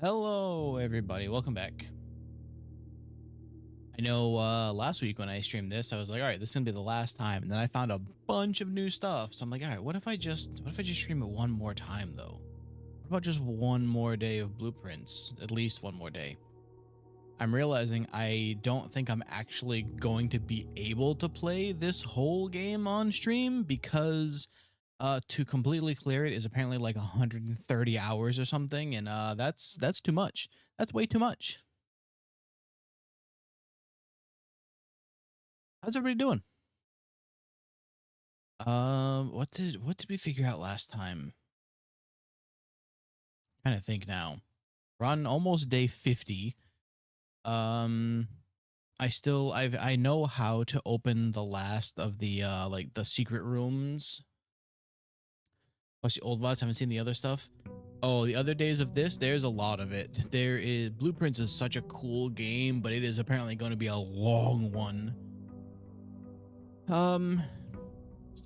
Hello, everybody. Welcome back. I know last week when I streamed this, I was like, all right, this is gonna be the last time. And then I found a bunch of new stuff. So I'm like, all right, what if I just stream it one more time though? What about just one more day of blueprints? At least one more day. I'm realizing I don't think I'm actually going to be able to play this whole game on stream because to completely clear it is apparently like 130 hours or something, and that's too much. That's way too much. How's everybody doing? What did we figure out last time? Trying to think now. We're on almost day 50. Um, I know how to open the last of the like the secret rooms. Plus the old ones. Haven't seen the other stuff. Oh, the other days of this, there's a lot of it. There is Blueprints is such a cool game, but it is apparently going to be a long one. Um,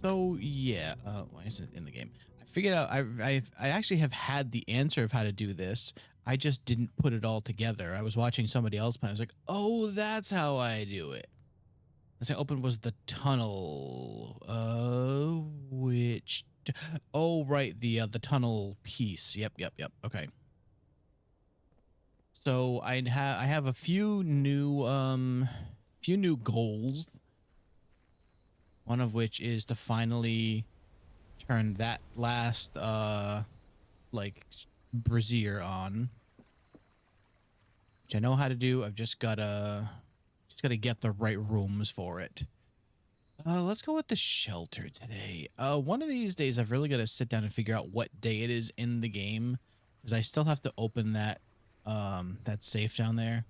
So yeah, why is it in the game? I figured out. I actually have had the answer of how to do this. I just didn't put it all together. I was watching somebody else play. I was like, oh, that's how I do it. As I opened was the tunnel. Which? Oh, right, the tunnel piece. Yep. Okay. So I have a few new goals. One of which is to finally turn that last like brazier on, which I know how to do. I've just gotta get the right rooms for it. Let's go with the shelter today. One of these days I've really got to sit down and figure out what day it is in the game, because I still have to open that safe down there.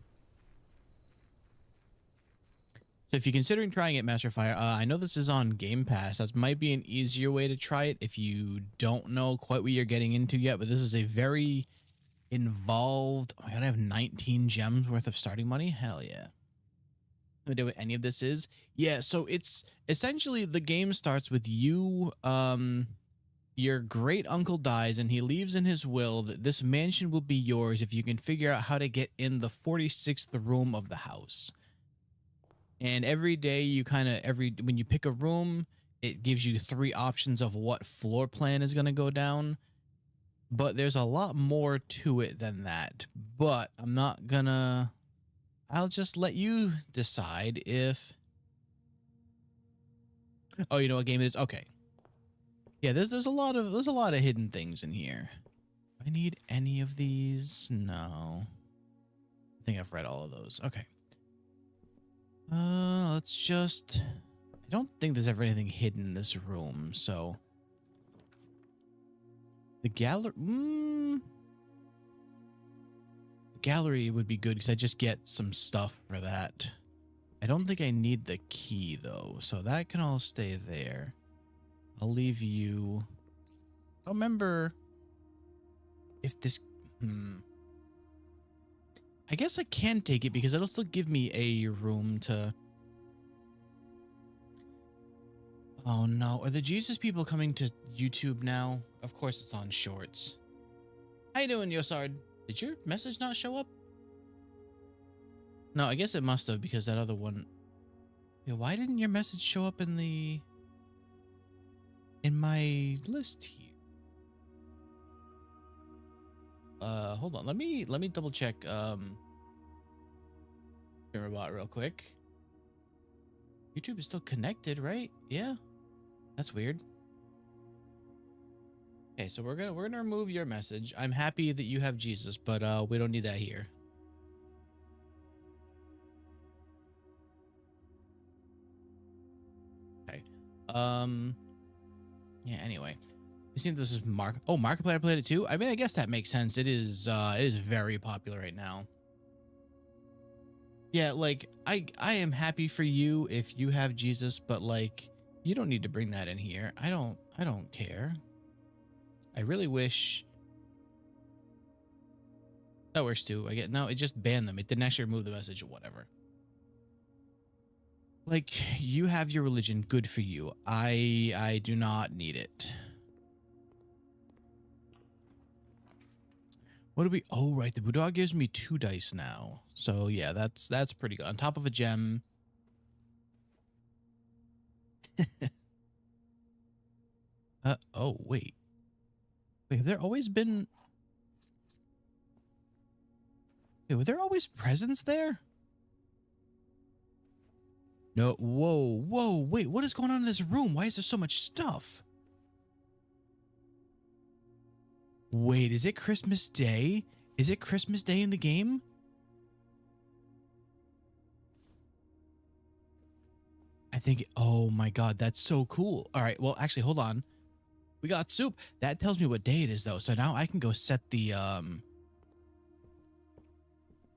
So if you're considering trying it, Masterfire, I know this is on Game Pass. That might be an easier way to try it if you don't know quite what you're getting into yet. But this is a very involved. Oh my god, I have 19 gems worth of starting money. Hell yeah! No idea what any of this is. Yeah, so it's essentially the game starts with you. Your great uncle dies, and he leaves in his will that this mansion will be yours if you can figure out how to get in the 46th room of the house. And every day you when you pick a room, it gives you three options of what floor plan is going to go down. But there's a lot more to it than that. But I'll just let you decide if, oh, you know what game it is? Okay. Yeah, there's a lot of hidden things in here. Do I need any of these? No. I think I've read all of those. Okay. Let's just... I don't think there's ever anything hidden in this room, so... The gallery... The gallery would be good, because I just get some stuff for that. I don't think I need the key, though, so that can all stay there. I'll leave you... I don't remember if this... I guess I can take it because it'll still give me a room to... Oh no, are the Jesus people coming to YouTube now? Of course it's on shorts. How you doing, Yosard? Did your message not show up? No, I guess it must have, because that other one... Yeah, why didn't your message show up in my list here? Hold on. Let me double check Bot real quick. YouTube is still connected, right? Yeah. That's weird. Okay, so we're gonna remove your message. I'm happy that you have Jesus, but we don't need that here. Okay. Yeah, anyway. You think this is Markiplier played it too? I mean, I guess that makes sense. It is very popular right now. Yeah, like I am happy for you if you have Jesus, but like you don't need to bring that in here. I don't care. I really wish that works too. I get no, it just banned them. It didn't actually remove the message or whatever. Like, you have your religion, good for you. I do not need it. What do we? Oh, right. The Bulldog gives me 2 dice now. So yeah, that's pretty good. On top of a gem. Oh, wait. Wait, have there always been... Wait, were there always presents there? No, whoa, wait, what is going on in this room? Why is there so much stuff? Wait, is it Christmas Day? Is it Christmas Day in the game? I think, oh my God, that's so cool. All right, well, actually, hold on. We got soup. That tells me what day it is, though. So now I can go set the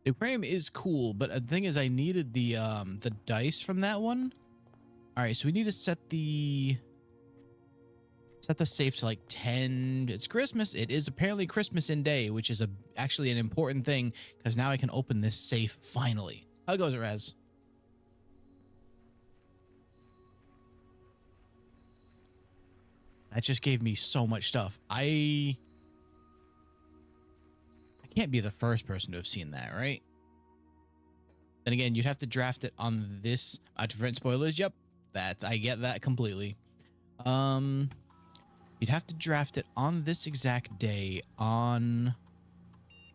aquarium is cool, but the thing is I needed the dice from that one. All right, so we need to set the safe to like 10. It's Christmas. It is apparently Christmas in day, which is actually an important thing because now I can open this safe finally. How goes it, Raz? That just gave me so much stuff. I can't be the first person to have seen that, right? Then again, you'd have to draft it on this. To prevent spoilers, yep. I get that completely. You'd have to draft it on this exact day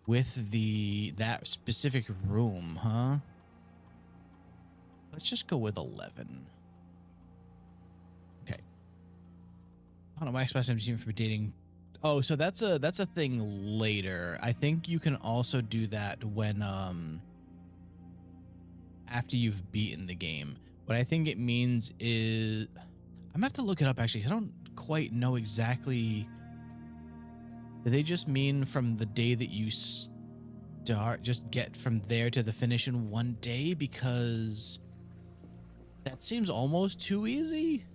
with that specific room, huh? Let's just go with 11. Okay. I don't know why I expect I'm for dating. Oh, so that's a thing later. I think you can also do that when after you've beaten the game. What I think it means is I'm gonna have to look it up actually. I don't quite know exactly. Do they just mean from the day that you start, just get from there to the finish in one day? Because that seems almost too easy.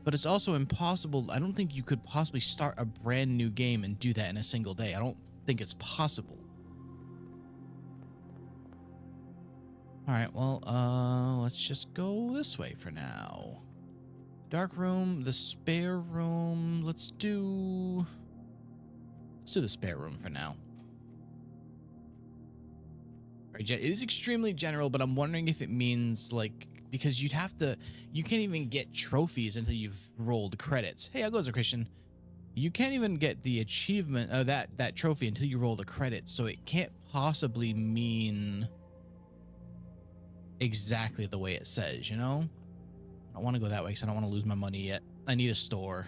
But it's also impossible. I don't think you could possibly start a brand new game and do that in a single day. I don't think it's possible. All right, well, let's just go this way for now. Dark room, the spare room. Let's do the spare room for now. Right, it is extremely general, but I'm wondering if it means like, because you can't even get trophies until you've rolled credits. Hey, how goes it, Christian? You can't even get the achievement of that trophy until you roll the credits, so it can't possibly mean exactly the way it says, you know? I don't want to go that way because I don't want to lose my money yet. I need a store.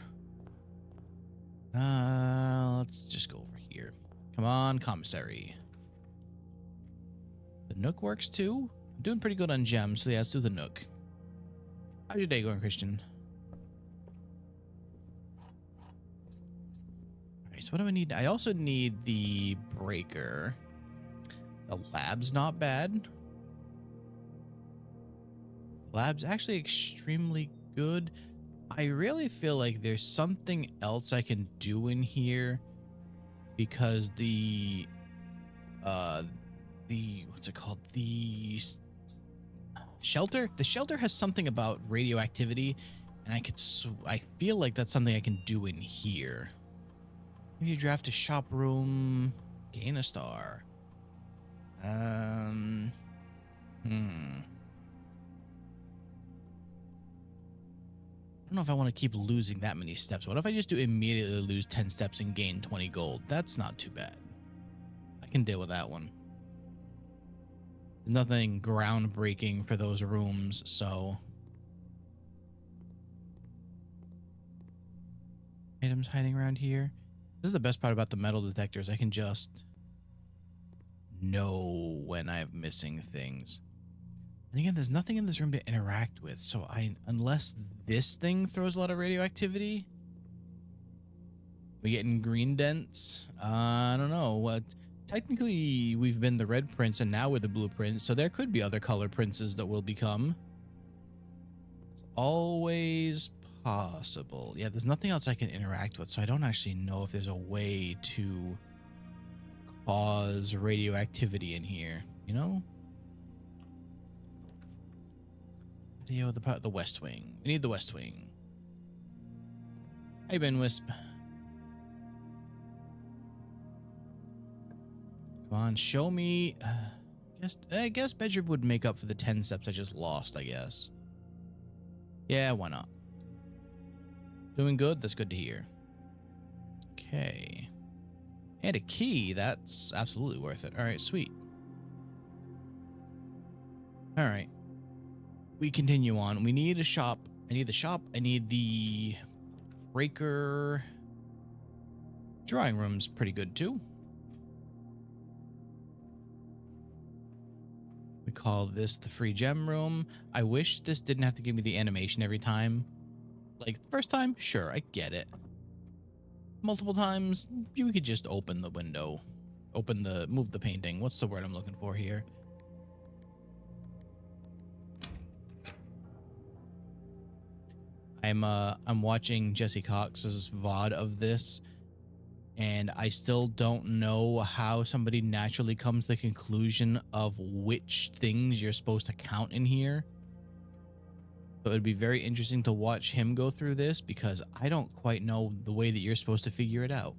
Let's just go over here. Come on, commissary. The Nook works too. I'm doing pretty good on gems, so yeah, let's do the Nook. How's your day going, Christian? All right, so what do I need? I also need the breaker. The lab's not bad. Lab's actually extremely good. I really feel like there's something else I can do in here because the what's it called? The shelter has something about radioactivity, and I feel like that's something I can do in here. Maybe draft a shop room, gain a star. I don't know if I want to keep losing that many steps. What if I just do immediately lose 10 steps and gain 20 gold? That's not too bad. I can deal with that one. There's nothing groundbreaking for those rooms, so. Items hiding around here. This is the best part about the metal detectors. I can just know when I'm missing things. And again, there's nothing in this room to interact with, so unless this thing throws a lot of radioactivity, we getting green dents. I don't know. What? Technically, we've been the red prince, and now we're the blue prince, so there could be other color princes that will become. It's always possible. Yeah, there's nothing else I can interact with, so I don't actually know if there's a way to cause radioactivity in here, you know? Video the West Wing. We need the West Wing. How you been, Wisp? Come on, show me. I guess bedroom would make up for the 10 steps I just lost, I guess. Yeah, why not? Doing good? That's good to hear. Okay. And a key. That's absolutely worth it. All right, sweet. All right. We continue on. We need a shop. I need the shop. I need the breaker. Drawing room's pretty good too. We call this the free gem room. I wish this didn't have to give me the animation every time. Like, the first time, sure, I get it. Multiple times, you could just open the window. Move the painting. What's the word I'm looking for here? I'm watching Jesse Cox's VOD of this, and I still don't know how somebody naturally comes to the conclusion of which things you're supposed to count in here. So it'd be very interesting to watch him go through this, because I don't quite know the way that you're supposed to figure it out.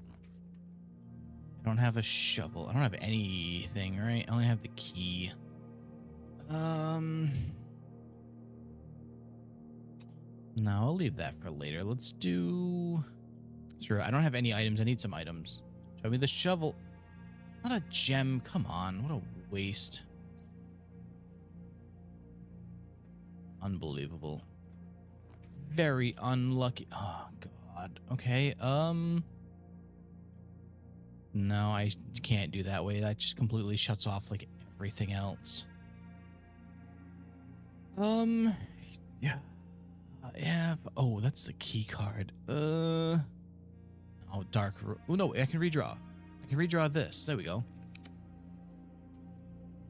I don't have a shovel. I don't have anything, right? I only have the key. No, I'll leave that for later. Let's do... Sure, I don't have any items. I need some items. Show me the shovel. Not a gem. Come on. What a waste. Unbelievable. Very unlucky. Oh, God. Okay, no, I can't do that way. That just completely shuts off, like, everything else. Yeah. Yeah. Oh, that's the key card. Oh, dark room. Oh, no, I can redraw. I can redraw this. There we go.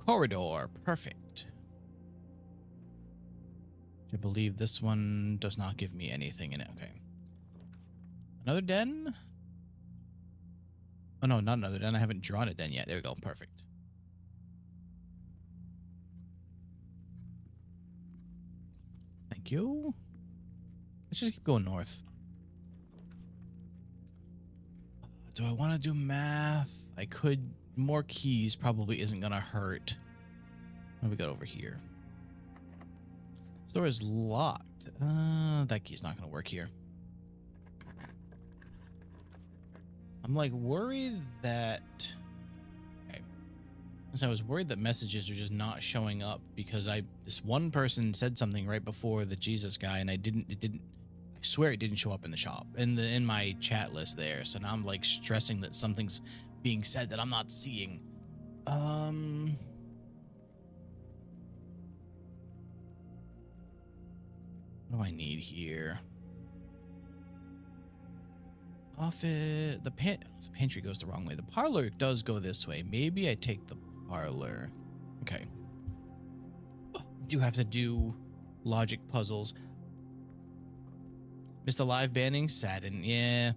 Corridor. Perfect. I believe this one does not give me anything in it. Okay. Another den? Oh, no, not another den. I haven't drawn a den yet. There we go. Perfect. Thank you. Let's just keep going north. Do I want to do math? I could. More keys probably isn't going to hurt. What do we got over here? This door is locked. That key's not going to work here. I'm like worried that... Okay. So I was worried that messages are just not showing up because this one person said something right before the Jesus guy, and I swear it didn't show up in the shop, in my chat list there. So now I'm like stressing that something's being said that I'm not seeing. What do I need here? Office. The pantry goes the wrong way. The parlor does go this way. Maybe I take the parlor. Okay. Do have to do logic puzzles. Missed the live banning. Saddened. Yeah.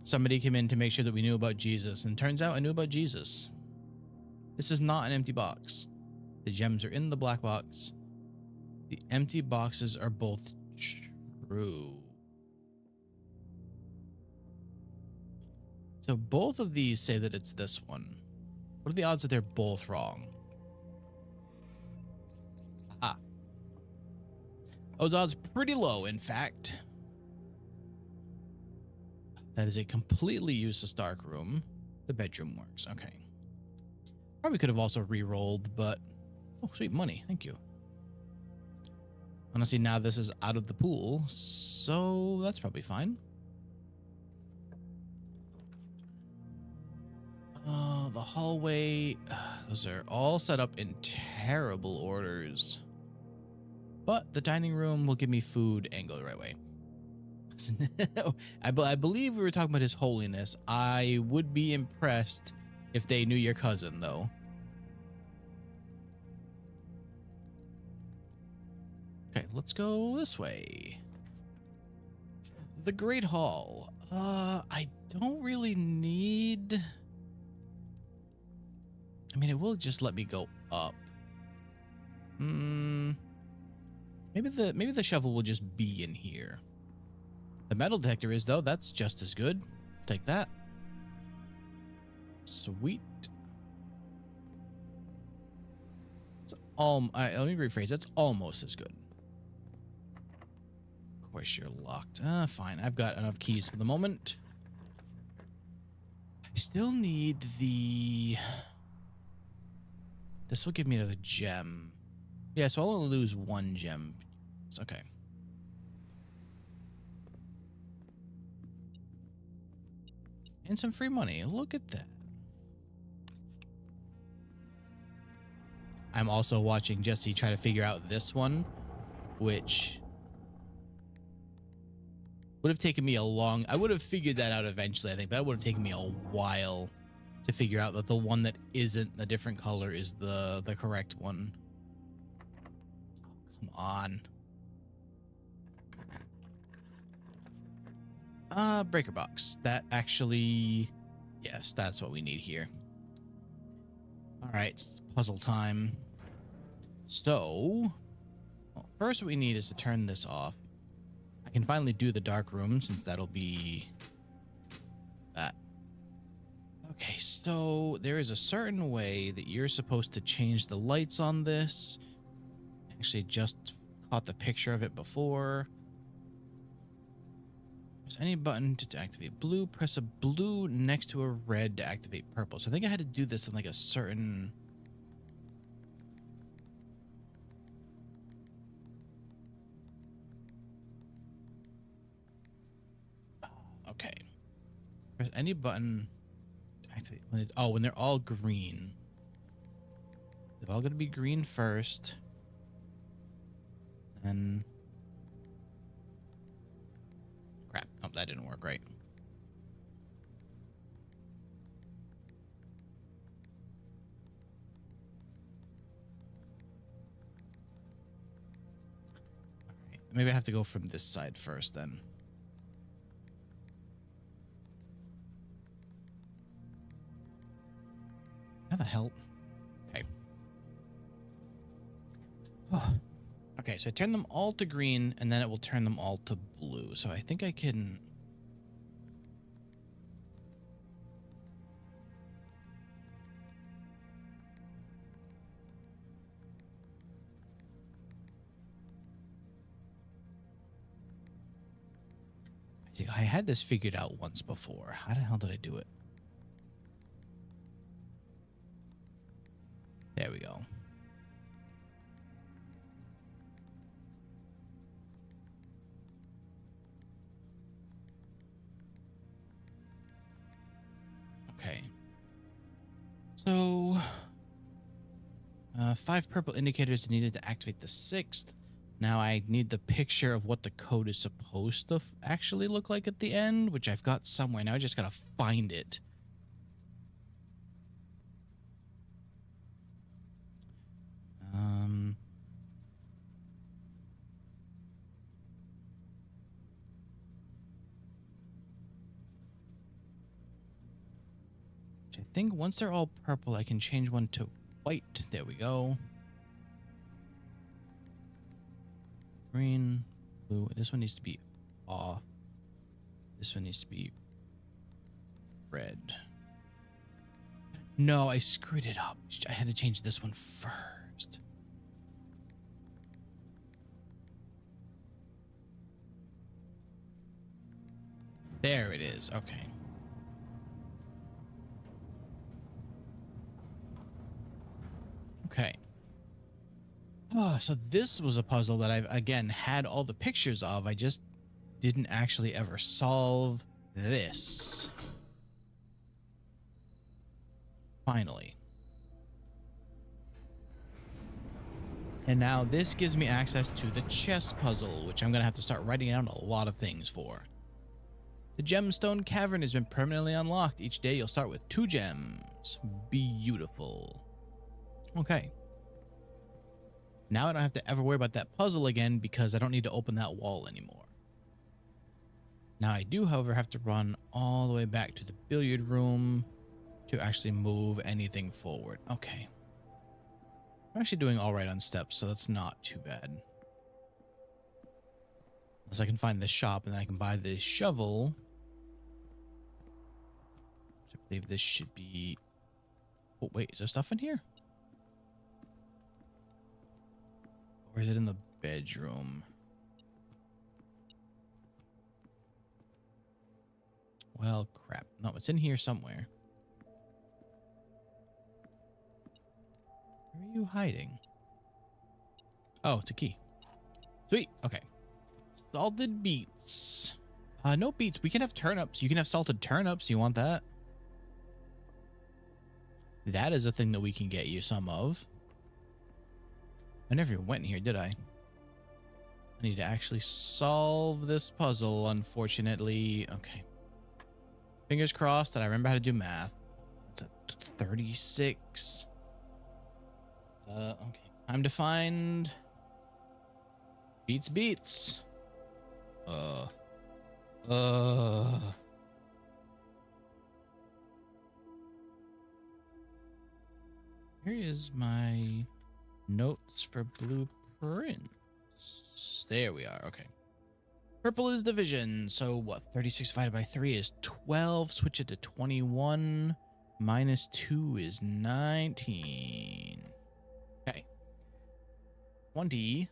Somebody came in to make sure that we knew about Jesus, and turns out I knew about Jesus. This is not an empty box. The gems are in the black box. The empty boxes are both true. So both of these say that it's this one. What are the odds that they're both wrong? Ah. Those odds pretty low, in fact. That is a completely useless dark room. The bedroom works. Okay. Probably could have also re-rolled, but... Oh, sweet money. Thank you. Honestly, now this is out of the pool, so that's probably fine. The hallway, those are all set up in terrible orders. But the dining room will give me food and go the right way. I believe we were talking about His Holiness. I would be impressed if they knew your cousin, though. Okay, let's go this way. The Great Hall. I don't really need... I mean, it will just let me go up. Maybe the shovel will just be in here. The metal detector is, though. That's just as good. Take that. Sweet. all. Let me rephrase. That's almost as good. Of course, you're locked. Fine. I've got enough keys for the moment. I still need the. This will give me another gem. Yeah, so I'll only lose one gem. It's okay. And some free money. Look at that. I'm also watching Jesse try to figure out this one, which would have taken me a long... I would have figured that out eventually, I think, but that would have taken me a while to figure out that the one that isn't a different color is the correct one. Come on. Breaker box. That actually... Yes, that's what we need here. All right, it's puzzle time. So, well, first what we need is to turn this off. I can finally do the dark room since that'll be that. Okay, so there is a certain way that you're supposed to change the lights on this. Actually, just caught the picture of it before. Press any button to activate blue. Press a blue next to a red to activate purple. So I think I had to do this in like a certain... Okay. Press any button to activate. When they're all green. They're all going to be green first. Then... Crap. Oh, that didn't work right. All right. Maybe I have to go from this side first then. How the hell? Okay. Oh. Okay, so I turn them all to green, and then it will turn them all to blue. So I think I can... I had this figured out once before. How the hell did I do it? There we go. Okay. So, 5 purple indicators needed to activate the 6th. Now I need the picture of what the code is supposed to actually look like at the end, which I've got somewhere. Now I just gotta find it. I think once they're all purple, I can change one to white. There we go. Green, blue. This one needs to be off. This one needs to be red. No, I screwed it up. I had to change this one first. There it is. Okay. Okay. Oh, so this was a puzzle that I've, again, had all the pictures of. I just didn't actually ever solve this. Finally. And now this gives me access to the chess puzzle, which I'm going to have to start writing down a lot of things for. The gemstone cavern has been permanently unlocked. Each day you'll start with 2 gems. Beautiful. Okay. Now I don't have to ever worry about that puzzle again because I don't need to open that wall anymore. Now I do, however, have to run all the way back to the billiard room to actually move anything forward. Okay. I'm actually doing all right on steps, so that's not too bad. Unless I can find the shop and then I can buy this shovel. I believe this should be... Oh, wait, is there stuff in here? Or is it in the bedroom? Well, crap. No, it's in here somewhere. Where are you hiding? Oh, it's a key. Sweet. Okay. Salted beets. No beets. We can have turnips. You can have salted turnips. You want that? That is a thing that we can get you some of. I never even went in here, did I? I need to actually solve this puzzle, unfortunately. Okay. Fingers crossed that I remember how to do math. It's a 36. Okay. Time to find beets. Here is my notes for blueprints. There we are. Okay. Purple is division. So what? 36 divided by 3 is 12. Switch it to 21. Minus 2 is 19. Okay. 20.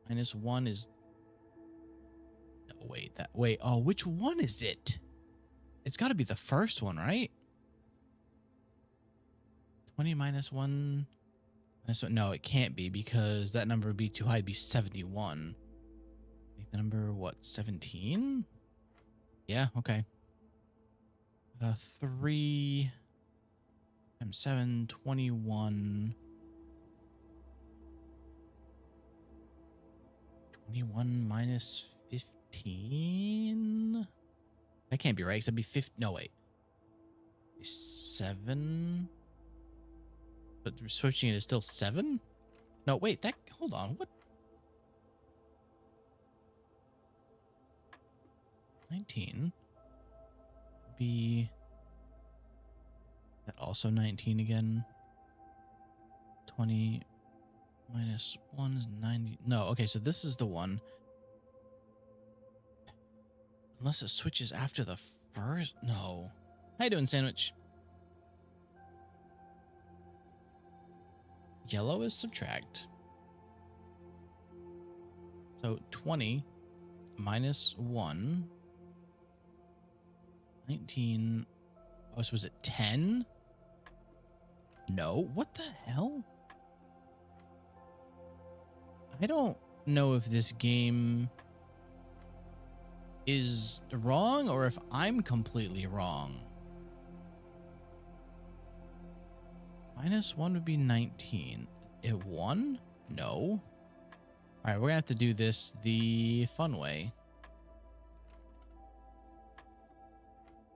Minus 1 is... No, wait. Wait. Oh, which one is it? It's got to be the first one, right? 20 minus 1... No, it can't be because that number would be too high. It'd be 71. Make the number, what, 17? Yeah, okay. 3 times 7, 21. 21 minus 15? That can't be right, because that'd be 50. No, wait. 7... But switching it is still 7? No, wait, hold on, what? 19 be that also 19 again. 20 minus 1 is 90. No, okay, so this is the one. Unless it switches after the first. No. How you doing, Sandwich? Yellow is subtract. So 20 minus 1. 19. Oh, so was it 10? No. What the hell? I don't know if this game is wrong or if I'm completely wrong. Minus 1 would be 19. It 1? No. All right, we're going to have to do this the fun way.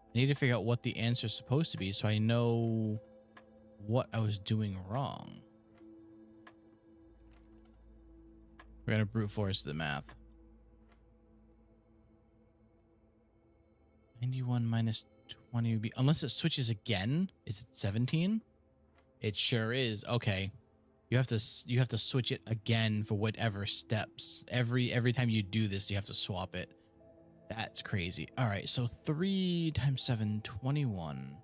I need to figure out what the answer is supposed to be so I know what I was doing wrong. We're going to brute force the math. 91 minus 20 would be... Unless it switches again. Is it 17? It sure is. Okay. You have to switch it again for whatever steps. Every time you do this, you have to swap it. That's crazy. All right, so 3 times 7, 21.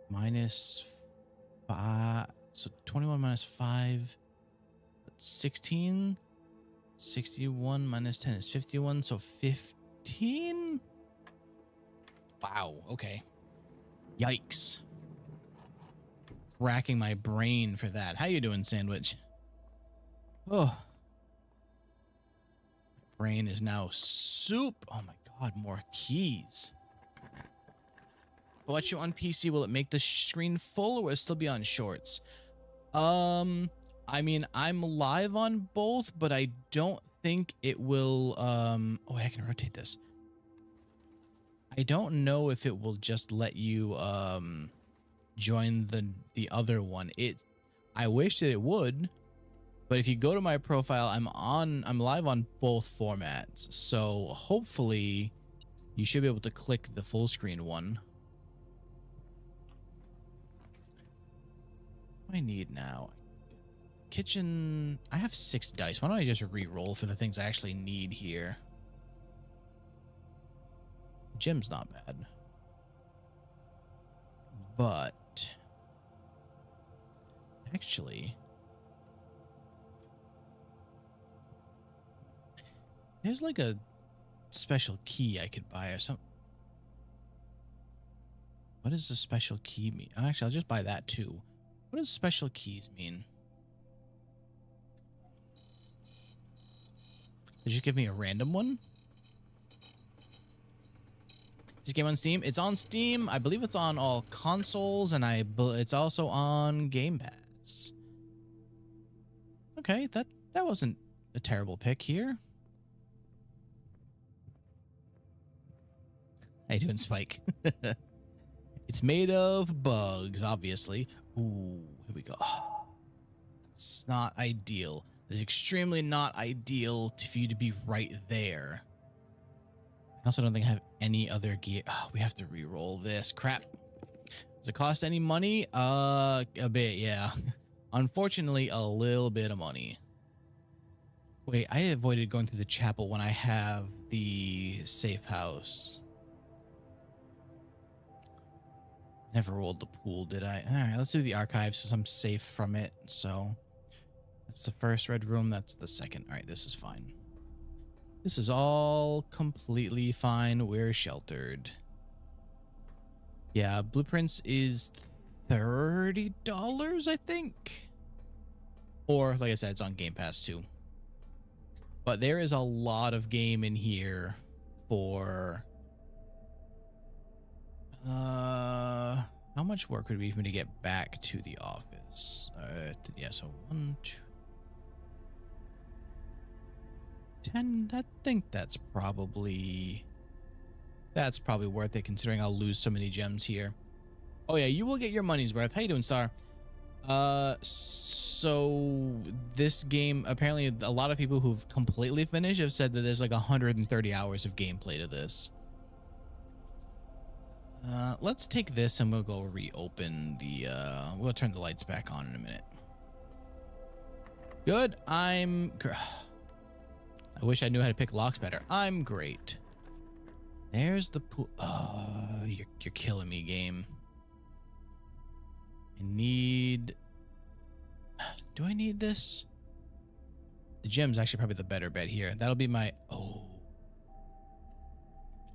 Minus 5. So 21 minus 5. 16. 61 minus 10 is 51. So 15? Wow, okay. Yikes. Racking my brain for that. How you doing, Sandwich? Oh. Brain is now soup. Oh my god, more keys. Watch you on PC. Will it make the screen full or will it still be on shorts? I mean, I'm live on both, but I don't think it will oh, I can rotate this. I don't know if it will just let you join the other one. I wish that it would, but if you go to my profile, I'm live on both formats, so hopefully you should be able to click the full screen one. What do I need now? Kitchen. I have 6 dice. Why don't I just re-roll for the things I actually need here? Gym's not bad, but Actually, there's like a special key I could buy or something. What does a special key mean? Actually, I'll just buy that too. What does special keys mean? Did you give me a random one? This game on Steam? It's on Steam. I believe it's on all consoles, and it's also on Game Pass. Okay, that wasn't a terrible pick here. How you doing, Spike? It's made of bugs, obviously. Ooh, here we go. It's not ideal. It's extremely not ideal for you to be right there. I also don't think I have any other gear. Oh, we have to re-roll this. Crap. Does it cost any money? A bit, yeah. Unfortunately, a little bit of money. Wait, I avoided going through the chapel when I have the safe house. Never rolled the pool, did I? All right, let's do the archives since I'm safe from it. So that's the first red room. That's the second. All right, this is fine. This is all completely fine. We're sheltered. Yeah, Blueprints is $30, I think. Or, like I said, it's on Game Pass too. But there is a lot of game in here for... how much work would it be for me to get back to the office? Yeah, so 1, 2, 10. I think that's probably worth it, considering I'll lose so many gems here. Oh yeah, you will get your money's worth. How you doing, Star? So this game, apparently a lot of people who've completely finished have said that there's like 130 hours of gameplay to this. Let's take this and we'll go reopen the, we'll turn the lights back on in a minute. Good. I wish I knew how to pick locks better. I'm great. There's the pool. Oh, you're killing me, game. I need... Do I need this? The gem's actually probably the better bet here. That'll be my... Oh.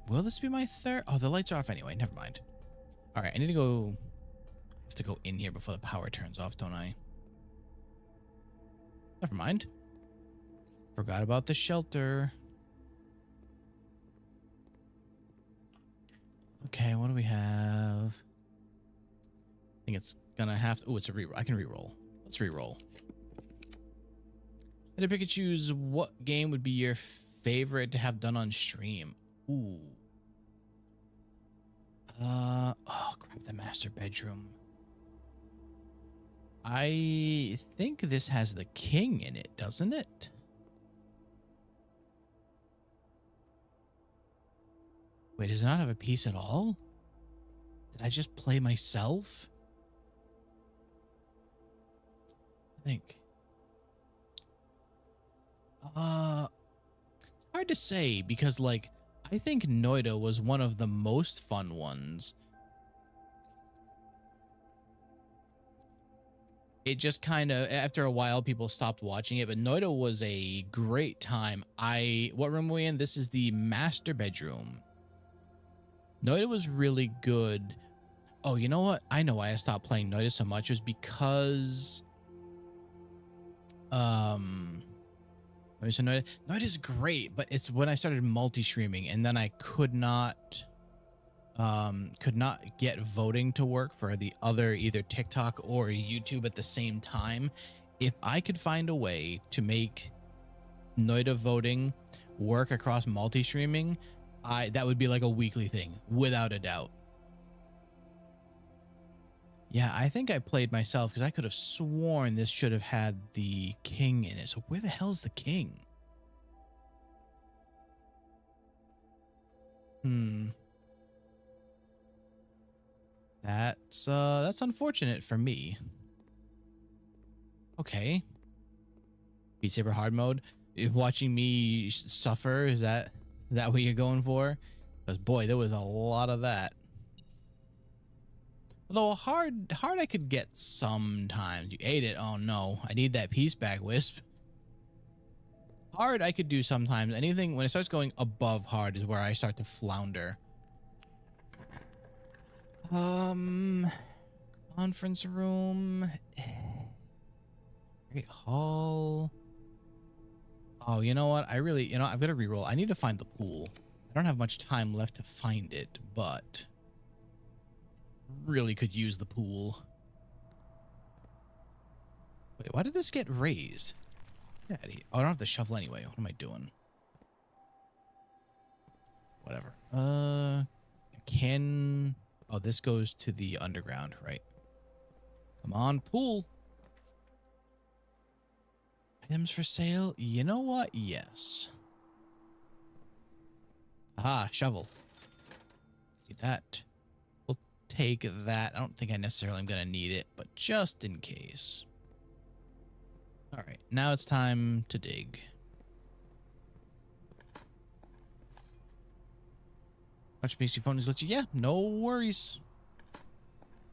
Will this be my third? Oh, the lights are off anyway. Never mind. All right, I need to go... I have to go in here before the power turns off, don't I? Never mind. Forgot about the shelter. Okay, what do we have? I think it's gonna have to... Oh, it's a reroll. I can reroll. Let's reroll. And if I could choose, what game would be your favorite to have done on stream? Ooh. Oh, crap, the master bedroom. I think this has the king in it, doesn't it? Wait, does it not have a piece at all? Did I just play myself? I think. Hard to say because, like, I think Noida was one of the most fun ones. It just kind of, after a while, people stopped watching it, but Noida was a great time. What room are we in? This is the master bedroom. Noida was really good. Oh, you know what? I know why I stopped playing Noida so much. It was because... Noida's great, but it's when I started multi-streaming, and then I could not get voting to work for the other, either TikTok or YouTube at the same time. If I could find a way to make Noida voting work across multi-streaming, that would be like a weekly thing, without a doubt. Yeah, I think I played myself because I could have sworn this should have had the king in it. So where the hell's the king? That's unfortunate for me. Okay. Beat Saber hard mode. Watching me suffer, is that what you're going for? Because boy, there was a lot of that. Although hard I could get sometimes. You ate it. Oh no, I need that piece back, Wisp. Hard I could do sometimes. Anything when it starts going above hard is where I start to flounder. Conference room. Great hall. Oh, you know what? I've got to reroll. I need to find the pool. I don't have much time left to find it, but really could use the pool. Wait, why did this get raised? Get out of here. Oh, I don't have the shovel anyway. What am I doing? Whatever. Oh, this goes to the underground, right? Come on, pool. Items for sale? You know what? Yes. Aha, shovel. Need that. We'll take that. I don't think I necessarily am going to need it, but just in case. All right, now it's time to dig. Much makes your phone just lets you. Yeah, no worries.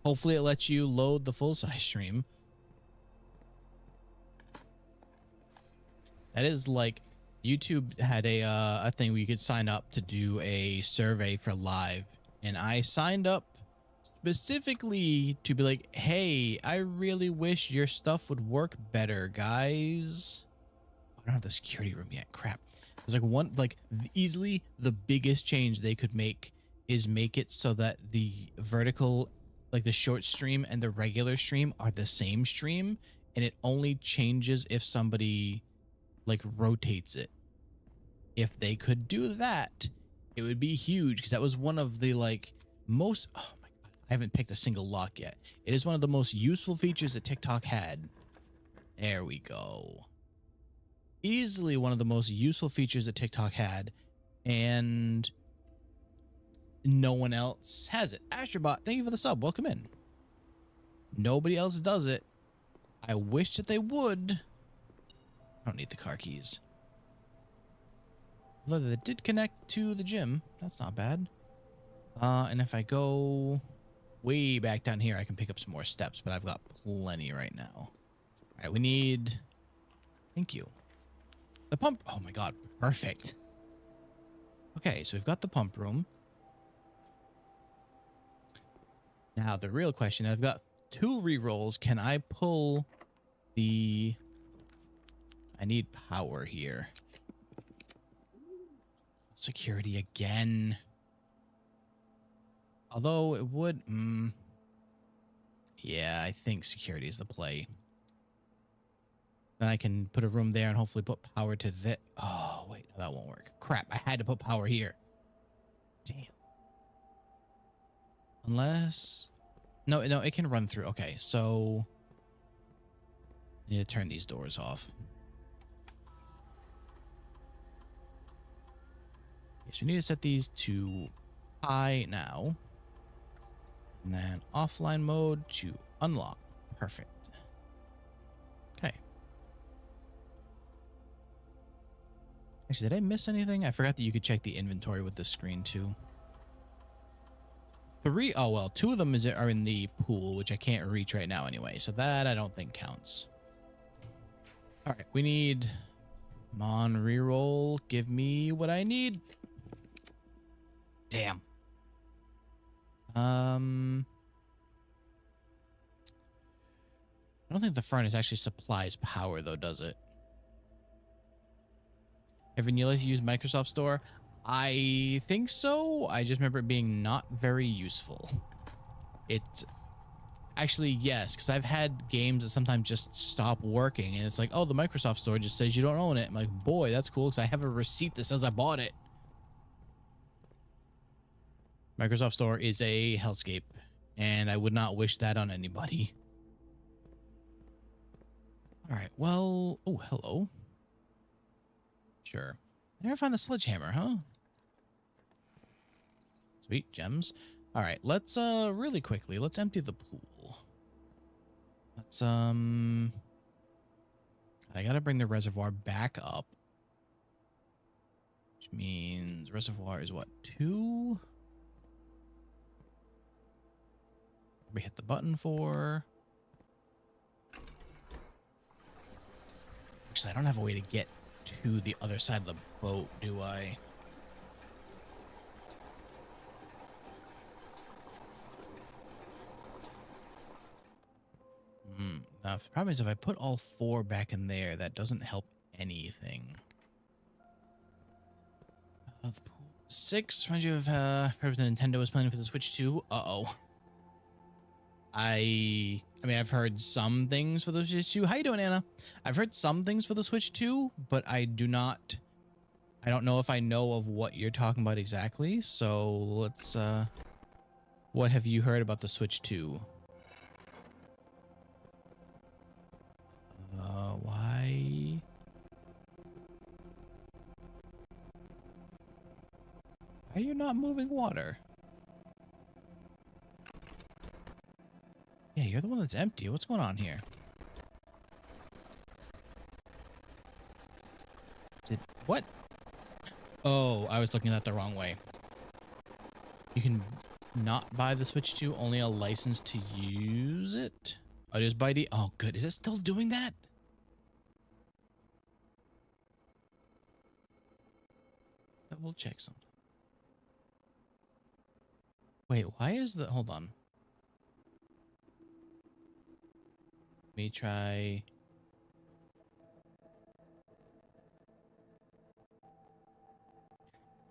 Hopefully it lets you load the full size stream. That is like YouTube had a thing where you could sign up to do a survey for live, and I signed up specifically to be like, hey, I really wish your stuff would work better, guys. I don't have the security room yet. Crap. There's like easily the biggest change they could make is make it so that the vertical, like the short stream and the regular stream are the same stream, and it only changes if somebody like rotates it. If they could do that, it would be huge, because that was one of the like most, oh my god, I haven't picked a single lock yet. It is one of the most useful features that TikTok had. There we go. Easily one of the most useful features that TikTok had, and no one else has it. Astrobot, thank you for the sub. Welcome in. Nobody else does it. I wish that they would. I don't need the car keys. Although they did connect to the gym. That's not bad. And if I go way back down here, I can pick up some more steps, but I've got plenty right now. All right, we need... Thank you. The pump. Oh my god, perfect. Okay, so we've got the pump room. Now the real question, I've got 2 rerolls. Can I pull the... I need power here. Security again. Although it would... yeah, I think security is the play. Then I can put a room there and hopefully put power to this. Oh, wait. No, that won't work. Crap. I had to put power here. Damn. Unless... No, it can run through. Okay, so... I need to turn these doors off. So we need to set these to high now. And then offline mode to unlock. Perfect. Okay. Actually, did I miss anything? I forgot that you could check the inventory with this screen too. 3, oh well, 2 of them are in the pool, which I can't reach right now anyway. So that I don't think counts. All right, we need... Come on, reroll. Give me what I need. Damn. I don't think the furnace actually supplies power though, does it? Evan, you like to use Microsoft Store? I think so. I just remember it being not very useful. It actually, yes, because I've had games that sometimes just stop working and it's like, oh, the Microsoft Store just says you don't own it. I'm like, boy, that's cool, because I have a receipt that says I bought it. Microsoft Store is a hellscape, and I would not wish that on anybody. All right, well, oh, hello. Sure. I never find the sledgehammer, huh? Sweet, gems. All right, let's, really quickly, let's empty the pool. Let's, I gotta bring the reservoir back up. Which means reservoir is what, 2? We hit the button for. Actually, I don't have a way to get to the other side of the boat, do I? Now, the problem is if I put all 4 back in there, that doesn't help anything. 6 reminds you of the Nintendo was planning for the Switch 2. Uh-oh. I mean, I've heard some things for the Switch 2. How you doing, Anna? I've heard some things for the Switch 2, but I don't know if I know of what you're talking about exactly. So let's, what have you heard about the Switch 2? Why? Why are you not moving water? Yeah, you're the one that's empty. What's going on here? What? Oh, I was looking at that the wrong way. You can not buy the Switch 2, only a license to use it? Oh, just by the... Oh, good. Is it still doing that? Double check something. Wait, why is the... Hold on. Let me try...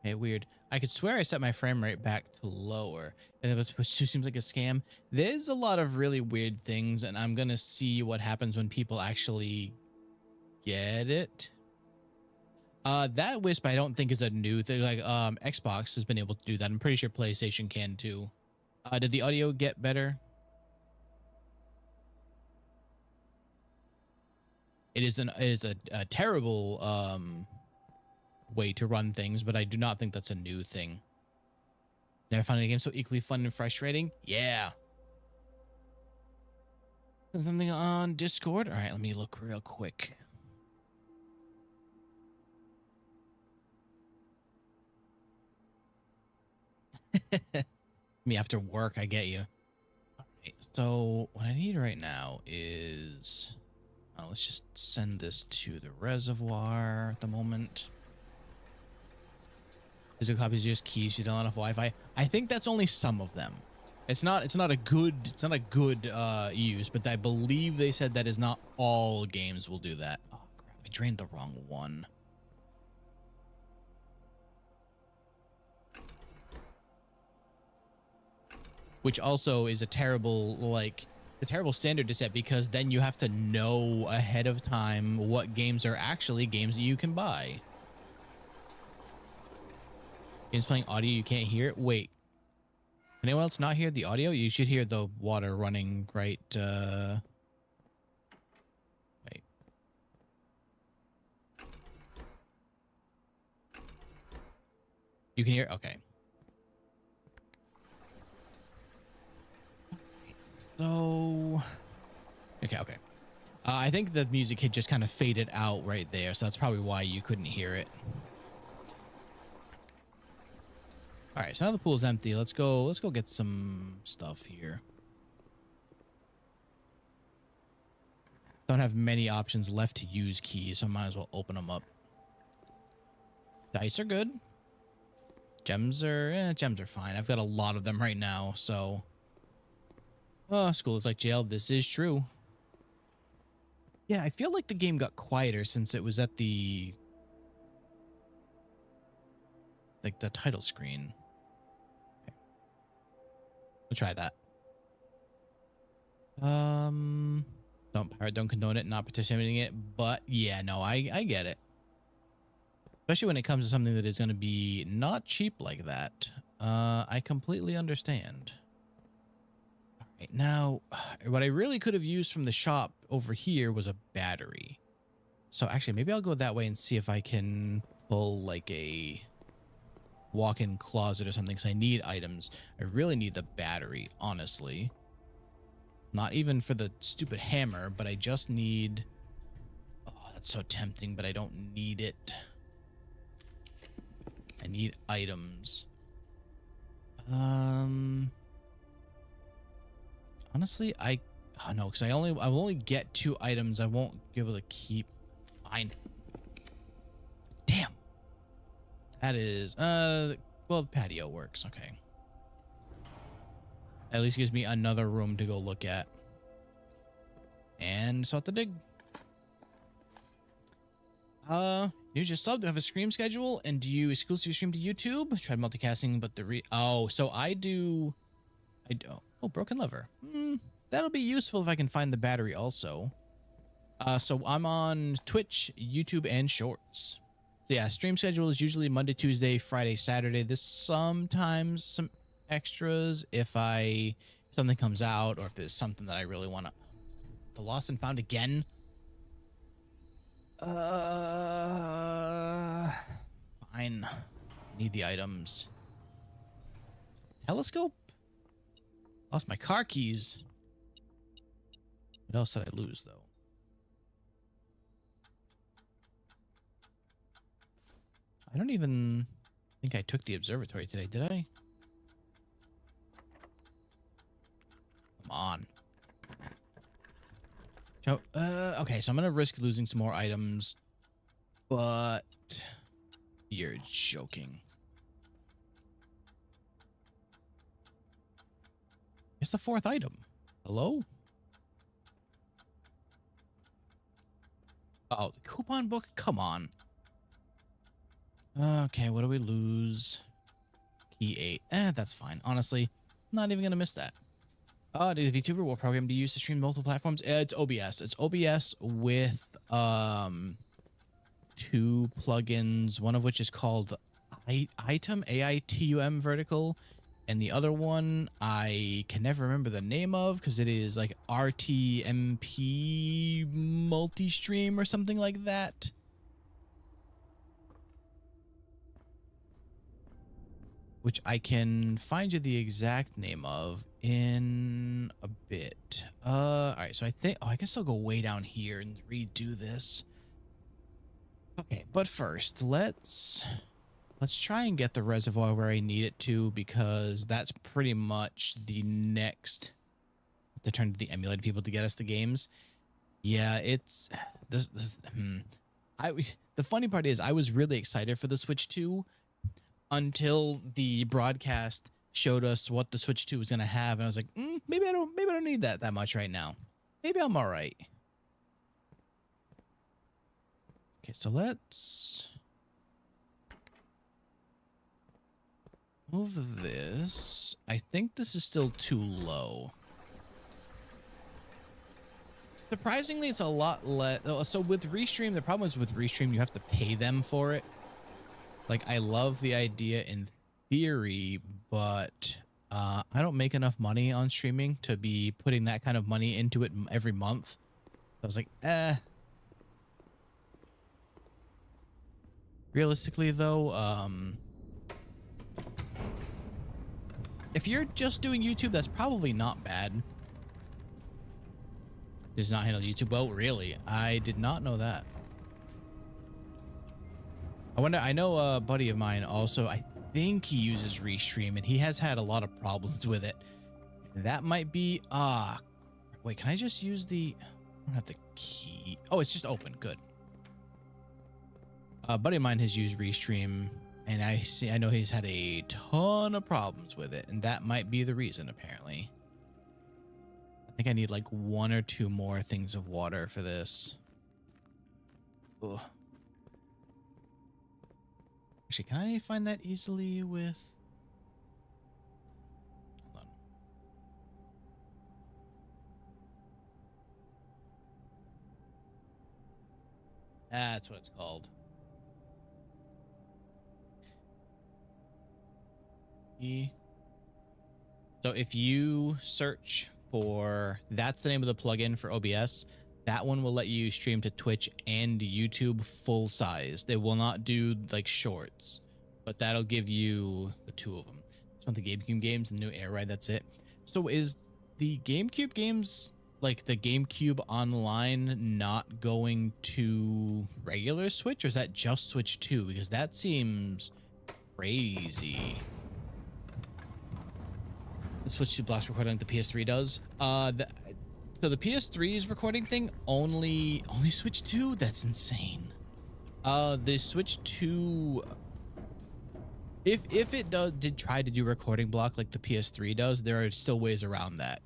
Okay, weird. I could swear I set my frame rate back to lower, and it seems like a scam. There's a lot of really weird things, and I'm gonna see what happens when people actually get it. That Wisp I don't think is a new thing. Like, Xbox has been able to do that. I'm pretty sure PlayStation can too. Did the audio get better? It is a terrible way to run things, but I do not think that's a new thing. Never found a game so equally fun and frustrating. Yeah. Something on Discord. All right, let me look real quick. Me after work, I get you. All right, so what I need right now is, let's just send this to the reservoir at the moment. Physical copies are just keys you don't have Wi-Fi. I think that's only some of them. It's not a good use, but I believe they said that is not all games will do that. Oh crap, I drained the wrong one. Which also is a terrible standard to set, because then you have to know ahead of time what games are actually games that you can buy. Games playing audio, you can't hear it. Wait, anyone else not hear the audio? You should hear the water running, right? Wait. You can hear it? Okay. So, okay. I think the music had just kind of faded out right there, so that's probably why you couldn't hear it. All right, so now the pool's empty. Let's go get some stuff here. Don't have many options left to use keys, so I might as well open them up. Dice are good. Gems are fine. I've got a lot of them right now, so. Oh, school is like jail. This is true. Yeah, I feel like the game got quieter since it was at the title screen. Okay. We'll try that. Don't condone it, not participating in it, but yeah, no, I get it. Especially when it comes to something that is going to be not cheap like that. I completely understand. All right, now, what I really could have used from the shop over here was a battery. So actually, maybe I'll go that way and see if I can pull like a walk-in closet or something, because I need items. I really need the battery, honestly. Not even for the stupid hammer, but I just need... Oh, that's so tempting, but I don't need it. I need items. honestly, oh no, because I will only get 2 items. I won't be able to keep. Fine. Damn. That is well, the patio works. Okay. At least gives me another room to go look at. And start the dig. You just subbed. Do you have a stream schedule? And do you exclusively stream to YouTube? Tried multicasting, but so I do. Oh, broken lever. That'll be useful if I can find the battery also. So I'm on Twitch, YouTube, and Shorts. So yeah, stream schedule is usually Monday, Tuesday, Friday, Saturday. There's sometimes some extras if something comes out or if there's something that I really want to. The lost and found again. Fine. Need the items. Telescope? Lost my car keys. What else did I lose, though? I don't even think I took the observatory today, did I? Come on. Okay, so I'm gonna risk losing some more items, but you're joking. It's the 4th item. Hello? Oh, the coupon book? Come on. Okay, what do we lose? Key 8. That's fine. Honestly, not even gonna miss that. The Vtuber will program to use to stream multiple platforms. It's OBS. It's OBS with 2 plugins, one of which is called Item, AITUM vertical, and the other one I can never remember the name of because it is like RTMP multi-stream or something like that. Which I can find you the exact name of in a bit. All right, so I think, I can still go way down here and redo this. Okay, but first, let's try and get the reservoir where I need it to, because that's pretty much the next to turn to the emulated people to get us the games. Yeah, it's the funny part is I was really excited for the Switch 2 until the broadcast showed us what the Switch 2 was going to have, and I was like, maybe I don't need that much right now. Maybe I'm all right. Okay, so let's move this. I think this is still too low. Surprisingly, it's a lot less. So with Restream, the problem is with Restream, you have to pay them for it. Like, I love the idea in theory, but I don't make enough money on streaming to be putting that kind of money into it every month. I was like, Realistically, though, if you're just doing YouTube, that's probably not bad. Does not handle YouTube well, really? I did not know that. I know a buddy of mine also, I think he uses Restream, and he has had a lot of problems with it. That might be, wait, can I just use I don't have the key. Oh, it's just open. Good. A buddy of mine has used Restream, and I know he's had a ton of problems with it, and that might be the reason, apparently. I think I need like 1 or 2 more things of water for this. Ugh. Actually, can I find that easily with... Hold on. That's what it's called. So if you search for... That's the name of the plugin for OBS. That one will let you stream to Twitch and YouTube full size. They will not do like shorts, but that'll give you the 2 of them. Just want the GameCube games, the new Air Ride, that's it. So is the GameCube games, like the GameCube Online, not going to regular Switch, or is that just Switch 2? Because that seems crazy. Switch to blocks recording like the PS3 does. So the PS3's recording thing only Switch 2. That's insane. The Switch 2, if it did try to do recording block like the PS3 does, there are still ways around that.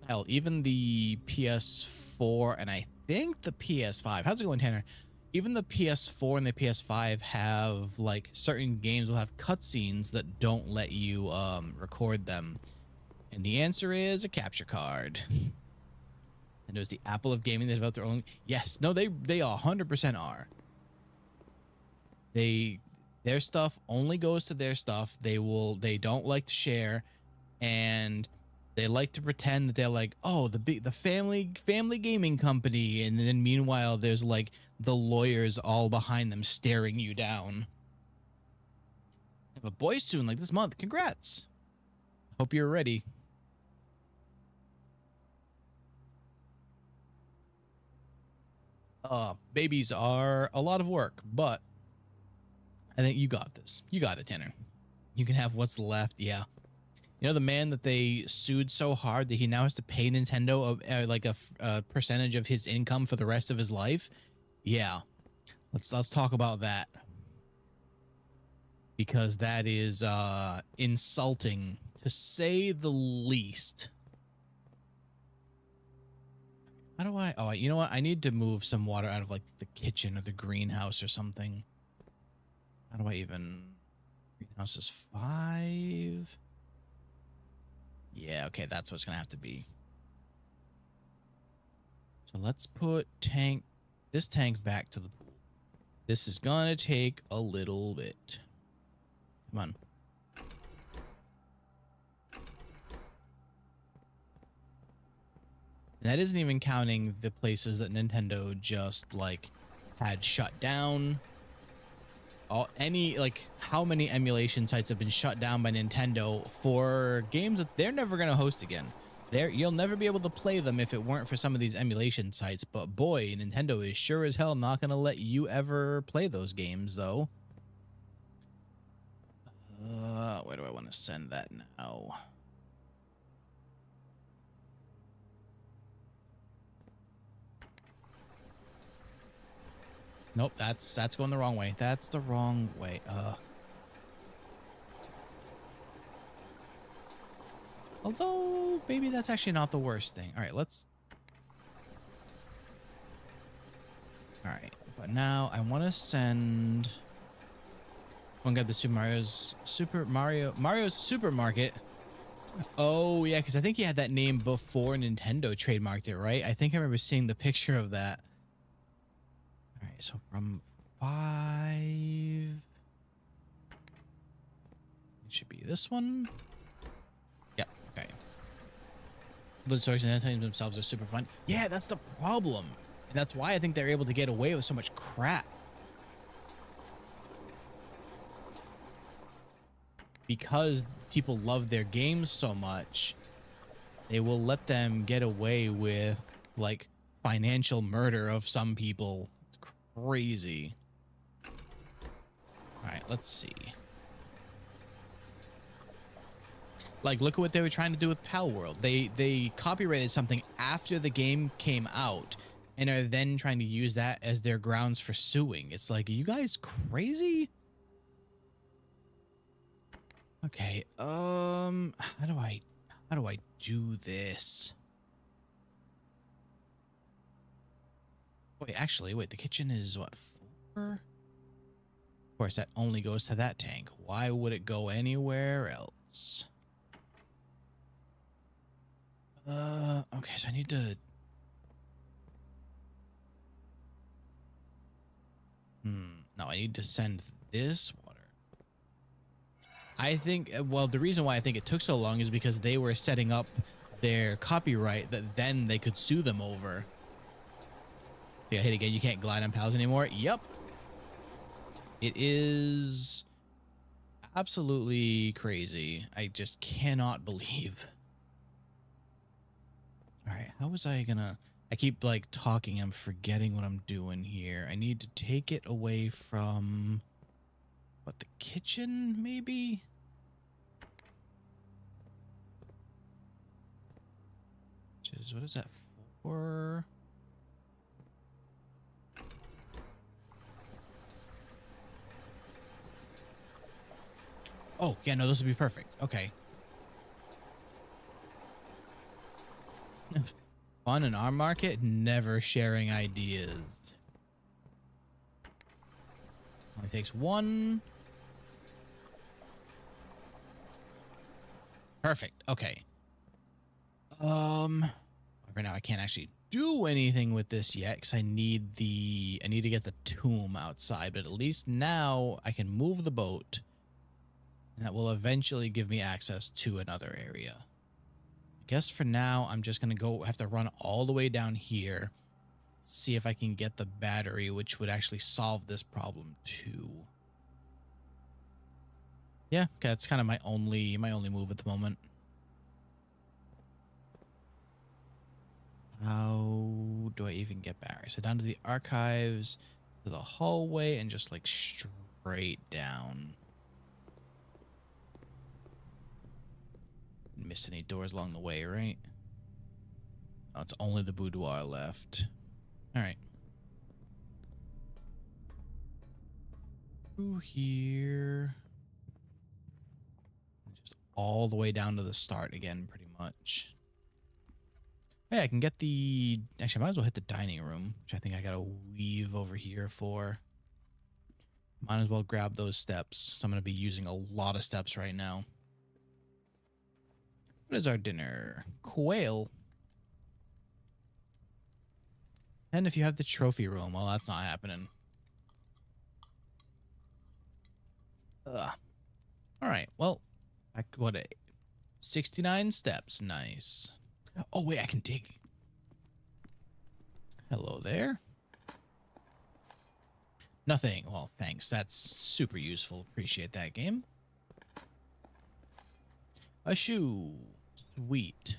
Hell, even the PS4 and I think the PS5. How's it going, Tanner? Even the PS4 and the PS5 have like certain games will have cutscenes that don't let you record them. And the answer is a capture card. And it was the Apple of gaming. They developed their own. Yes, no, they 100% are. Their stuff only goes to their stuff. They don't like to share, and they like to pretend that they're like, oh, the family gaming company, and then meanwhile there's like the lawyers all behind them staring you down. I have a boy soon, like this month. Congrats. Hope you're ready. Babies are a lot of work, but I think you got this. You got it, Tanner. You can have what's left. Yeah. You know, the man that they sued so hard that he now has to pay Nintendo like a percentage of his income for the rest of his life. Yeah. Let's talk about that. Because that is insulting to say the least. How do I? Oh, you know what? I need to move some water out of like the kitchen or the greenhouse or something. How do I even? Greenhouse is 5. Yeah, okay, that's what's gonna have to be. So let's put this tank back to the pool. This is gonna take a little bit. Come on. And that isn't even counting the places that Nintendo just like had shut down. How many emulation sites have been shut down by Nintendo for games that they're never going to host again. You'll never be able to play them if it weren't for some of these emulation sites. But boy, Nintendo is sure as hell not going to let you ever play those games, though. Where do I want to send that now? Nope, that's going the wrong way. That's the wrong way. Although maybe that's actually not the worst thing. All right, All right, but now I want to send. One got the Mario's Supermarket. Oh yeah, because I think he had that name before Nintendo trademarked it, right? I think I remember seeing the picture of that. All right, so from 5, it should be this one. Yep. Okay. Blood stories and entertainment themselves are super fun. Yeah, that's the problem, and that's why I think they're able to get away with so much crap. Because people love their games so much, they will let them get away with like financial murder of some people. It's crazy. All right, let's see. Like, look at what they were trying to do with Pal World. They copyrighted something after the game came out and are then trying to use that as their grounds for suing. It's like, are you guys crazy? Okay, how do I do this? Wait, actually, the kitchen is what, 4? Of course, that only goes to that tank. Why would it go anywhere else? Okay, so I need to... No, I need to send this water. I think, well, the reason why I think it took so long is because they were setting up their copyright that then they could sue them over. Yeah, hit again. You can't glide on pals anymore. Yep. It is absolutely crazy. I just cannot believe. All right, how was I gonna... I keep like talking. I'm forgetting what I'm doing here. I need to take it away from... What, the kitchen, maybe? is, what is that for? Oh, yeah, no, this would be perfect. Okay. Fun in our market, never sharing ideas. Only takes one. Perfect. Okay. Right now I can't actually do anything with this yet because I need to get the tomb outside, but at least now I can move the boat and that will eventually give me access to another area. I guess for now I'm just gonna have to run all the way down here, see if I can get the battery, which would actually solve this problem too. Yeah, okay, that's kind of my only move at the moment. How do I even get back? So down to the archives, to the hallway, and just like straight down. Missed any doors along the way, right? Oh, it's only the boudoir left. All right. Through here. Just all the way down to the start again, pretty much. Hey, I can get the... Actually, I might as well hit the dining room, which I think I got to weave over here for. Might as well grab those steps. So I'm going to be using a lot of steps right now. What is our dinner? Quail. And if you have the trophy room, well, that's not happening. Ugh. All right. Well, what 69 steps. Nice. Oh, wait, I can dig. Hello there. Nothing. Well, thanks. That's super useful. Appreciate that, game. A shoe. Sweet.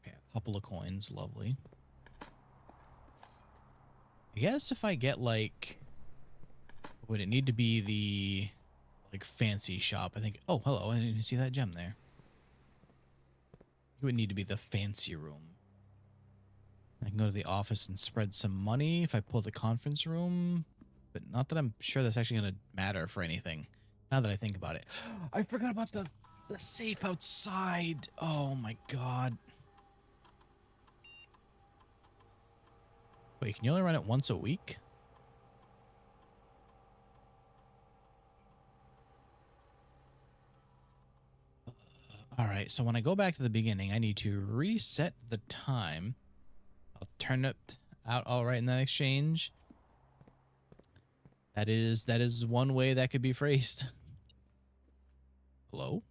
Okay, a couple of coins. Lovely. I guess if I get, like... Would it need to be the, like, fancy shop? I think... Oh, hello. I didn't even see that gem there. It would need to be the fancy room. I can go to the office and spread some money if I pull the conference room. But not that I'm sure that's actually going to matter for anything. Now that I think about it. I forgot about the safe outside. Oh, my God. Wait, can you only run it once a week? All right, so when I go back to the beginning, I need to reset the time. I'll turn it out all right in that exchange. That is one way that could be phrased. Hello?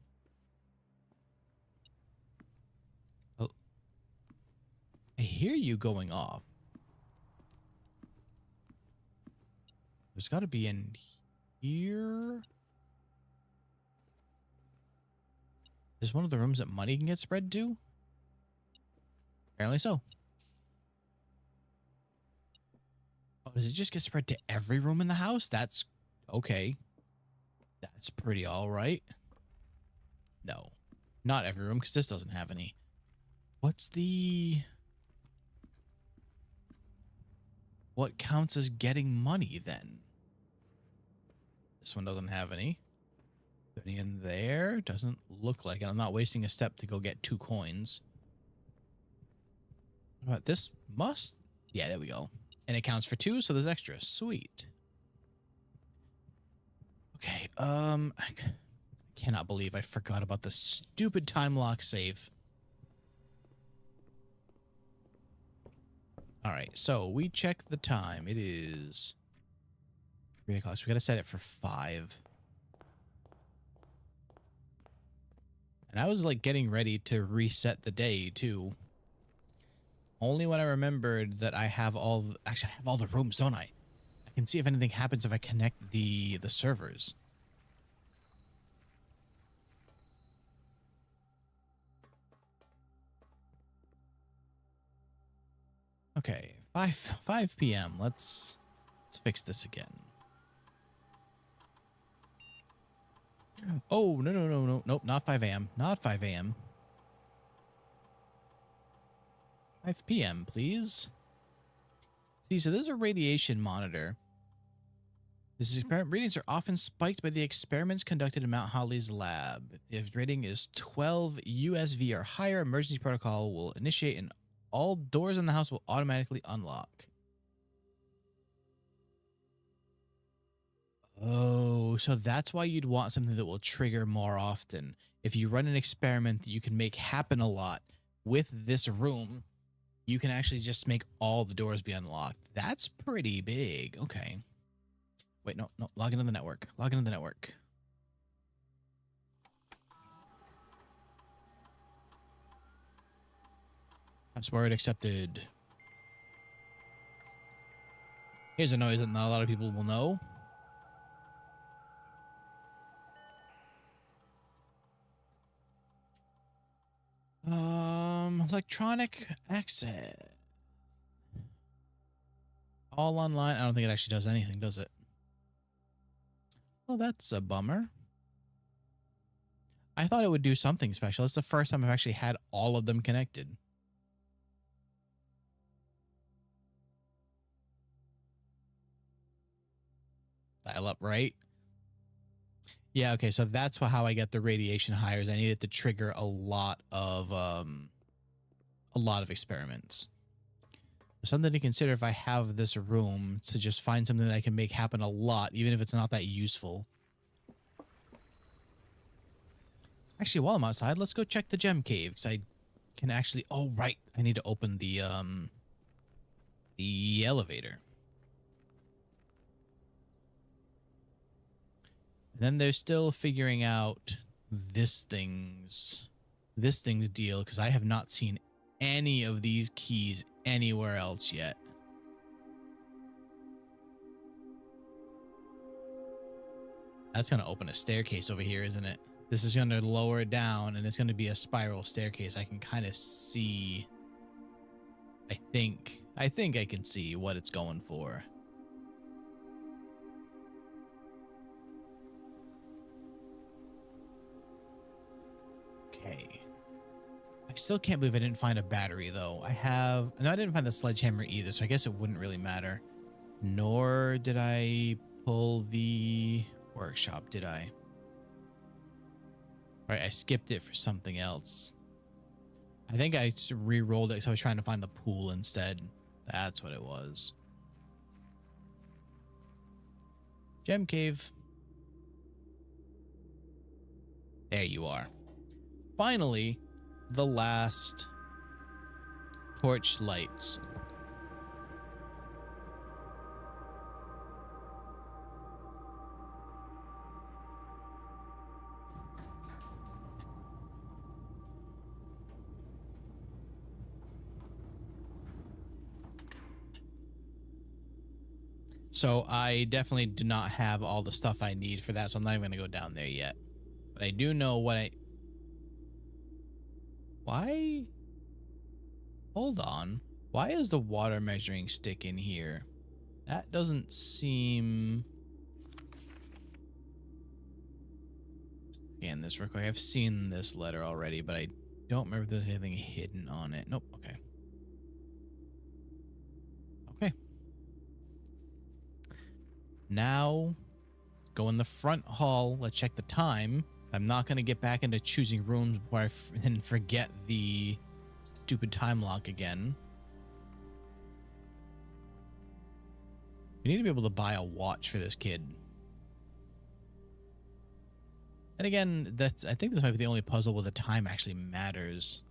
Oh, I hear you going off. There's got to be in here. Is one of the rooms that money can get spread to? Apparently so. Oh, does it just get spread to every room in the house? That's okay. That's pretty all right. No, not every room, because this doesn't have any. What's the... What counts as getting money then? This one doesn't have any. Any in there? Doesn't look like it. I'm not wasting a step to go get 2 coins. What about this? Must? Yeah, there we go. And it counts for 2, so there's extra. Sweet. Okay, I cannot believe I forgot about the stupid time lock save. All right, so we check the time. It is 3 o'clock. So we got to set it for 5. And I was like getting ready to reset the day too. Only when I remembered that I have actually I have all the rooms, don't I? I can see if anything happens if I connect the servers. Okay, 5 p.m. Let's fix this again. Oh, no. Nope, not 5 a.m. Not 5 a.m. 5 p.m., please. See, so this is a radiation monitor. This experiment readings are often spiked by the experiments conducted in Mount Holly's lab. If the rating is 12 USV or higher, emergency protocol will initiate and all doors in the house will automatically unlock. Oh, so that's why you'd want something that will trigger more often. If you run an experiment that you can make happen a lot with this room, you can actually just make all the doors be unlocked. That's pretty big. Okay. Wait, no. Log into the network. Log into the network. Password accepted. Here's a noise that not a lot of people will know. Electronic access. All online. I don't think it actually does anything, does it? Well, that's a bummer. I thought it would do something special. It's the first time I've actually had all of them connected. Dial up, right? Yeah, okay, so that's how I get the radiation hires. I needed to trigger a lot of experiments. Something to consider if I have this room, to just find something that I can make happen a lot, even if it's not that useful. Actually, while I'm outside, let's go check the gem cave, because I can actually... Oh, right. I need to open the elevator. And then they're still figuring out this thing's deal, because I have not seen any of these keys anywhere else yet. That's going to open a staircase over here, isn't it? This is going to lower it down, and it's going to be a spiral staircase. I can kind of see... I think I can see what it's going for. Okay. I still can't believe I didn't find a battery, though. No, I didn't find the sledgehammer either, so I guess it wouldn't really matter. Nor did I pull the workshop, did I? Right, I skipped it for something else. I think I re-rolled it because I was trying to find the pool instead. That's what it was. Gem cave. There you are. Finally, the last torch lights. So I definitely do not have all the stuff I need for that, so I'm not even going to go down there yet. But I do know what Why? Hold on. Why is the water measuring stick in here? That doesn't seem... Scan this real quick. I've seen this letter already, but I don't remember if there's anything hidden on it. Nope. Okay. Okay. Now, go in the front hall. Let's check the time. I'm not going to get back into choosing rooms before I forget the stupid time lock again. We need to be able to buy a watch for this kid. And again, I think this might be the only puzzle where the time actually matters.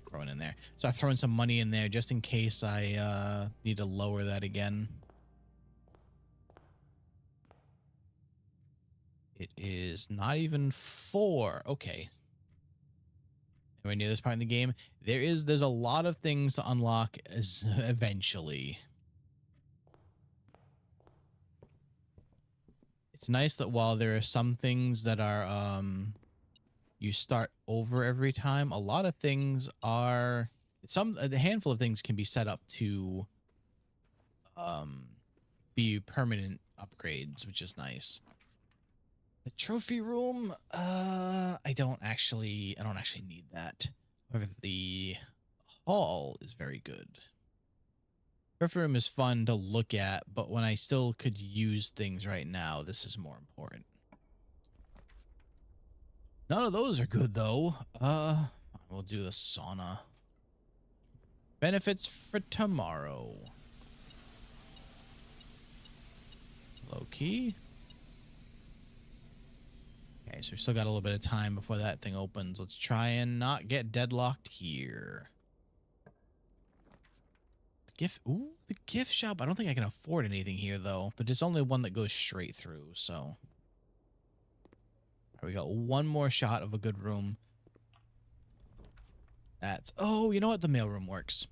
Throw it in there. So I throw in some money in there just in case I need to lower that again. It is not even 4. Okay. Anywhere near this part in the game, there's a lot of things to unlock eventually. It's nice that while there are some things that are you start over every time, a lot of things are a handful of things can be set up to be permanent upgrades, which is nice. The trophy room, I don't actually need that. However, the Hall is very good. Turf room is fun to look at, but when I still could use things right now, this is more important. None of those are good though. We'll do the sauna. Benefits for tomorrow. Low key. Okay, so we still got a little bit of time before that thing opens. Let's try and not get deadlocked here. Ooh, the gift shop. I don't think I can afford anything here though, but it's only one that goes straight through, so. We got one more shot of a good room. Oh, you know what? The mailroom works.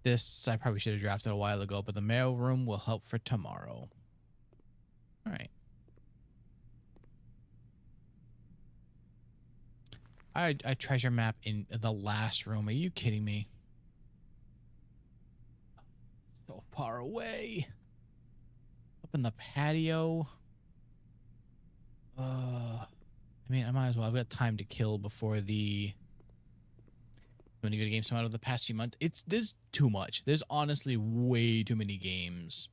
This I probably should have drafted a while ago, but the mailroom will help for tomorrow. All right. I treasure map in the last room. Are you kidding me? So far away. Up in the patio. I mean, I might as well. I've got time to kill before the many good games come out of the past few months. There's too much. There's honestly way too many games.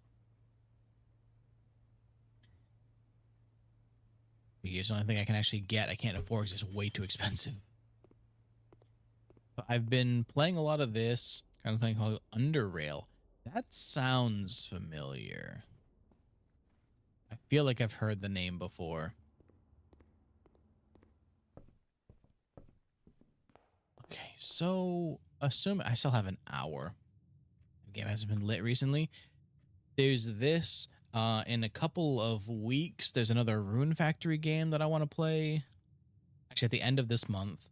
Here's the only thing I can actually get. I can't afford. It's just way too expensive. But I've been playing a lot of this. I'm playing called Underrail. That sounds familiar. I feel like I've heard the name before. Okay, so assuming I still have an hour. The game hasn't been lit recently. There's this. In a couple of weeks, there's another Rune Factory game that I want to play. Actually, at the end of this month.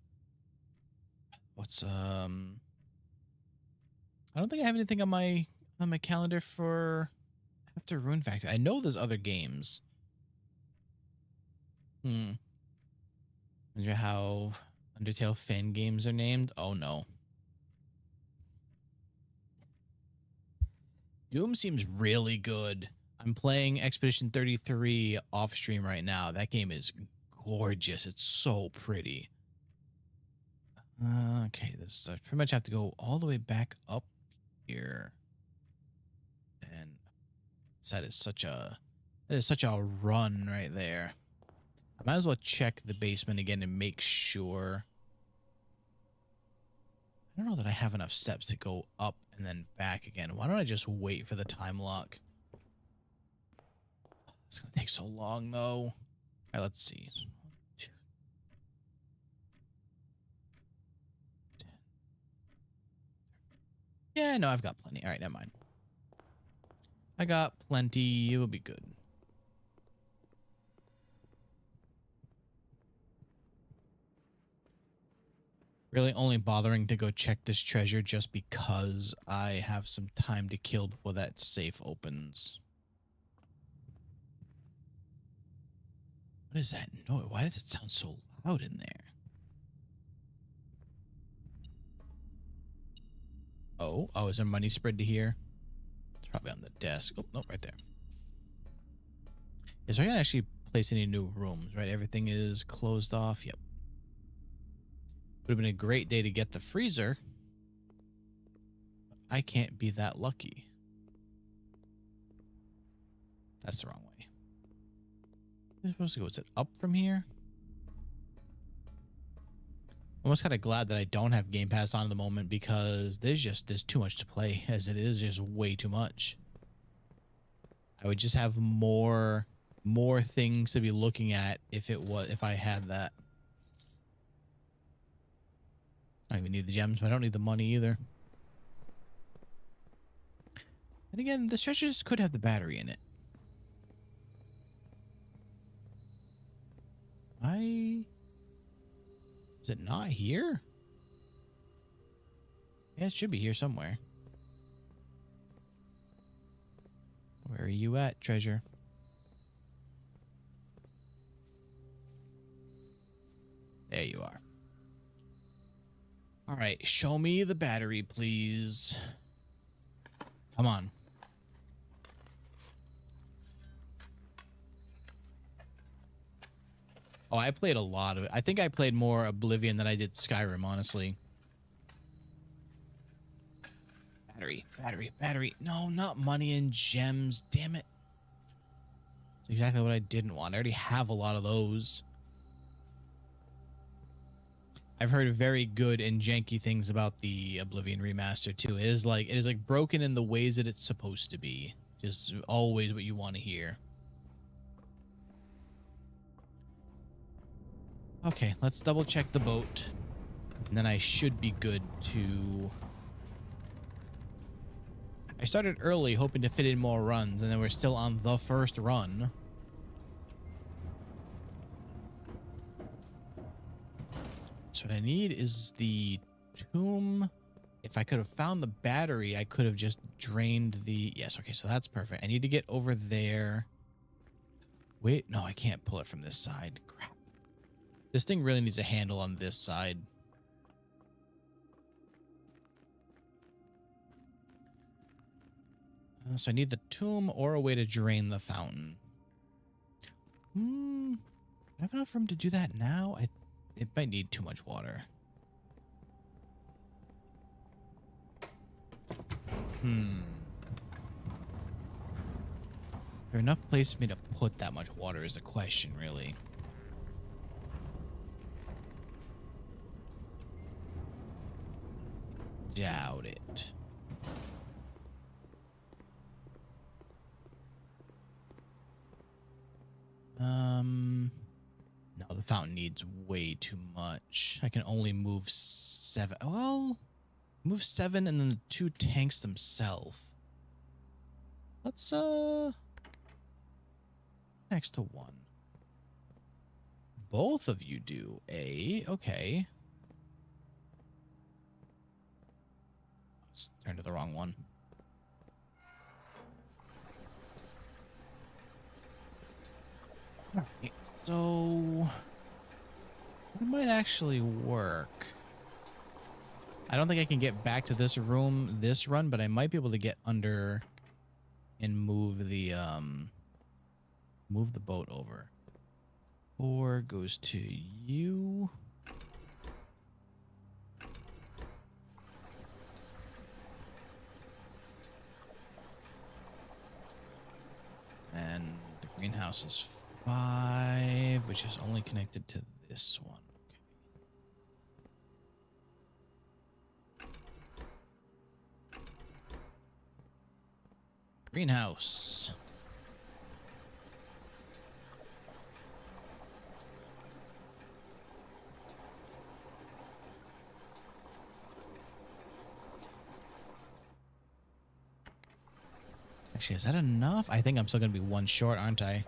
What's I don't think I have anything on my calendar for after Rune Factory. I know there's other games. Wonder how Undertale fan games are named. Oh no. Doom seems really good. I'm playing Expedition 33 off stream right now. That game is gorgeous. It's so pretty. Okay, this I pretty much have to go all the way back up here. And that is such a run right there. I might as well check the basement again and make sure. I don't know that I have enough steps to go up and then back again. Why don't I just wait for the time lock? It's gonna take so long though. All right, let's see. 2, 10. Yeah, no, I've got plenty. All right, never mind. I got plenty. It will be good. Really only bothering to go check this treasure just because I have some time to kill before that safe opens. What is that noise? Why does it sound so loud in there? Oh, is there money spread to here? It's probably on the desk. Oh, no, right there. Yeah, so I can't actually place any new rooms, right? Everything is closed off. Yep. Would have been a great day to get the freezer. I can't be that lucky. That's the wrong way. Where's it supposed to go? Is it up from here? I'm almost kind of glad that I don't have Game Pass on at the moment because there's too much to play as it is just way too much. I would just have more things to be looking at if I had that. I don't even need the gems, but I don't need the money either. And again, the stretchers could have the battery in it. Is it not here? Yeah, it should be here somewhere. Where are you at, treasure? There you are. All right, show me the battery, please. Come on. Oh, I played a lot of it. I think I played more Oblivion than I did Skyrim, honestly. Battery. No, not money and gems. Damn it. That's exactly what I didn't want. I already have a lot of those. I've heard very good and janky things about the Oblivion remaster too. It is like broken in the ways that it's supposed to be. Just always what you want to hear. Okay, let's double check the boat. And then I should be good to... I started early hoping to fit in more runs, and then we're still on the first run. So what I need is the tomb. If I could have found the battery, I could have just drained the... Yes, okay, so that's perfect. I need to get over there. Wait, no, I can't pull it from this side. Crap. This thing really needs a handle on this side. So I need the tomb or a way to drain the fountain. Do I have enough room to do that now? It might need too much water. Is there enough place for me to put that much water is the question, really. Doubt it. No, the fountain needs way too much. I can only move 7. Well, move 7 and then the 2 tanks themselves. Let's, next to 1. Both of you do a, okay. Let's turn to the wrong one. Alright, so it might actually work. I don't think I can get back to this room this run, but I might be able to get under and move the boat over. 4 goes to you. And the greenhouse is 5, which is only connected to this one. Okay. Greenhouse. Actually, is that enough? I think I'm still going to be 1 short, aren't I?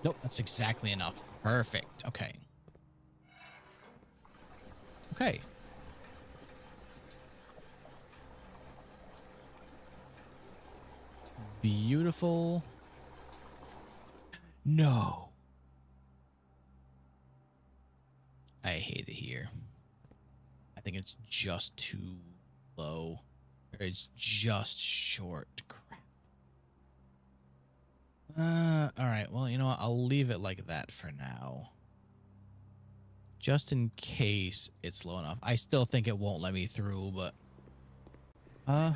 Nope, that's exactly enough. Perfect. Okay. Okay. Beautiful. No. I hate it here. I think it's just too low. Or it's just short. Crap. All right. Well, you know what? I'll leave it like that for now. Just in case it's low enough. I still think it won't let me through, but... I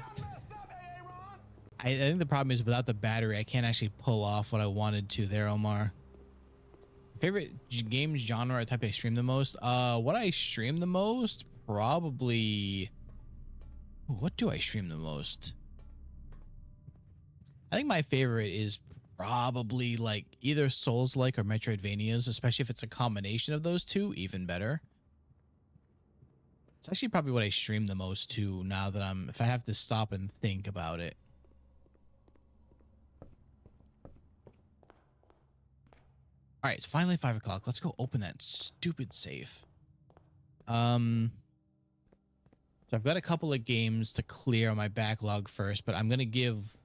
think the problem is without the battery, I can't actually pull off what I wanted to there, Omar. Favorite games genre or type I stream the most? What I stream the most? Probably... Ooh, what do I stream the most? I think my favorite is probably like either Souls-like or Metroidvanias, especially if it's a combination of those two, even better. It's actually probably what I stream the most too, now that if I have to stop and think about it. All right, it's finally 5 o'clock. Let's go open that stupid safe. So I've got a couple of games to clear on my backlog first, but I'm going to give...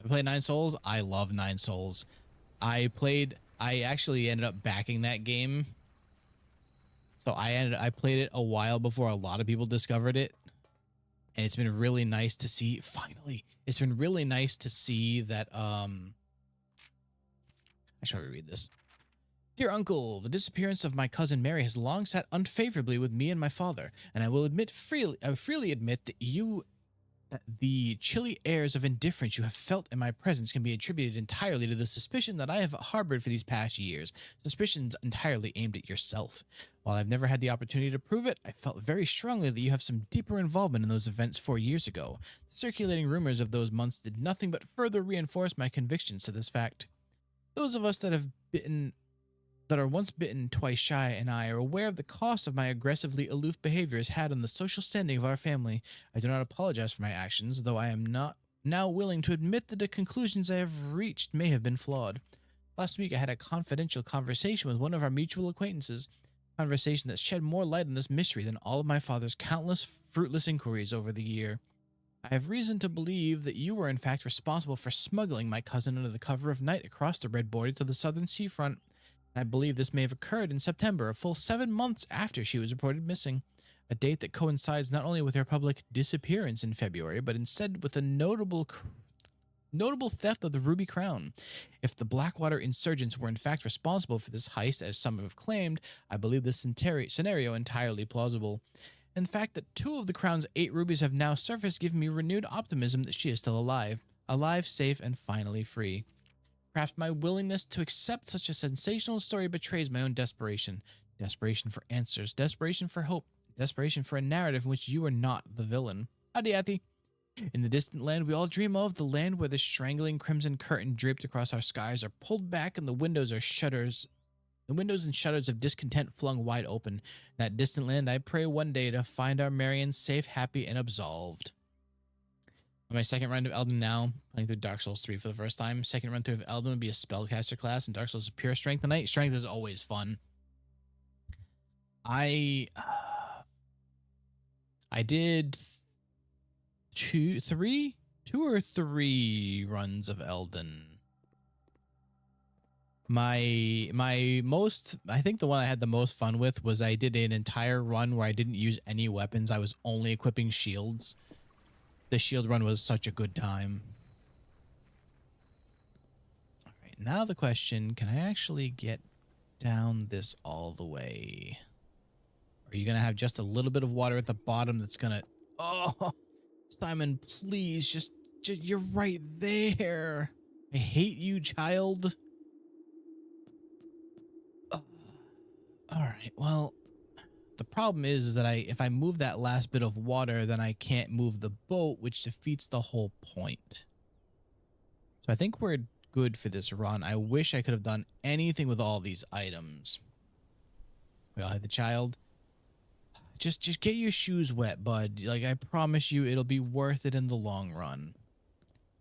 I played 9 Souls. I love 9 Souls. I actually ended up backing that game. So I played it a while before a lot of people discovered it. And it's been really nice to see, finally, it's been really nice to see that, I should probably read this. Dear uncle, the disappearance of my cousin Mary has long sat unfavorably with me and my father, and I freely admit that the chilly airs of indifference you have felt in my presence can be attributed entirely to the suspicion that I have harbored for these past years, suspicions entirely aimed at yourself. While I've never had the opportunity to prove it, I felt very strongly that you have some deeper involvement in those events 4 years ago. The circulating rumors of those months did nothing but further reinforce my convictions to this fact. Those of us that are once bitten, twice shy, and I are aware of the cost of my aggressively aloof behavior has had on the social standing of our family. I do not apologize for my actions, though I am not now willing to admit that the conclusions I have reached may have been flawed. Last week, I had a confidential conversation with one of our mutual acquaintances, a conversation that shed more light on this mystery than all of my father's countless fruitless inquiries over the year. I have reason to believe that you were in fact responsible for smuggling my cousin under the cover of night across the red border to the southern seafront. I believe this may have occurred in September, a full 7 months after she was reported missing, a date that coincides not only with her public disappearance in February, but instead with a notable theft of the Ruby Crown. If the Blackwater insurgents were in fact responsible for this heist, as some have claimed, I believe this scenario entirely plausible. And the fact that 2 of the Crown's 8 rubies have now surfaced give me renewed optimism that she is still alive, safe, and finally free. Perhaps my willingness to accept such a sensational story betrays my own desperation. Desperation for answers, desperation for hope, desperation for a narrative in which you are not the villain. Adiati. In the distant land we all dream of, the land where the strangling crimson curtain draped across our skies are pulled back and the windows and shutters of discontent flung wide open. In that distant land I pray one day to find our Marion safe, happy, and absolved. On my second run of Elden now, playing through Dark Souls 3 for the first time. Second run through of Elden would be a spellcaster class, and Dark Souls is pure strength tonight. Strength is always fun. I did two or three runs of Elden. My most, I think the one I had the most fun with was I did an entire run where I didn't use any weapons. I was only equipping shields. The shield run was such a good time. All right, now the question, can I actually get down this all the way? Are you going to have just a little bit of water at the bottom that's going to... Oh, Simon, please, just you're right there. I hate you, child. All right, well... The problem is that if I move that last bit of water, then I can't move the boat, which defeats the whole point. So I think we're good for this run. I wish I could have done anything with all these items. We all have the child. Just get your shoes wet, bud. Like, I promise you, it'll be worth it in the long run.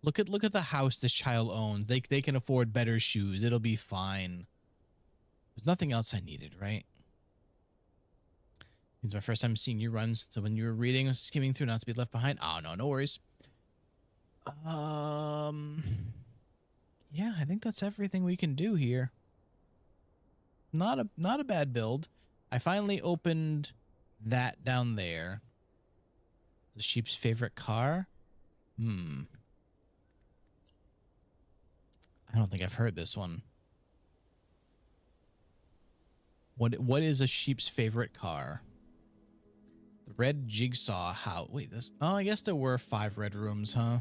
Look at the house this child owns. They can afford better shoes. It'll be fine. There's nothing else I needed, right? It's my first time seeing you run, so when you were reading or skimming through, not to be left behind. Oh, no worries. Yeah, I think that's everything we can do here. Not a bad build. I finally opened that down there. The sheep's favorite car? I don't think I've heard this one. What is a sheep's favorite car? The red jigsaw house. Wait, this... Oh, I guess there were 5 red rooms, huh?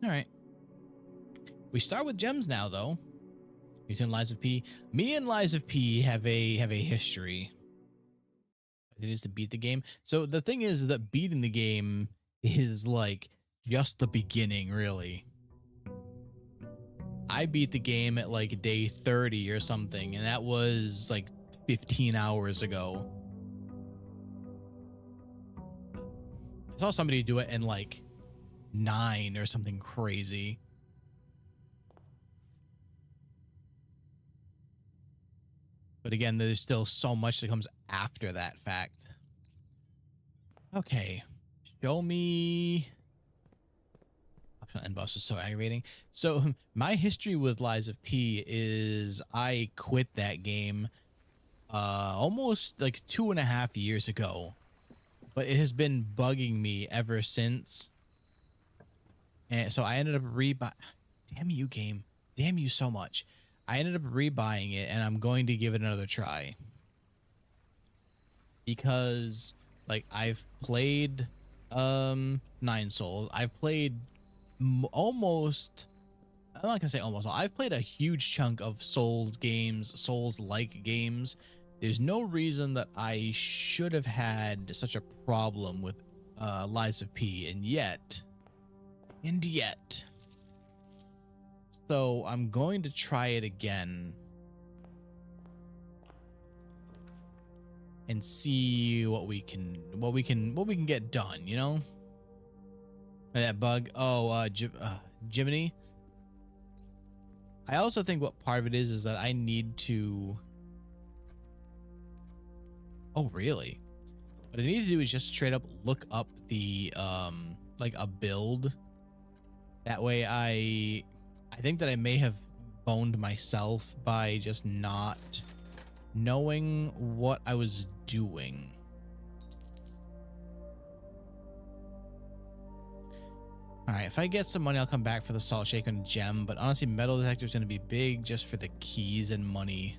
All right. We start with gems now, though. You and Lies of P. Me and Lies of P have a history. It is to beat the game. So the thing is that beating the game is like just the beginning, really. I beat the game at like day 30 or something, and that was like 15 hours ago. I saw somebody do it in like 9 or something crazy. But again, there's still so much that comes after that fact. Okay. Show me... Optional end boss is so aggravating. So my history with Lies of P is I quit that game almost like 2.5 years ago. But it has been bugging me ever since. And so I ended up Damn you, game. Damn you so much. I ended up rebuying it, and I'm going to give it another try because, like, I've played Nine Souls. I've played almost. I'm not gonna say almost. I've played a huge chunk of Souls games, Souls-like games. There's no reason that I should have had such a problem with Lies of P, and yet. So I'm going to try it again and see what we can get done, you know? That bug. Oh, Jiminy. I also think what part of it is that I need to. Oh, really? What I need to do is just straight up look up the like a build. That way I think that I may have boned myself by just not knowing what I was doing. All right, if I get some money, I'll come back for the salt shaker and gem, but honestly, metal detector is going to be big just for the keys and money.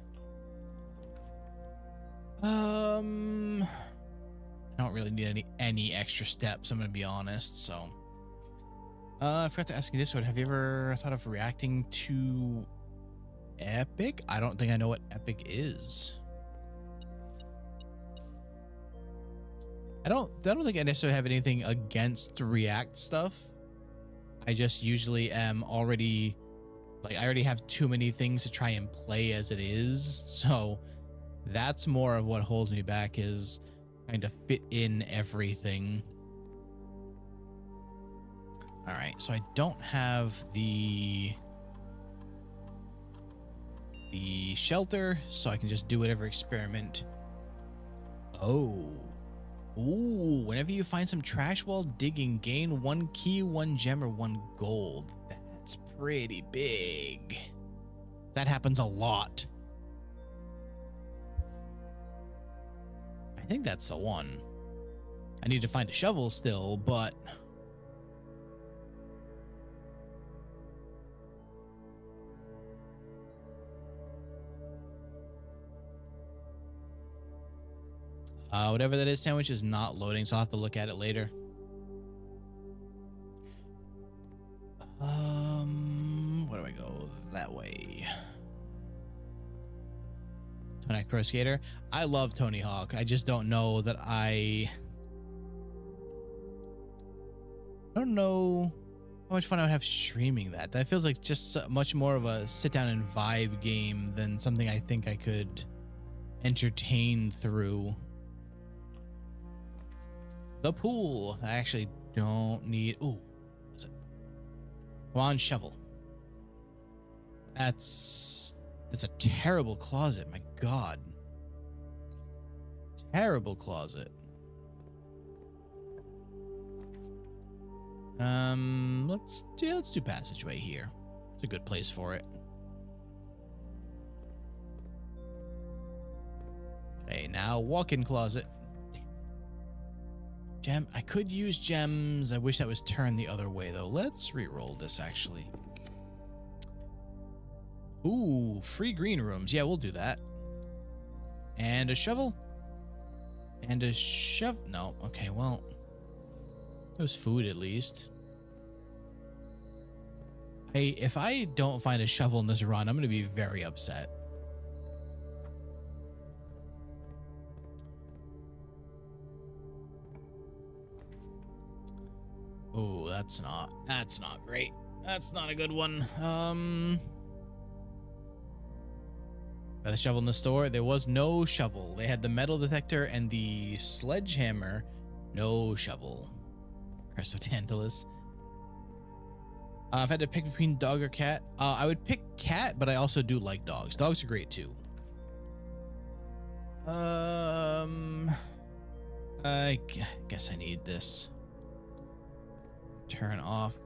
I don't really need any extra steps, I'm going to be honest, so. I forgot to ask you this one. Have you ever thought of reacting to Epic? I don't think I know what Epic is. I don't think I necessarily have anything against the React stuff. I just usually am already, like, I already have too many things to try and play as it is. So that's more of what holds me back, is trying to fit in everything. All right, so I don't have the shelter, so I can just do whatever experiment. Oh. Ooh, whenever you find some trash while digging, gain 1 key, 1 gem, or 1 gold. That's pretty big. That happens a lot. I think that's the one. I need to find a shovel still, but... whatever that is, sandwich is not loading, so I'll have to look at it later. Where do I go? That way. Tony Hawk Pro Skater. I love Tony Hawk. I just don't know that I don't know how much fun I would have streaming that. That feels like just much more of a sit down and vibe game than something I think I could entertain through. The pool. I actually don't need. Ooh, what's it? Come on, shovel. That's a terrible closet. My God. Terrible closet. Let's do passageway here. It's a good place for it. Okay, now walk-in closet. Gem. I could use gems. I wish that was turned the other way though. Let's re-roll this actually. Ooh, free green rooms. Yeah, we'll do that. And a shovel. And a no. Okay, well, it was food at least. Hey, if I don't find a shovel in this run, I'm gonna be very upset. Oh, that's not great. That's not a good one. The shovel in the store. There was no shovel. They had the metal detector and the sledgehammer. No shovel. Crest of Tantalus. I've had to pick between dog or cat. I would pick cat, but I also do like dogs. Dogs are great too. I guess I need this. Turn off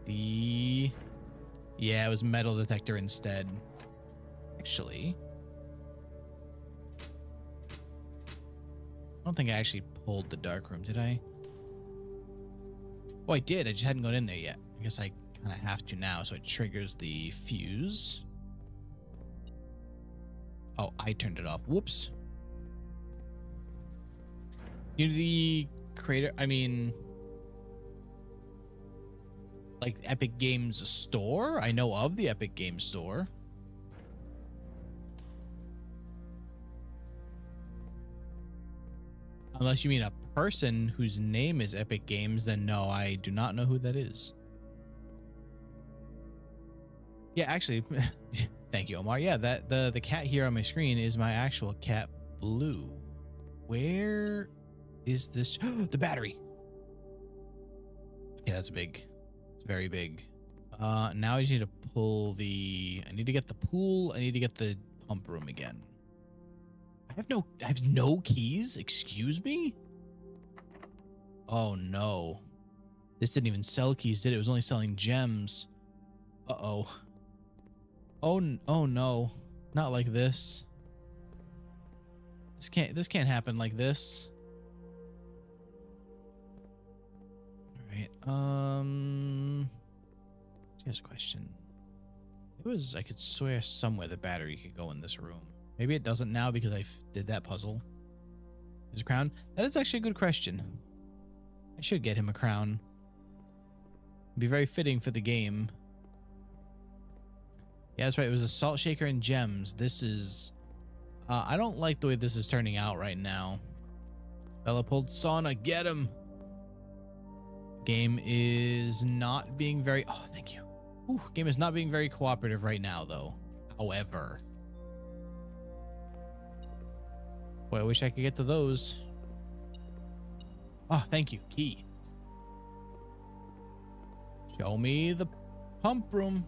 the... Yeah, it was metal detector instead. Actually, I don't think I actually pulled the dark room, did I? Oh, I did. I just hadn't gone in there yet. I guess I kind of have to now, so it triggers the fuse. Oh, I turned it off. Whoops. You know the creator, I mean, like Epic Games Store? I know of the Epic Games Store. Unless you mean a person whose name is Epic Games, then no, I do not know who that is. Yeah, actually, thank you, Omar. Yeah, that the cat here on my screen is my actual cat, Blue. Where is this? The battery. Okay, that's big. It's very big. Now I just need to pull the. I need to get the pool. I need to get the pump room again. I have no keys. Excuse me. Oh no, this didn't even sell keys, did it? It was only selling gems. Uh-oh. Oh no, not like this. This can't happen like this. All right. Here's a question. It was, I could swear somewhere the battery could go in this room. Maybe it doesn't now because I did that puzzle. There's a crown. That is actually a good question. I should get him a crown. It'd be very fitting for the game. Yeah, that's right. It was a salt shaker and gems. This is... I don't like the way this is turning out right now. Fella pulled sauna. Get him! Game is not being very... Oh, thank you. Ooh, game is not being very cooperative right now, though. However... Boy, I wish I could get to those. Oh, thank you. Key. Show me the pump room.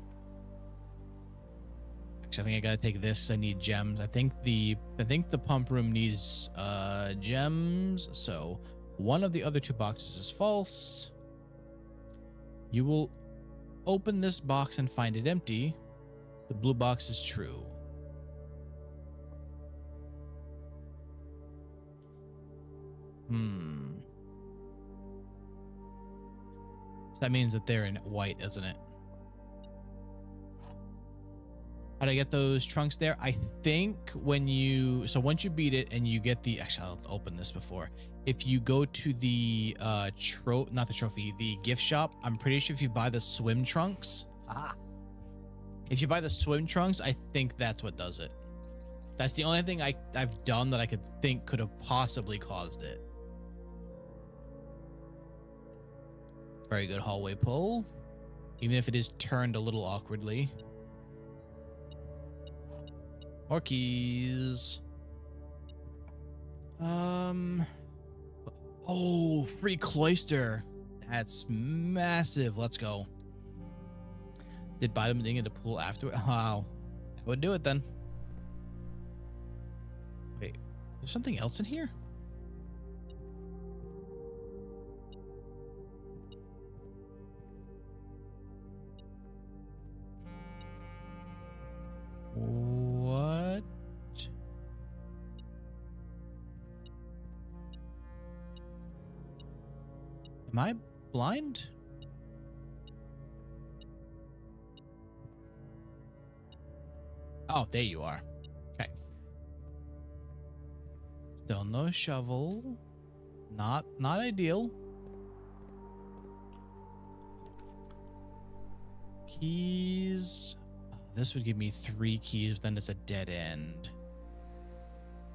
Actually, I think I gotta take this because I need gems. I think the pump room needs gems. So one of the other two boxes is false. You will open this box and find it empty. The blue box is true. So that means that they're in white, doesn't it? How to get those trunks there? I think when you... So once you beat it and you get the... Actually, I'll open this before. If you go to the... not the trophy, the gift shop, I'm pretty sure if you buy the swim trunks... If you buy the swim trunks, I think that's what does it. That's the only thing I've done that I could think could have possibly caused it. Very good hallway pull. Even if it is turned a little awkwardly. More keys. Oh, free cloister. That's massive. Let's go. Did buy them and get the pool after it? Wow. That would do it then. Wait, there's something else in here? What? Am I blind? Oh, there you are. Okay. Still no shovel. Not ideal. Keys. Oh, this would give me 3 keys, but then it's a dead end.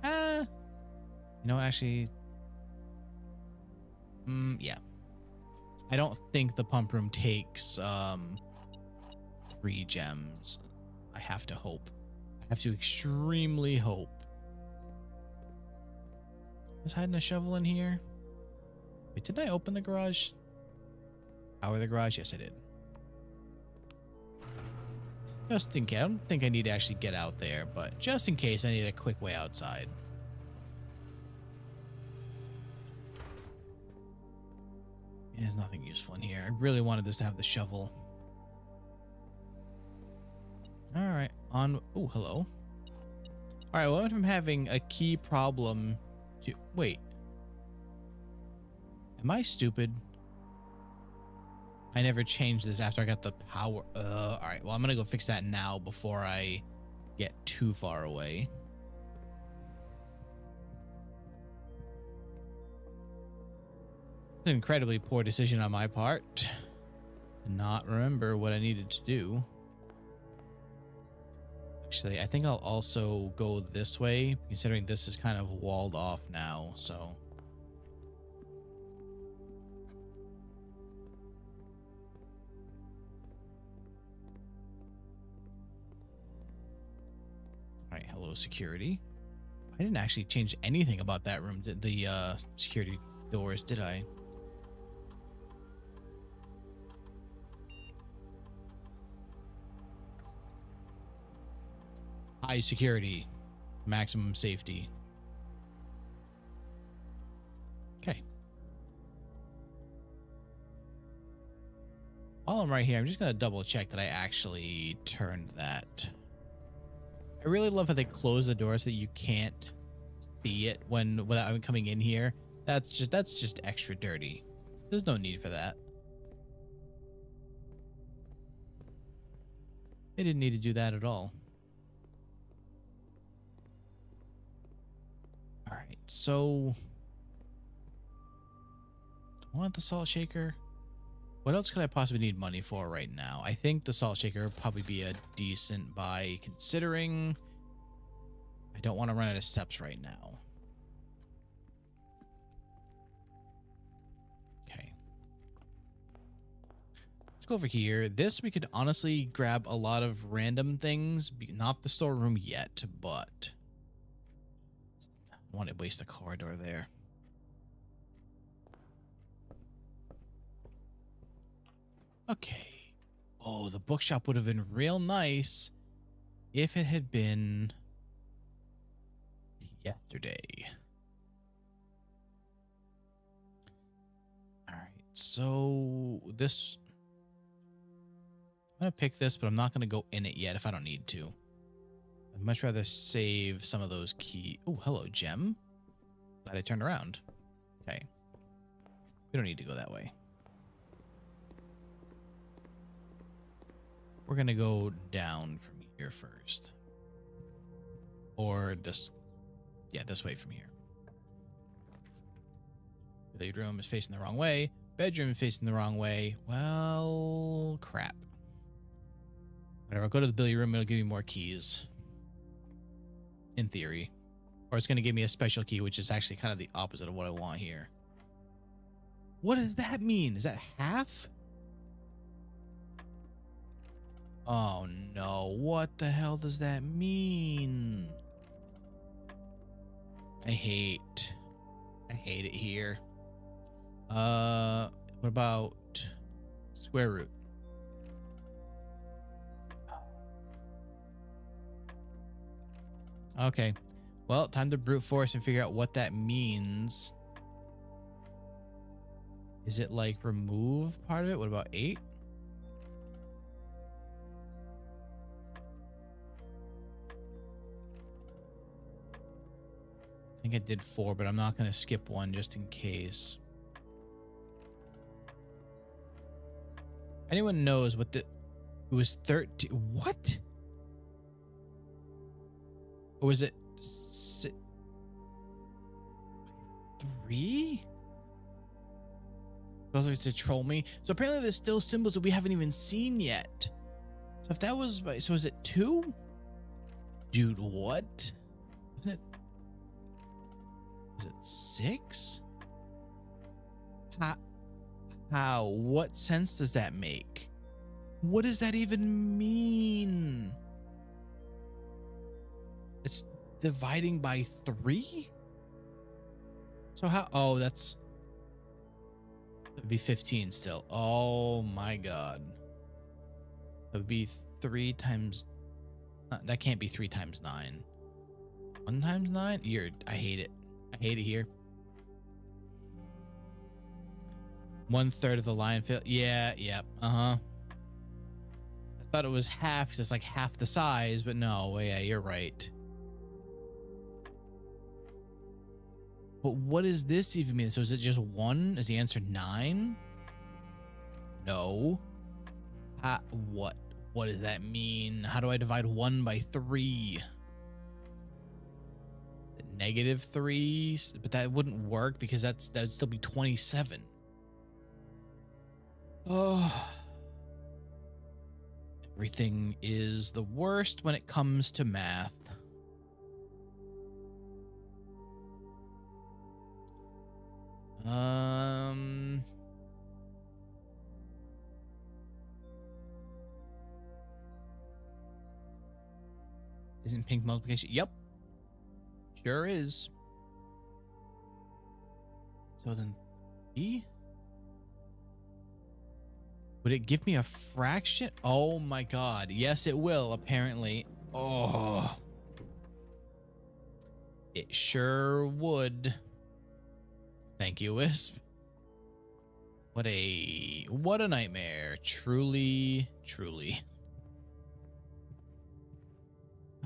You know, actually. Yeah. I don't think the pump room takes 3 gems. I have to hope. I have to extremely hope. Was hiding a shovel in here? Wait, didn't I open the garage? Power the garage? Yes, I did. Just in case. I don't think I need to actually get out there, but just in case I need a quick way outside. There's nothing useful in here. I really wanted this to have the shovel. All right, on. Oh, hello. All right, well, I went from having a key problem to... Wait. Am I stupid? I never changed this after I got the power. All right, well, I'm going to go fix that now before I get too far away. An incredibly poor decision on my part to not remember what I needed to do. Actually, I think I'll also go this way, considering this is kind of walled off now, so. All right, hello, security. I didn't actually change anything about that room, the security doors, did I? High security, maximum safety. Okay. While I'm right here, I'm just going to double check that I actually turned that. I really love how they close the door so that you can't see it without coming in here. That's just extra dirty. There's no need for that. They didn't need to do that at all. All right, so I want the salt shaker. What else could I possibly need money for right now? I think the salt shaker would probably be a decent buy, considering I don't want to run out of steps right now. Okay. Let's go over here. This, we could honestly grab a lot of random things. Not the storeroom yet, but I want to waste a corridor there. Okay. Oh, the bookshop would have been real nice if it had been yesterday. All right. So this, I'm going to pick this, but I'm not going to go in it yet if I don't need to. I'd much rather save some of those key. Oh, hello, gem. Glad I turned around. Okay. We don't need to go that way. We're going to go down from here first. Or this. Yeah, this way from here. The room is facing the wrong way. Bedroom is facing the wrong way. Well, crap. Whatever, I'll go to the billiard room. It'll give me more keys. In theory. Or it's going to give me a special key, which is actually kind of the opposite of what I want here. What does that mean? Is that half? Oh no, what the hell does that mean? I hate it here. What about square root? Okay. Well, time to brute force and figure out what that means. Is it like remove part of it? What about 8? I think I did 4, but I'm not going to skip one just in case. Anyone knows what it was 13? What? Or was it 3? Those are to troll me. So apparently there's still symbols that we haven't even seen yet. So if that was, so is it 2? Dude, what? Isn't it? Is it 6? How? What sense does that make? What does that even mean? It's dividing by 3? So how? Oh, that'd be 15 still. Oh my god. That would be 3 times. That can't be 3 times 9. 1 times 9? I hate it. I hate it here. 1/3 of the line fill. Yeah. I thought it was half because it's like half the size, but no. Yeah, you're right. But what does this even mean? So is it just 1? Is the answer 9? No. What does that mean? How do I divide 1 by 3? -3, but that wouldn't work because that would still be 27. Oh, everything is the worst when it comes to math. Isn't pink multiplication? Yep. Sure is. So then E? Would it give me a fraction? Oh my god. Yes, it will, apparently. Oh. It sure would. Thank you, Wisp. What a nightmare. Truly, truly.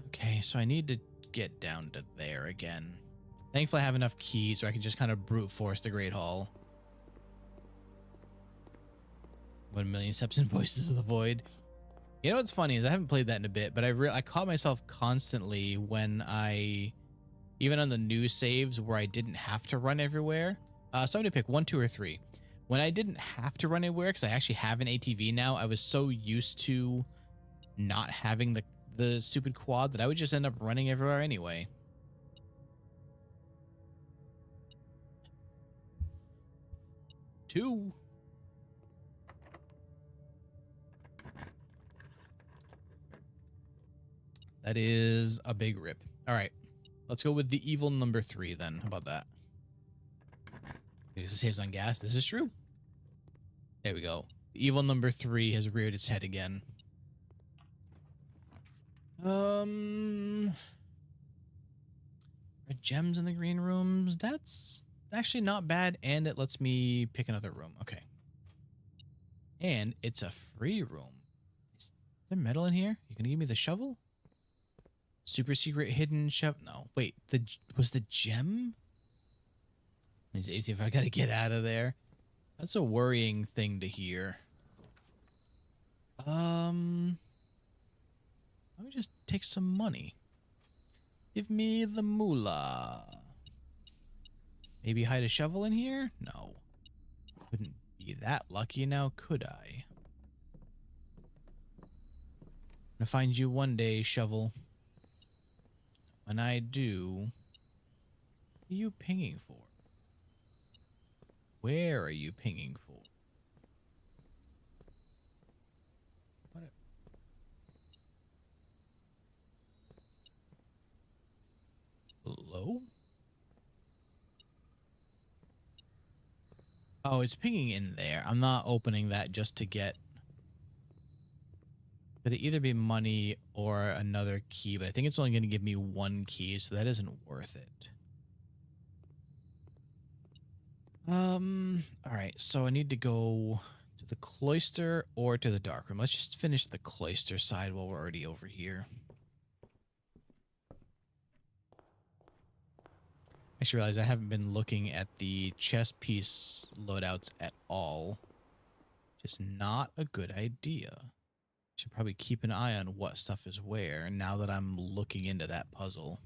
Okay, so I need to get down to there again. Thankfully, I have enough keys so I can just kind of brute force the Great Hall. 1,000,000 steps and voices of the void. You know what's funny is I haven't played that in a bit, but I caught myself constantly when even on the new saves where I didn't have to run everywhere. So I'm gonna pick 1, 2, or 3. When I didn't have to run everywhere because I actually have an ATV now, I was so used to not having the stupid quad that I would just end up running everywhere anyway. Two. That is a big rip. All right, let's go with the evil number 3 then. How about that? Because it saves on gas. This is true. There we go. The evil number 3 has reared its head again. Are gems in the green rooms? That's actually not bad, and it lets me pick another room. Okay. And it's a free room. Is there metal in here? You gonna give me the shovel? Super secret hidden shovel? No. Wait, was the gem? Let me see if I gotta get out of there. That's a worrying thing to hear. Let me just take some money. Give me the moolah. Maybe hide a shovel in here? No. Couldn't be that lucky now, could I? I'm gonna find you one day, shovel. When I do, what are you pinging for? Where are you pinging for? What? Hello? Oh, it's pinging in there. I'm not opening that just to get... Could it either be money or another key, but I think it's only going to give me one key, so that isn't worth it. All right, so I need to go to the cloister or to the dark room. Let's just finish the cloister side while we're already over here. I just realized I haven't been looking at the chess piece loadouts at all. Just not a good idea. Should probably keep an eye on what stuff is where now that I'm looking into that puzzle.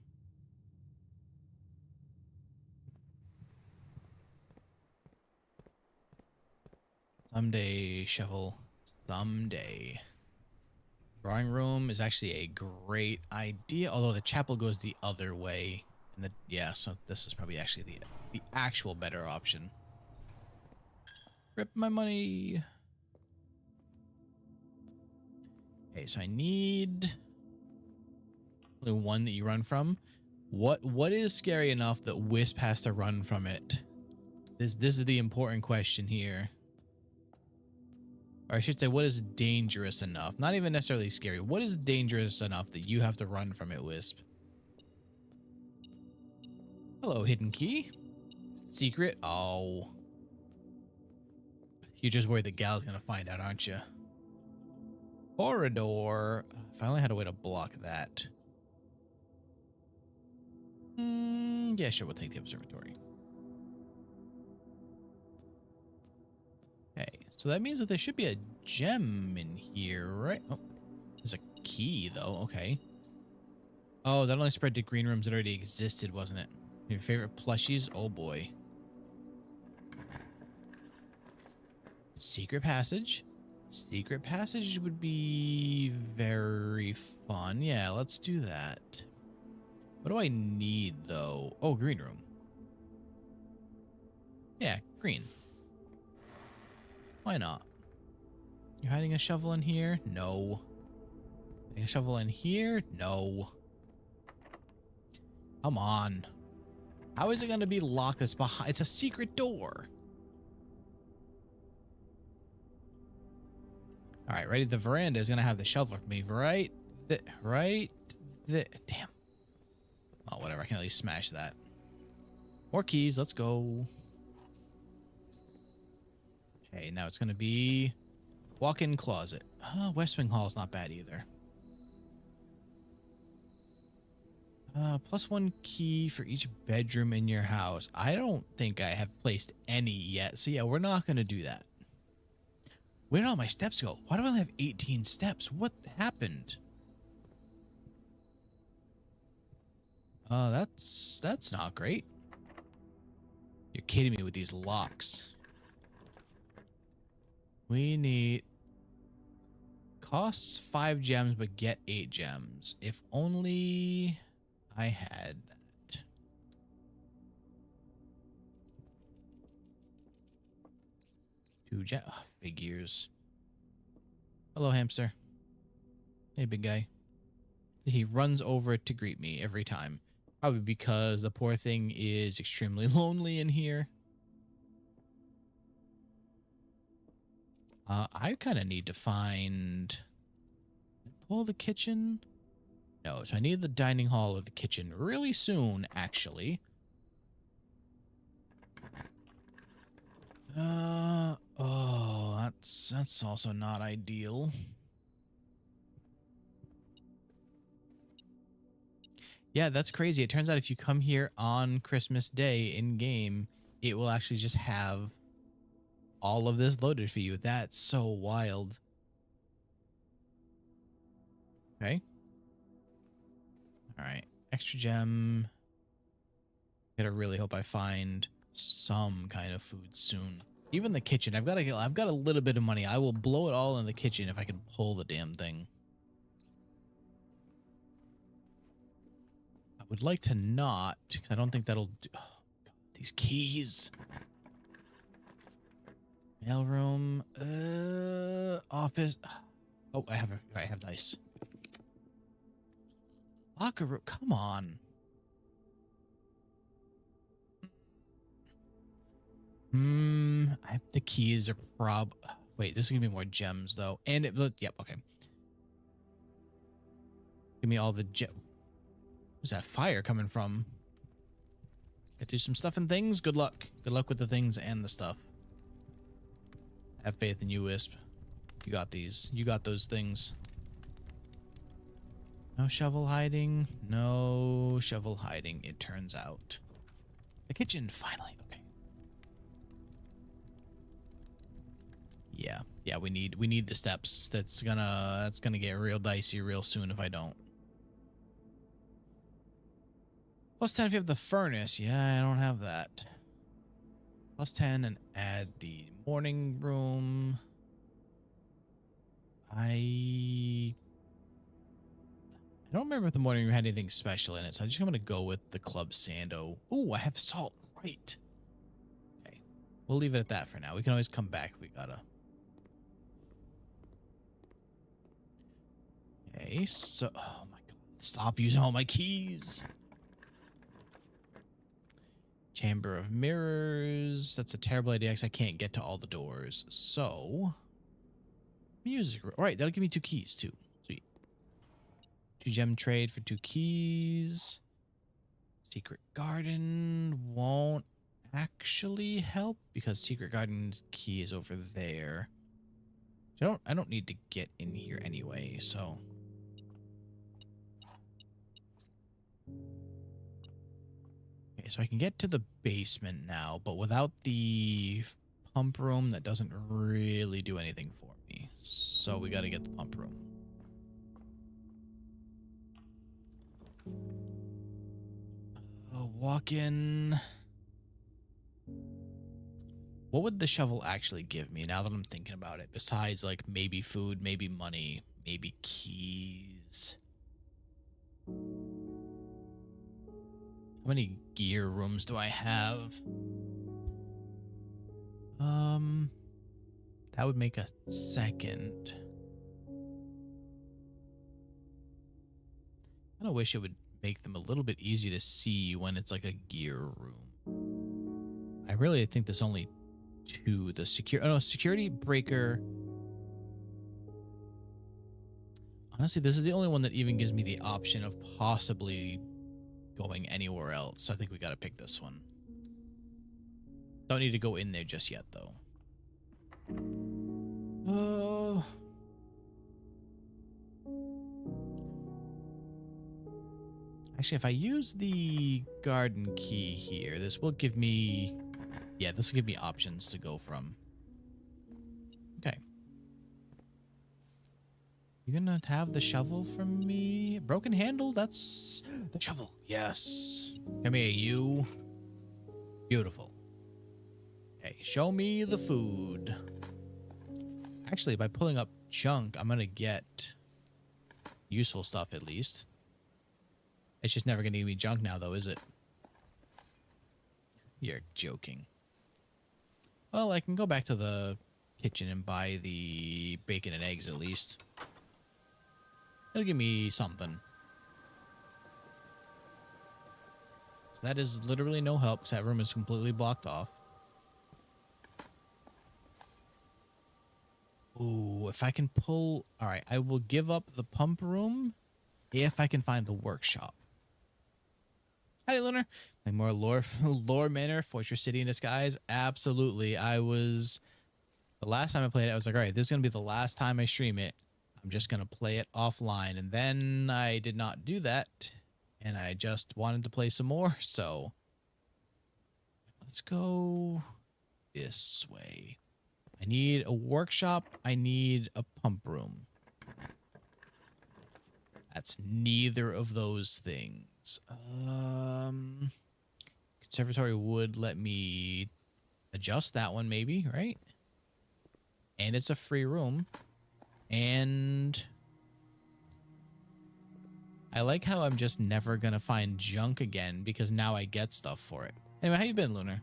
Someday, shovel. Someday. Drawing room is actually a great idea, although the chapel goes the other way. And yeah, so this is probably actually the actual better option. Rip my money. Okay, so I need only one that you run from. What is scary enough that Wisp has to run from it? This is the important question here. Or I should say, what is dangerous enough? Not even necessarily scary. What is dangerous enough that you have to run from it, Wisp? Hello, hidden key. Secret. Oh. You're just worried the gal's gonna find out, aren't you? Corridor. If I only had a way to block that. Yeah, sure, we'll take the observatory. Okay, so that means that there should be a gem in here, right? Oh, there's a key, though. Okay. Oh, that only spread to green rooms that already existed, wasn't it? Your favorite plushies? Oh, boy. Secret passage. Secret passage would be very fun. Yeah, let's do that. What do I need, though? Oh, green room. Yeah, green. Why not? You hiding a shovel in here? No. Hiding a shovel in here? No. Come on. How is it going to be locked? It's behind. It's a secret door. All right, ready? The veranda is going to have the shovel for me, right? Damn. Oh, whatever. I can at least smash that. More keys. Let's go. Okay, now it's going to be walk-in closet. West Wing Hall is not bad either. +1 key for each bedroom in your house. I don't think I have placed any yet. So yeah, we're not going to do that. Where did all my steps go? Why do I only have 18 steps? What happened? That's not great. You're kidding me with these locks. We need... Costs 5 gems, but get 8 gems. If only I had that. Figures. Hello, hamster. Hey, big guy. He runs over to greet me every time. Probably because the poor thing is extremely lonely in here. I kind of need to find... Pull the kitchen? No, so I need the dining hall or the kitchen really soon, actually. Oh, that's also not ideal. Yeah, that's crazy. It turns out if you come here on Christmas Day in game, it will actually just have all of this loaded for you. That's so wild. Okay. All right. Extra gem. Gotta really hope I find some kind of food soon. Even the kitchen. I've got a little bit of money. I will blow it all in the kitchen if I can pull the damn thing. I would like to not, because I don't think that'll do. Oh, God, these keys. Mailroom. Office. Oh, I have dice. Locker room. Come on. The keys are wait, this is gonna be more gems though. And yep, okay. Give me all the where's that fire coming from? Gotta do some stuff and things. Good luck. Good luck with the things and the stuff. Have faith in you, Wisp. You got these. You got those things. No shovel hiding. No shovel hiding, it turns out. The kitchen, finally. Okay. Yeah, we need the steps. That's gonna get real dicey real soon if I don't. +10 if you have the furnace. Yeah, I don't have that. +10 and add the morning room. I don't remember if the morning room had anything special in it, so I'm just gonna go with the Club Sando. Ooh, I have salt. Right. Okay. We'll leave it at that for now. We can always come back if we gotta. Okay, so... Oh my God. Stop using all my keys. Chamber of Mirrors. That's a terrible idea because I can't get to all the doors. So... Music. All right, that'll give me 2 keys too. Sweet. 2 gem trade for 2 keys. Secret Garden won't actually help because Secret Garden's key is over there. I don't need to get in here anyway, so... Okay, so I can get to the basement now, but without the pump room, that doesn't really do anything for me. So we got to get the pump room. What would the shovel actually give me now that I'm thinking about it? Besides, like, maybe food, maybe money, maybe keys. How many gear rooms do I have? That would make a second. I kind of wish it would make them a little bit easier to see when it's like a gear room. I really think there's only two. The security breaker. Honestly, this is the only one that even gives me the option of possibly going anywhere else. So I think we got to pick this one. Don't need to go in there just yet, though. Actually, if I use the garden key here, this will give me... Yeah, this will give me options to go from. Okay. You're gonna have the shovel from me? Broken handle? That's the shovel. Yes. Come here, you. Beautiful. Okay, show me the food. Actually, by pulling up junk, I'm gonna get useful stuff at least. It's just never gonna give me junk now, though, is it? You're joking. Well, I can go back to the kitchen and buy the bacon and eggs at least. It'll give me something. So that is literally no help because that room is completely blocked off. Ooh, if I can pull... All right, I will give up the pump room if I can find the workshop. Hi, Lunar. Like more lore manor, Fortress City in disguise. Absolutely. The last time I played it, I was like, all right, this is going to be the last time I stream it. I'm just going to play it offline. And then I did not do that. And I just wanted to play some more. So let's go this way. I need a workshop. I need a pump room. That's neither of those things. Conservatory would let me adjust that one maybe, right? And it's a free room. And I like how I'm just never gonna find junk again because now I get stuff for it. Anyway, how you been, Lunar?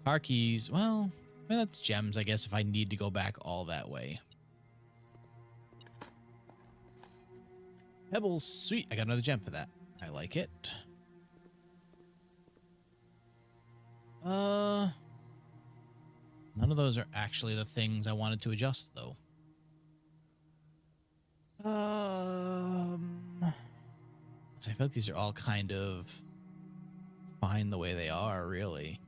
Car keys. Well, that's gems, I guess, if I need to go back all that way. Pebbles. Sweet. I got another gem for that. I like it. None of those are actually the things I wanted to adjust, though. I feel like these are all kind of fine the way they are, really.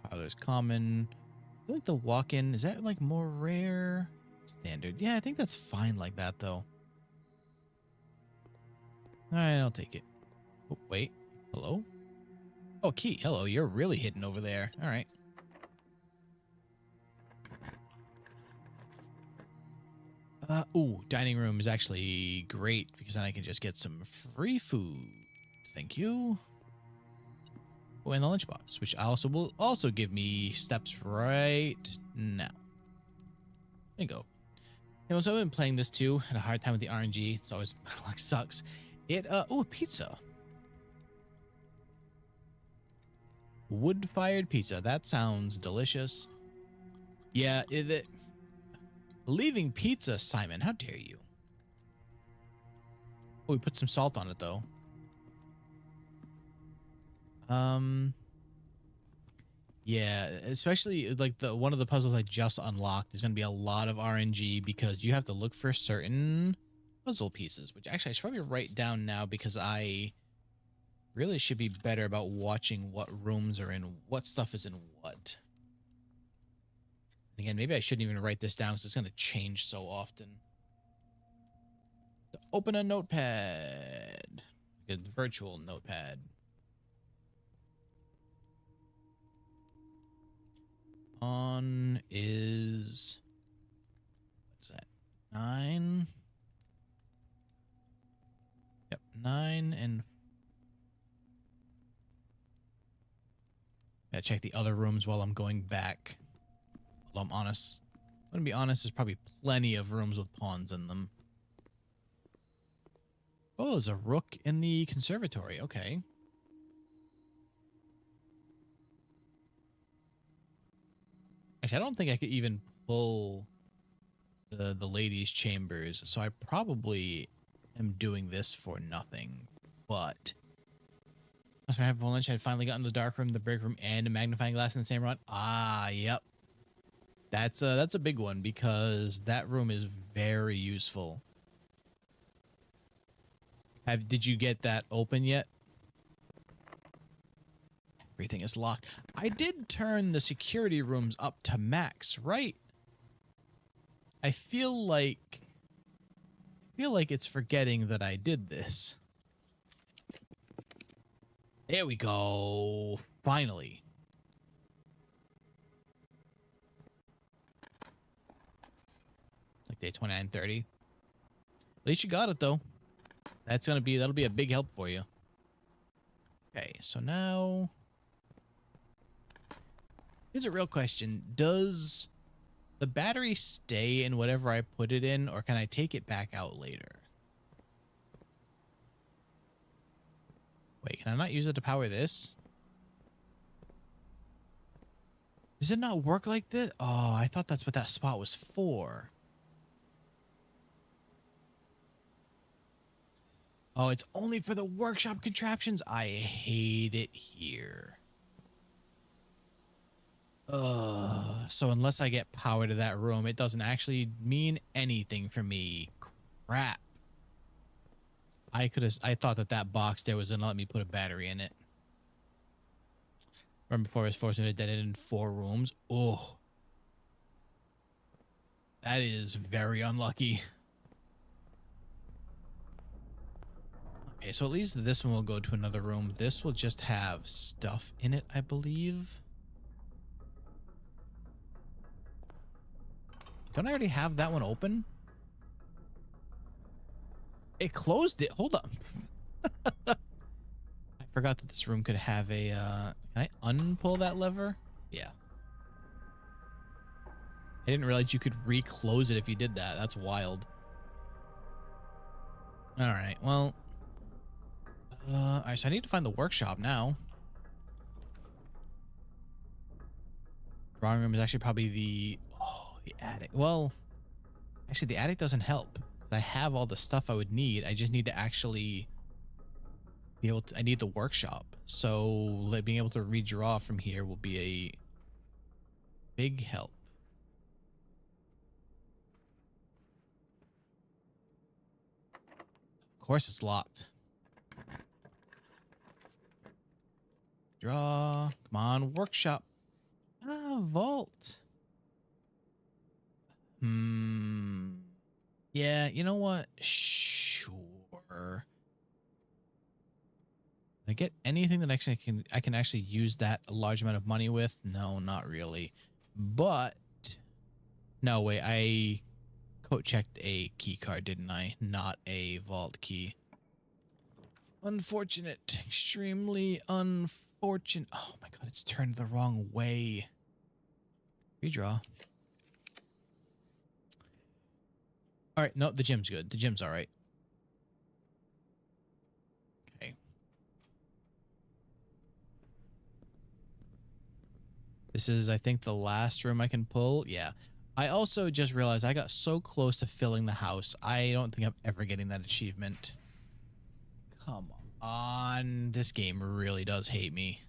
Parlor's common. I feel like the walk-in, is that like more rare? Standard. Yeah, I think that's fine like that, though. All right, I'll take it. Oh, wait. Hello? Oh, key. Hello, you're really hidden over there. All right. Ooh, dining room is actually great because then I can just get some free food. Thank you. Oh, and the lunchbox, which also will also give me steps right now. There you go. You know, so I've been playing this too. Had a hard time with the RNG. It's always like sucks. Oh, pizza. Wood-fired pizza. That sounds delicious. Yeah, leaving pizza, Simon. How dare you? Oh, we put some salt on it though. Yeah, especially like one of the puzzles I just unlocked is going to be a lot of RNG because you have to look for certain puzzle pieces, which actually I should probably write down now because I really should be better about watching what rooms are in, what stuff is in what. Again, maybe I shouldn't even write this down because it's going to change so often. Open a notepad, like a virtual notepad. On is, what's that? 9. Yep, 9 and check the other rooms while I'm going back. Although I'm honest. I'm gonna be honest, there's probably plenty of rooms with pawns in them. Oh, there's a rook in the conservatory. Okay. Actually, I don't think I could even pull the ladies' chambers, so I probably am doing this for nothing. But must have for lunch. I had finally gotten the dark room, the break room, and a magnifying glass in the same run. Ah, yep. That's a big one because that room is very useful. Did you get that open yet? Everything is locked. I did turn the security rooms up to max, right? I feel like it's forgetting that I did this. There we go. Finally. Like day 29, 30. At least you got it though. That'll be a big help for you. Okay, so now here's a real question. Does the battery stay in whatever I put it in, or can I take it back out later? Wait, can I not use it to power this? Does it not work like this? Oh, I thought that's what that spot was for. Oh, it's only for the workshop contraptions? I hate it here. So unless I get power to that room, it doesn't actually mean anything for me. Crap. I thought that box there was gonna let me put a battery in it. Remember before I was forced to dead end in 4 rooms? Oh. That is very unlucky. Okay, so at least this one will go to another room. This will just have stuff in it, I believe. Don't I already have that one open? It closed it. Hold up. I forgot that this room could have a, can I unpull that lever? Yeah. I didn't realize you could reclose it if you did that. That's wild. All right, well. All right, so I need to find the workshop now. Drawing room is actually probably the attic. Well, actually the attic doesn't help. I have all the stuff I would need. I just need to actually be able to, I need the workshop. So being able to redraw from here will be a big help. Of course it's locked. Draw. Come on, workshop. Ah, vault. Yeah, you know what? Sure. I get anything that actually I can actually use that a large amount of money with? No, not really. But no, wait, I code checked a key card, didn't I? Not a vault key. Unfortunate. Extremely unfortunate. Oh my god, it's turned the wrong way. Redraw. All right, no, the gym's good. The gym's all right. Okay. This is, I think, the last room I can pull. Yeah. I also just realized I got so close to filling the house. I don't think I'm ever getting that achievement. Come on. This game really does hate me.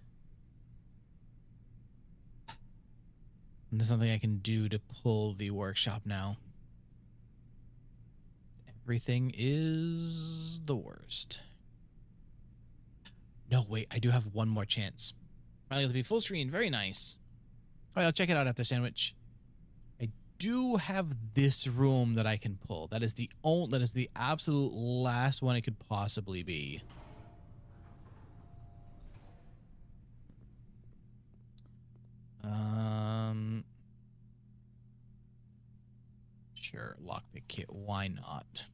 And there's nothing I can do to pull the workshop now. Everything is the worst. No, wait, I do have one more chance. Finally, it'll be full screen. Very nice. All right, I'll check it out after sandwich. I do have this room that I can pull. That is the absolute last one it could possibly be. Sure, lockpick kit. Why not?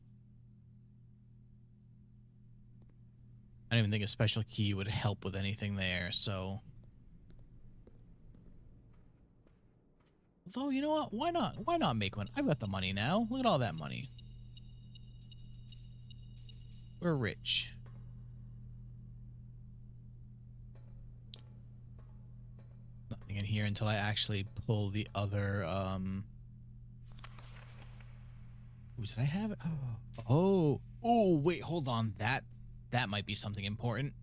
I don't even think a special key would help with anything there, so. Although, you know what? Why not? Why not make one? I've got the money now. Look at all that money. We're rich. Nothing in here until I actually pull the other, Ooh, did I have it? Oh, oh, wait, hold on. That might be something important.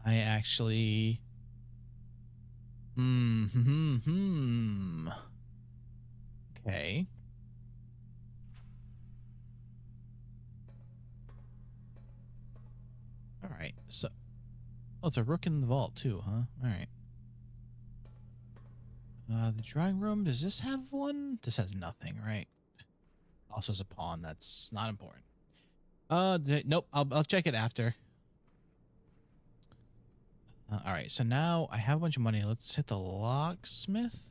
I actually, okay. All right. So, oh, it's a rook in the vault too, huh? All right. The drawing room, does this have one? This has nothing, right? Also has a pawn. That's not important. Nope. I'll check it after. All right. So now I have a bunch of money. Let's hit the locksmith.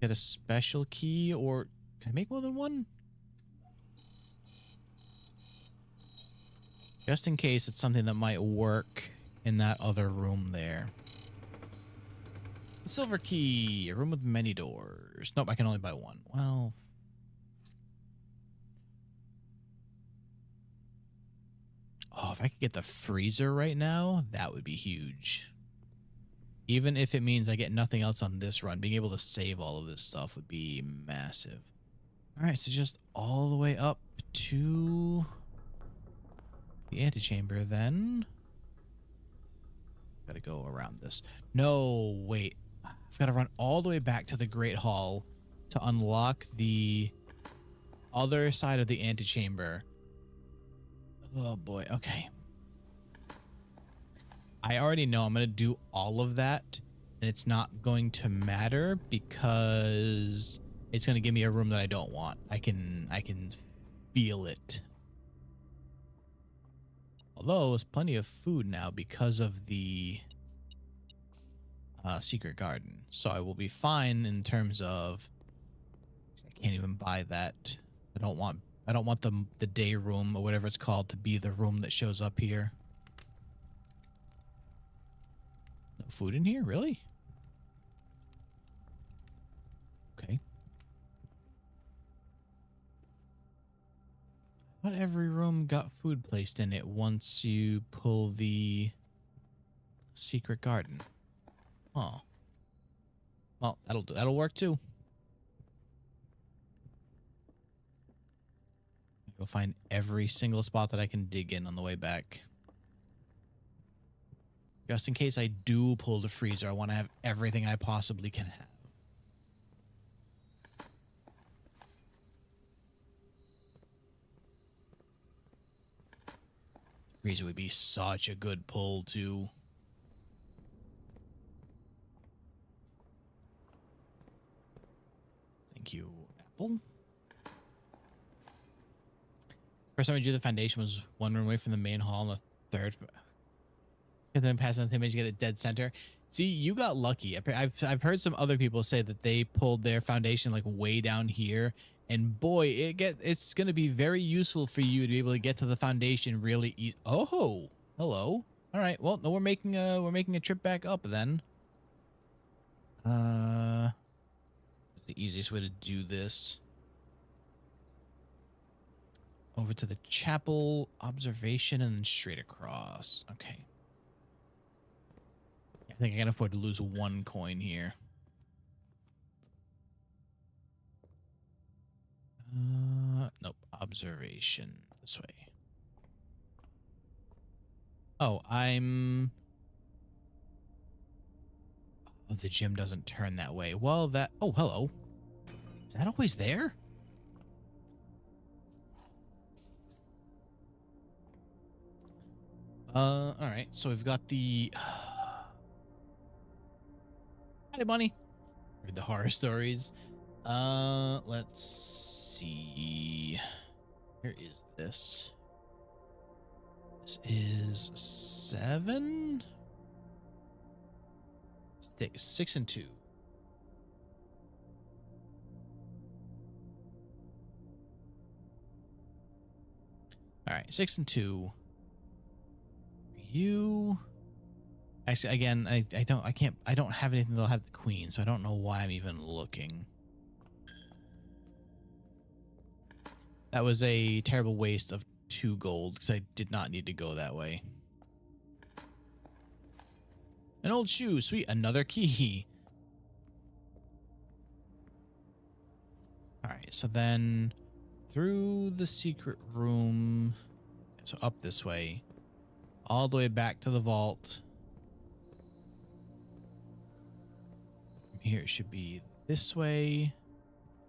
Get a special key, or can I make more than one? Just in case it's something that might work in that other room there. The silver key, a room with many doors. Nope, I can only buy one. Well, oh, if I could get the freezer right now, that would be huge. Even if it means I get nothing else on this run, being able to save all of this stuff would be massive. All right, so just all the way up to the antechamber then. Gotta go around this. No, wait. I've got to run all the way back to the Great Hall to unlock the other side of the antechamber. Oh boy, okay. I already know I'm going to do all of that, and it's not going to matter because it's going to give me a room that I don't want. I can feel it. Although there's plenty of food now because of the secret garden, so I will be fine in terms of. I can't even buy that. I don't want the day room or whatever it's called to be the room that shows up here. No food in here, really? Okay. Not every room got food placed in it once you pull the secret garden. Oh. Well, that'll work too. Go find every single spot that I can dig in on the way back. Just in case I do pull the freezer, I want to have everything I possibly can have. Freezer would be such a good pull too. Thank you, Apple. First time I drew the foundation was one room away from the main hall, and the third. And then pass on the image, get it dead center. See, you got lucky. I've heard some other people say that they pulled their foundation like way down here, and boy, it's gonna be very useful for you to be able to get to the foundation really easy. Oh, hello. All right. Well, no, we're making a trip back up then. That's the easiest way to do this. Over to the chapel, observation, and then straight across. Okay. I think I can afford to lose one coin here. Nope. Observation. This way. Oh, oh, the gym doesn't turn that way. Well, oh, hello. Is that always there? All right. So we've got the Howdy, bunny. Heard the horror stories. Let's see. Where is this? This is 7? 6 and 2. All right, 6 and 2. You Actually, again, I don't have anything that'll have the queen, so I don't know why I'm even looking. That was a terrible waste of 2 gold because I did not need to go that way. An old shoe, sweet, another key. All right, so then through the secret room, so up this way, all the way back to the vault. From here it should be this way,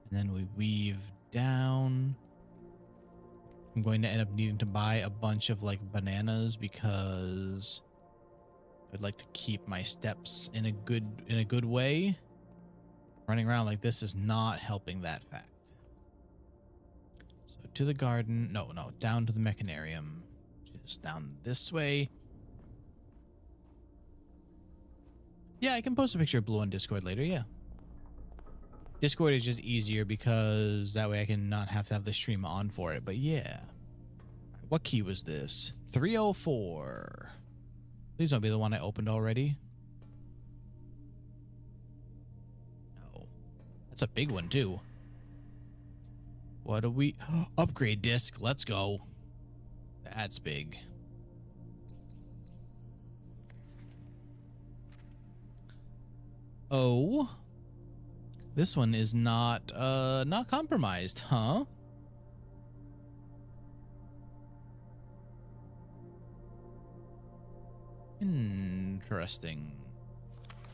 and then we weave down. I'm going to end up needing to buy a bunch of like bananas because I'd like to keep my steps in a good way. Running around like this is not helping that fact. So to the garden, no, down to the mechanarium. Just down this way. Yeah, I can post a picture of Blue on Discord later, yeah. Discord is just easier because that way I can not have to have the stream on for it, but yeah. What key was this? 304. Please don't be the one I opened already. No. That's a big one too. What do we... Upgrade disc. Let's go. That's big. Oh. This one is not compromised, huh? Interesting.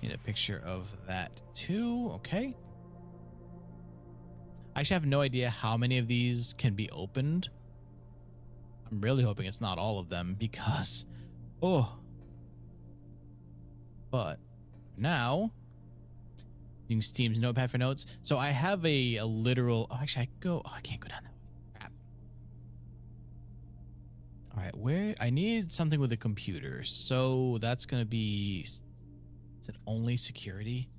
Need a picture of that too. Okay. I actually have no idea how many of these can be opened. I'm really hoping it's not all of them because, oh. But now, using Steam's notepad for notes. So I have a literal, oh, actually I can go, oh, I can't go down that way. Crap. All right, where, I need something with a computer. So that's going to be, is it only security?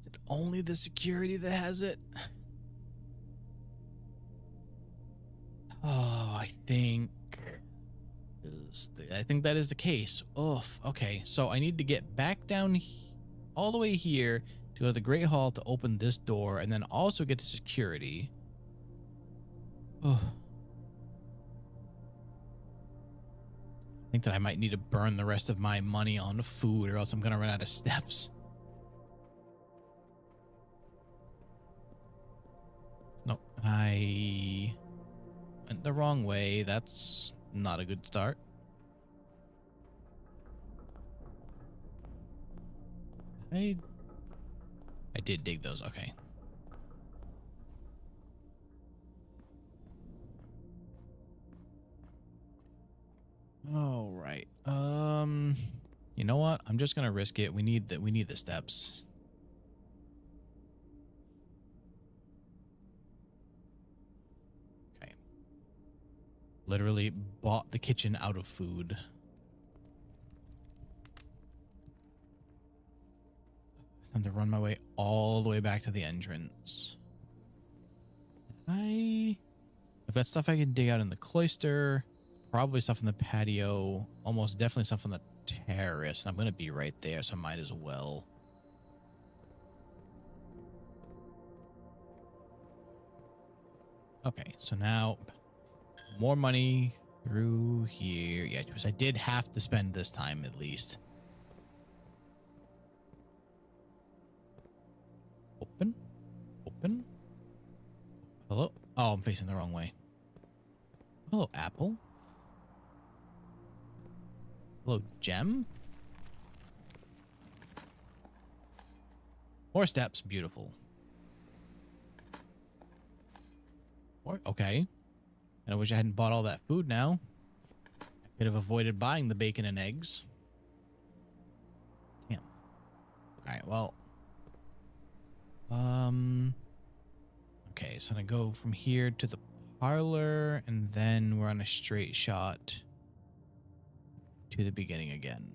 Is it only the security that has it? Oh, I think that is the case. Oof. Okay, so I need to get back down all the way here to go to the Great Hall to open this door, and then also get to security. Oh. I think that I might need to burn the rest of my money on food, or else I'm gonna run out of steps. No, I went the wrong way. That's not a good start. I did dig those. Okay. All right. You know what? I'm just gonna risk it. We need the steps. Okay. Literally bought the kitchen out of food. Time to run my way all the way back to the entrance. I've got stuff I can dig out in the cloister. Probably stuff in the patio. Almost definitely stuff on the terrace. I'm going to be right there, so I might as well. Okay, so now more money through here. Yeah, because I did have to spend this time at least. Open. Open. Hello? Oh, I'm facing the wrong way. Hello, apple. Hello, gem. More steps. Beautiful. Or, okay. And I wish I hadn't bought all that food now. I could have avoided buying the bacon and eggs. Damn. All right, well. Okay, so I'm gonna go from here to the parlor, and then we're on a straight shot to the beginning again.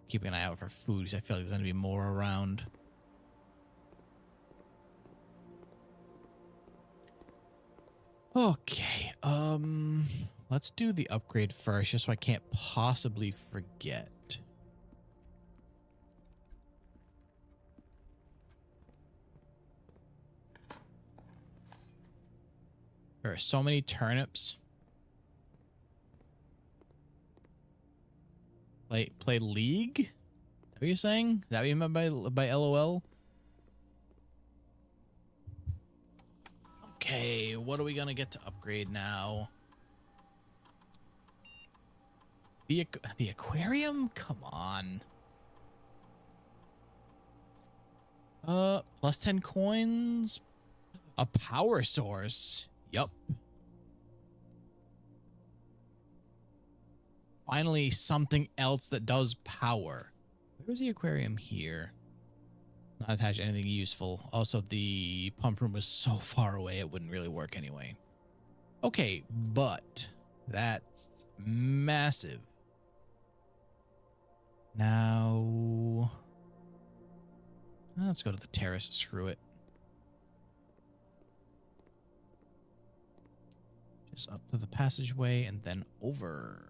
Keeping an eye out for food because I feel like there's gonna be more around. Okay, let's do the upgrade first, just so I can't possibly forget. There are so many turnips. Play League? Is that what you're saying? Is that what you meant by LOL? Okay, what are we gonna get to upgrade now? The aquarium? Come on. Plus 10 coins. A power source. Yup. Finally, something else that does power. Where's the aquarium here? Not attached to anything useful. Also, the pump room was so far away, it wouldn't really work anyway. Okay, but that's massive. Now, let's go to the terrace. Screw it. Just up to the passageway and then over.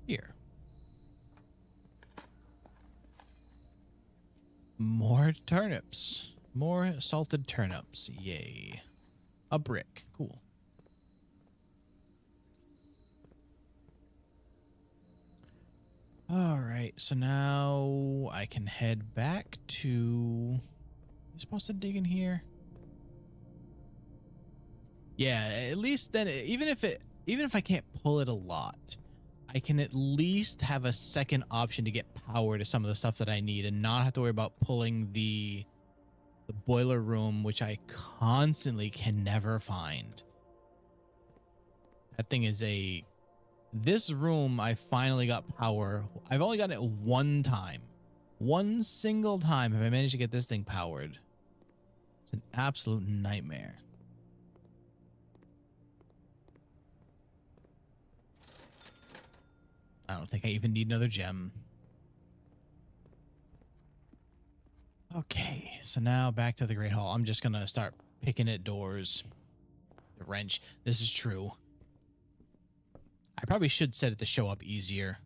Here. More turnips. More salted turnips. Yay. A brick. Cool. All right. So now I can head back to... You're supposed to dig in here? Yeah, at least then, even if I can't pull it a lot, I can at least have a second option to get power to some of the stuff that I need and not have to worry about pulling the boiler room, which I constantly can never find. That thing is this room, I finally got power. I've only gotten it one time. One single time have I managed to get this thing powered. It's an absolute nightmare. I don't think I even need another gem. Okay, so now back to the Great Hall. I'm just gonna start picking at doors. The wrench. This is true. I probably should set it to show up easier.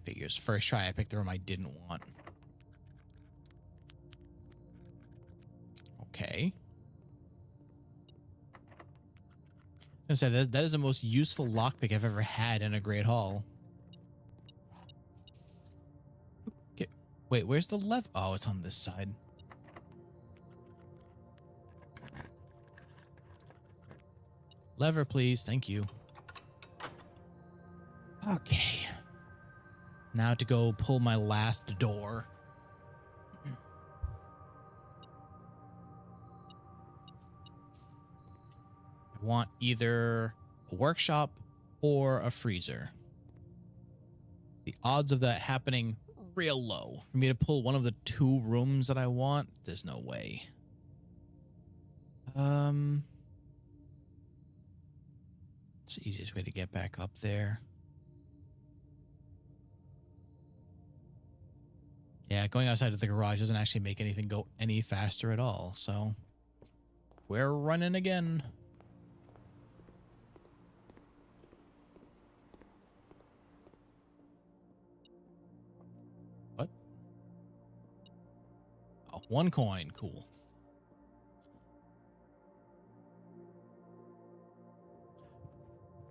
Figures. First try, I picked the room I didn't want. Okay. I said that is the most useful lockpick I've ever had in a Great Hall. Okay. Wait, where's the lever? Oh, it's on this side. Lever, please. Thank you. Okay. Now to go pull my last door. I want either a workshop or a freezer. The odds of that happening real low. For me to pull one of the two rooms that I want, there's no way. It's the easiest way to get back up there. Yeah, going outside of the garage doesn't actually make anything go any faster at all, so we're running again. What? Oh, 1 coin. Cool.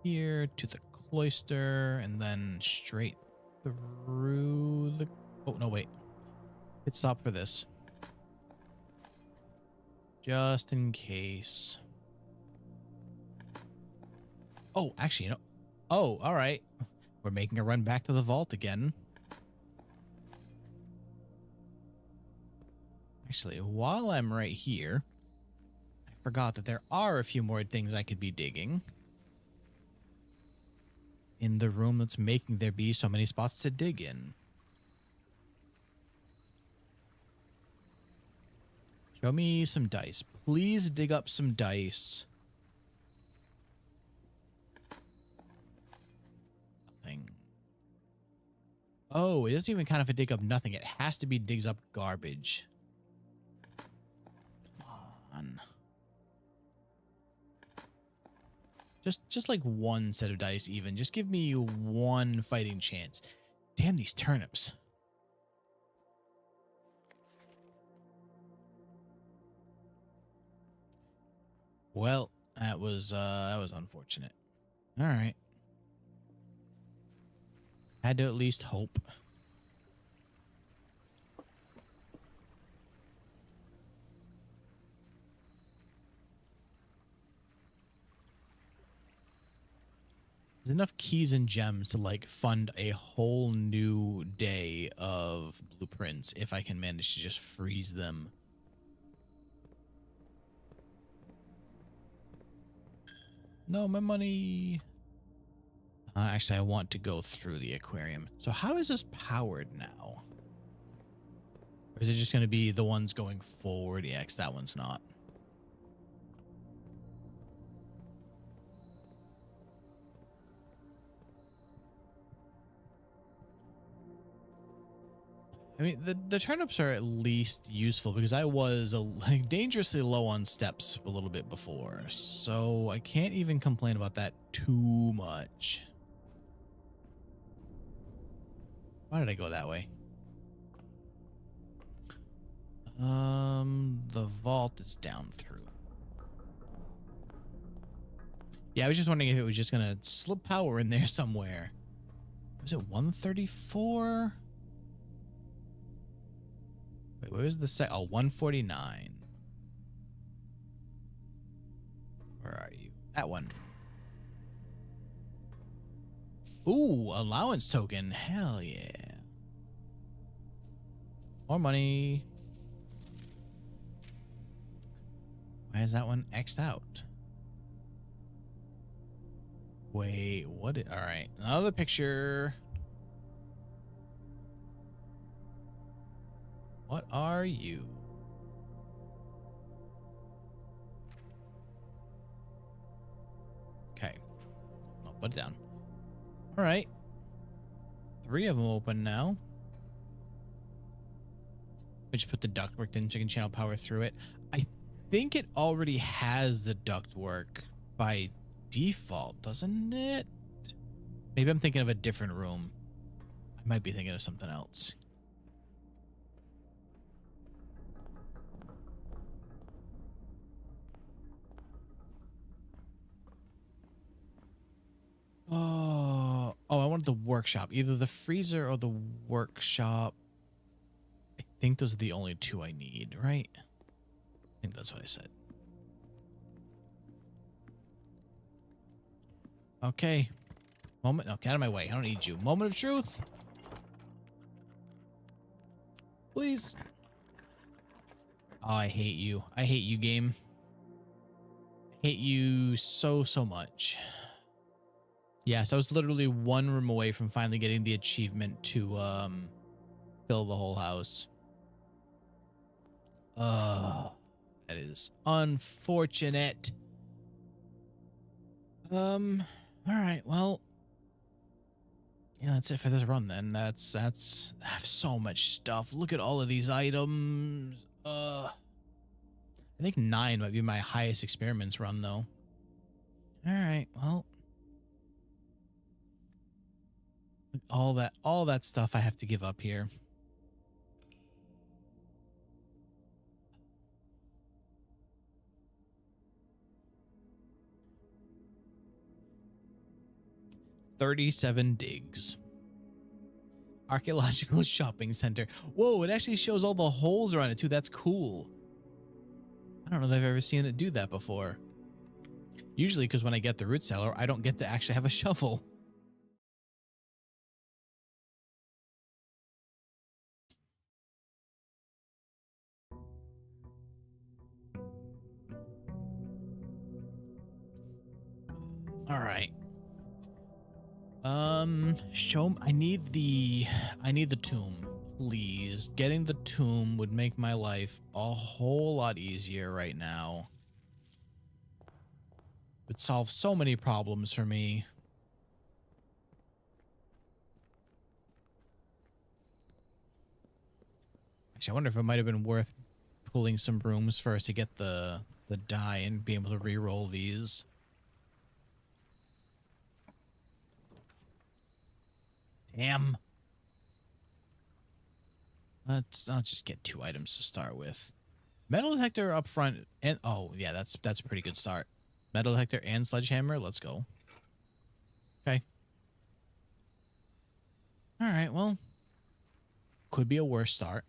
Here to the cloister and then straight through the... Oh, no, wait. Hit stop for this. Just in case. Oh, actually, you know... Oh, all right. We're making a run back to the vault again. Actually, while I'm right here, I forgot that there are a few more things I could be digging in the room that's making there be so many spots to dig in. Show me some dice. Please dig up some dice. Nothing. Oh, it doesn't even count if it dig up nothing. It has to be digs up garbage. Come on. Just like one set of dice even. Just give me one fighting chance. Damn these turnips. Well, that was unfortunate. All right. Had to at least hope. There's enough keys and gems to like fund a whole new day of blueprints if I can manage to just freeze them. No, my money. Actually, I want to go through the aquarium. So how is this powered now? Or is it just going to be the ones going forward? Yeah, 'cause that one's not. I mean, the turnips are at least useful because I was like dangerously low on steps a little bit before. So I can't even complain about that too much. Why did I go that way? The vault is down through. Yeah, I was just wondering if it was just gonna slip power in there somewhere. Was it 134? Wait, where was the set? Oh, 149. Where are you? That one. Ooh, allowance token. Hell yeah. More money. Why is that one X'd out? Wait, what? All right, another picture. What are you? Okay, I'll put it down. All right, 3 of them open now. We just put the ductwork in so you can channel power through it. I think it already has the ductwork by default, doesn't it? Maybe I'm thinking of a different room. I might be thinking of something else. Oh, I wanted the workshop. Either the freezer or the workshop. I think those are the only 2 I need, right? I think that's what I said. Okay. Moment. No, get out of my way. I don't need you. Moment of truth. Please. Oh, I hate you. I hate you, game. I hate you so much. Yes, I was literally 1 room away from finally getting the achievement to fill the whole house. That is unfortunate. All right, well, yeah, that's it for this run then. That's I have so much stuff. Look at all of these items. I think 9 might be my highest experiments run though. All right, well, all that stuff I have to give up here. $37 digs. Archaeological shopping center. Whoa, it actually shows all the holes around it too. That's cool. I don't know that I've ever seen it do that before. Usually, because when I get the root cellar, I don't get to actually have a shovel. All right. I need the tomb, please. Getting the tomb would make my life a whole lot easier right now. Would solve so many problems for me. Actually, I wonder if it might have been worth pulling some rooms first to get the die and be able to re-roll these. Damn. I'll just get 2 items to start with. Metal detector up front, and oh yeah, that's a pretty good start. Metal detector and sledgehammer. Let's go. Okay. All right. Well, could be a worse start.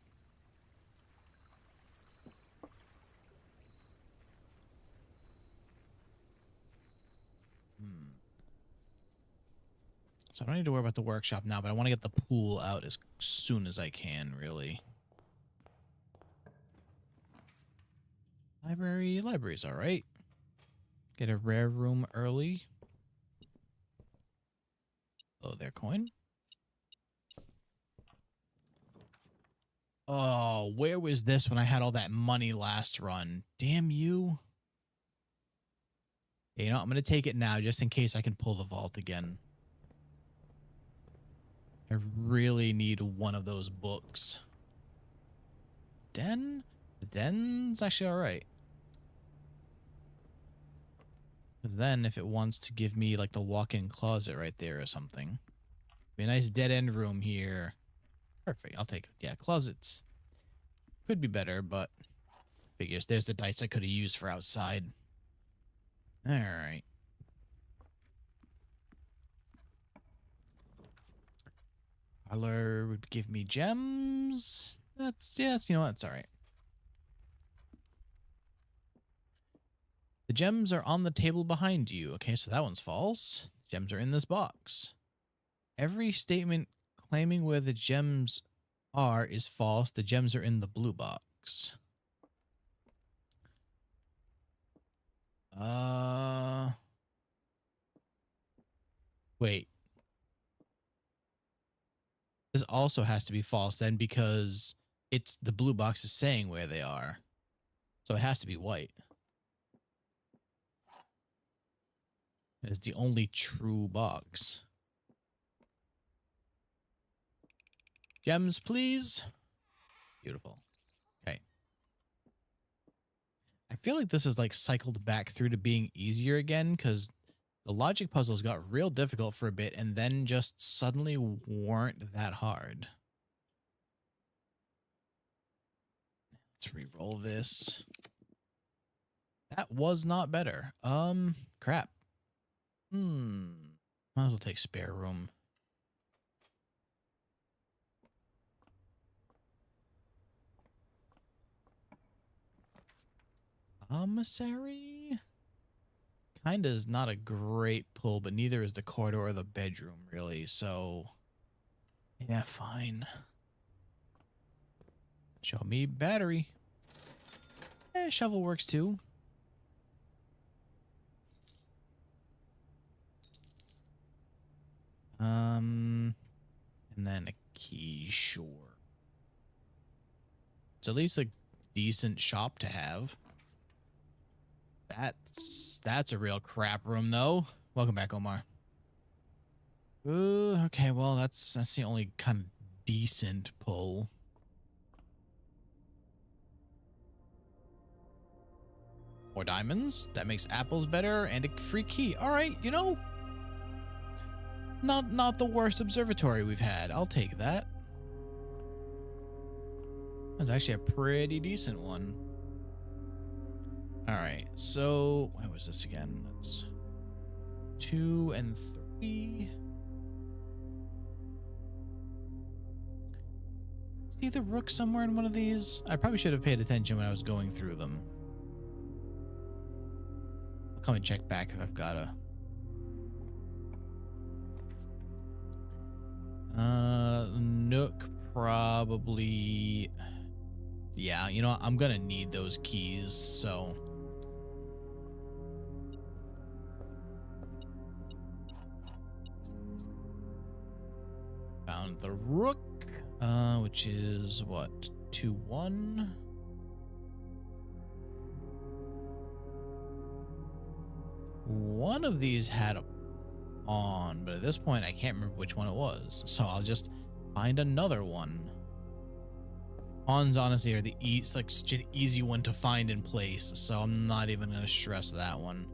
So I don't need to worry about the workshop now, but I want to get the pool out as soon as I can, really. Library's all right. Get a rare room early. Oh, their coin. Oh, where was this when I had all that money last run? Damn you. You know, I'm going to take it now just in case I can pull the vault again. I really need one of those books. Den? The den's actually all right. Because then if it wants to give me like the walk-in closet right there or something. Be a nice dead-end room here. Perfect. I'll take it. Yeah, closets. Could be better, but figures. There's the dice I could have used for outside. All right. Parlor would give me gems. Yeah, you know what? It's all right. The gems are on the table behind you. Okay, so that one's false. Gems are in this box. Every statement claiming where the gems are is false. The gems are in the blue box. Wait. This also has to be false then because it's the blue box is saying where they are. So it has to be white. It's the only true box. Gems, please. Beautiful. Okay. I feel like this is like cycled back through to being easier again because the logic puzzles got real difficult for a bit and then just suddenly weren't that hard. Let's re-roll this. That was not better. Crap. Might as well take spare room. Commissary? Kinda is not a great pull, but neither is the corridor or the bedroom, really, so... yeah, fine. Show me battery. Shovel works too. And then a key, sure. It's at least a decent shop to have. That's a real crap room though. Welcome back, Omar. Okay, well that's the only kind of decent pull. More diamonds. That makes apples better and a free key. All right, you know, not the worst observatory we've had. I'll take that. That's actually a pretty decent one. All right, so where was this again? That's 2 and 3. See the rook somewhere in one of these? I probably should have paid attention when I was going through them. I'll come and check back if I've got a... Nook probably... yeah, you know, I'm gonna need those keys, so... found the rook, which is what, 2-1. One of these had a pawn, but at this point I can't remember which one it was, so I'll just find another one. Pawns honestly are like such an easy one to find in place, so I'm not even gonna stress that one.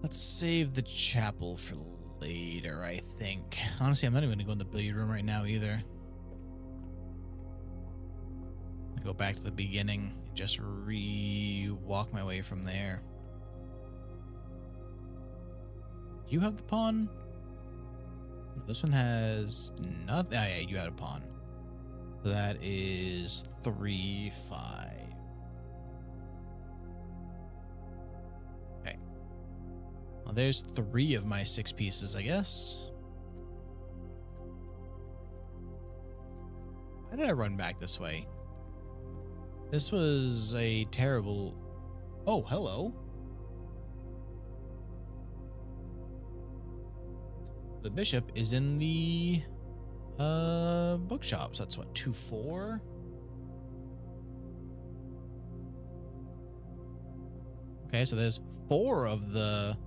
Let's save the chapel for later, I think. Honestly, I'm not even gonna go in the billiard room right now either. Go back to the beginning and just walk my way from there. Do you have the pawn? This one has nothing. Oh, yeah, you had a pawn. So that is 3, 5. Okay. Well, there's 3 of my 6 pieces, I guess. Why did I run back this way? This was a terrible... Oh, hello. The bishop is in the bookshops. That's what, 2, 4? Okay, so there's 4 of the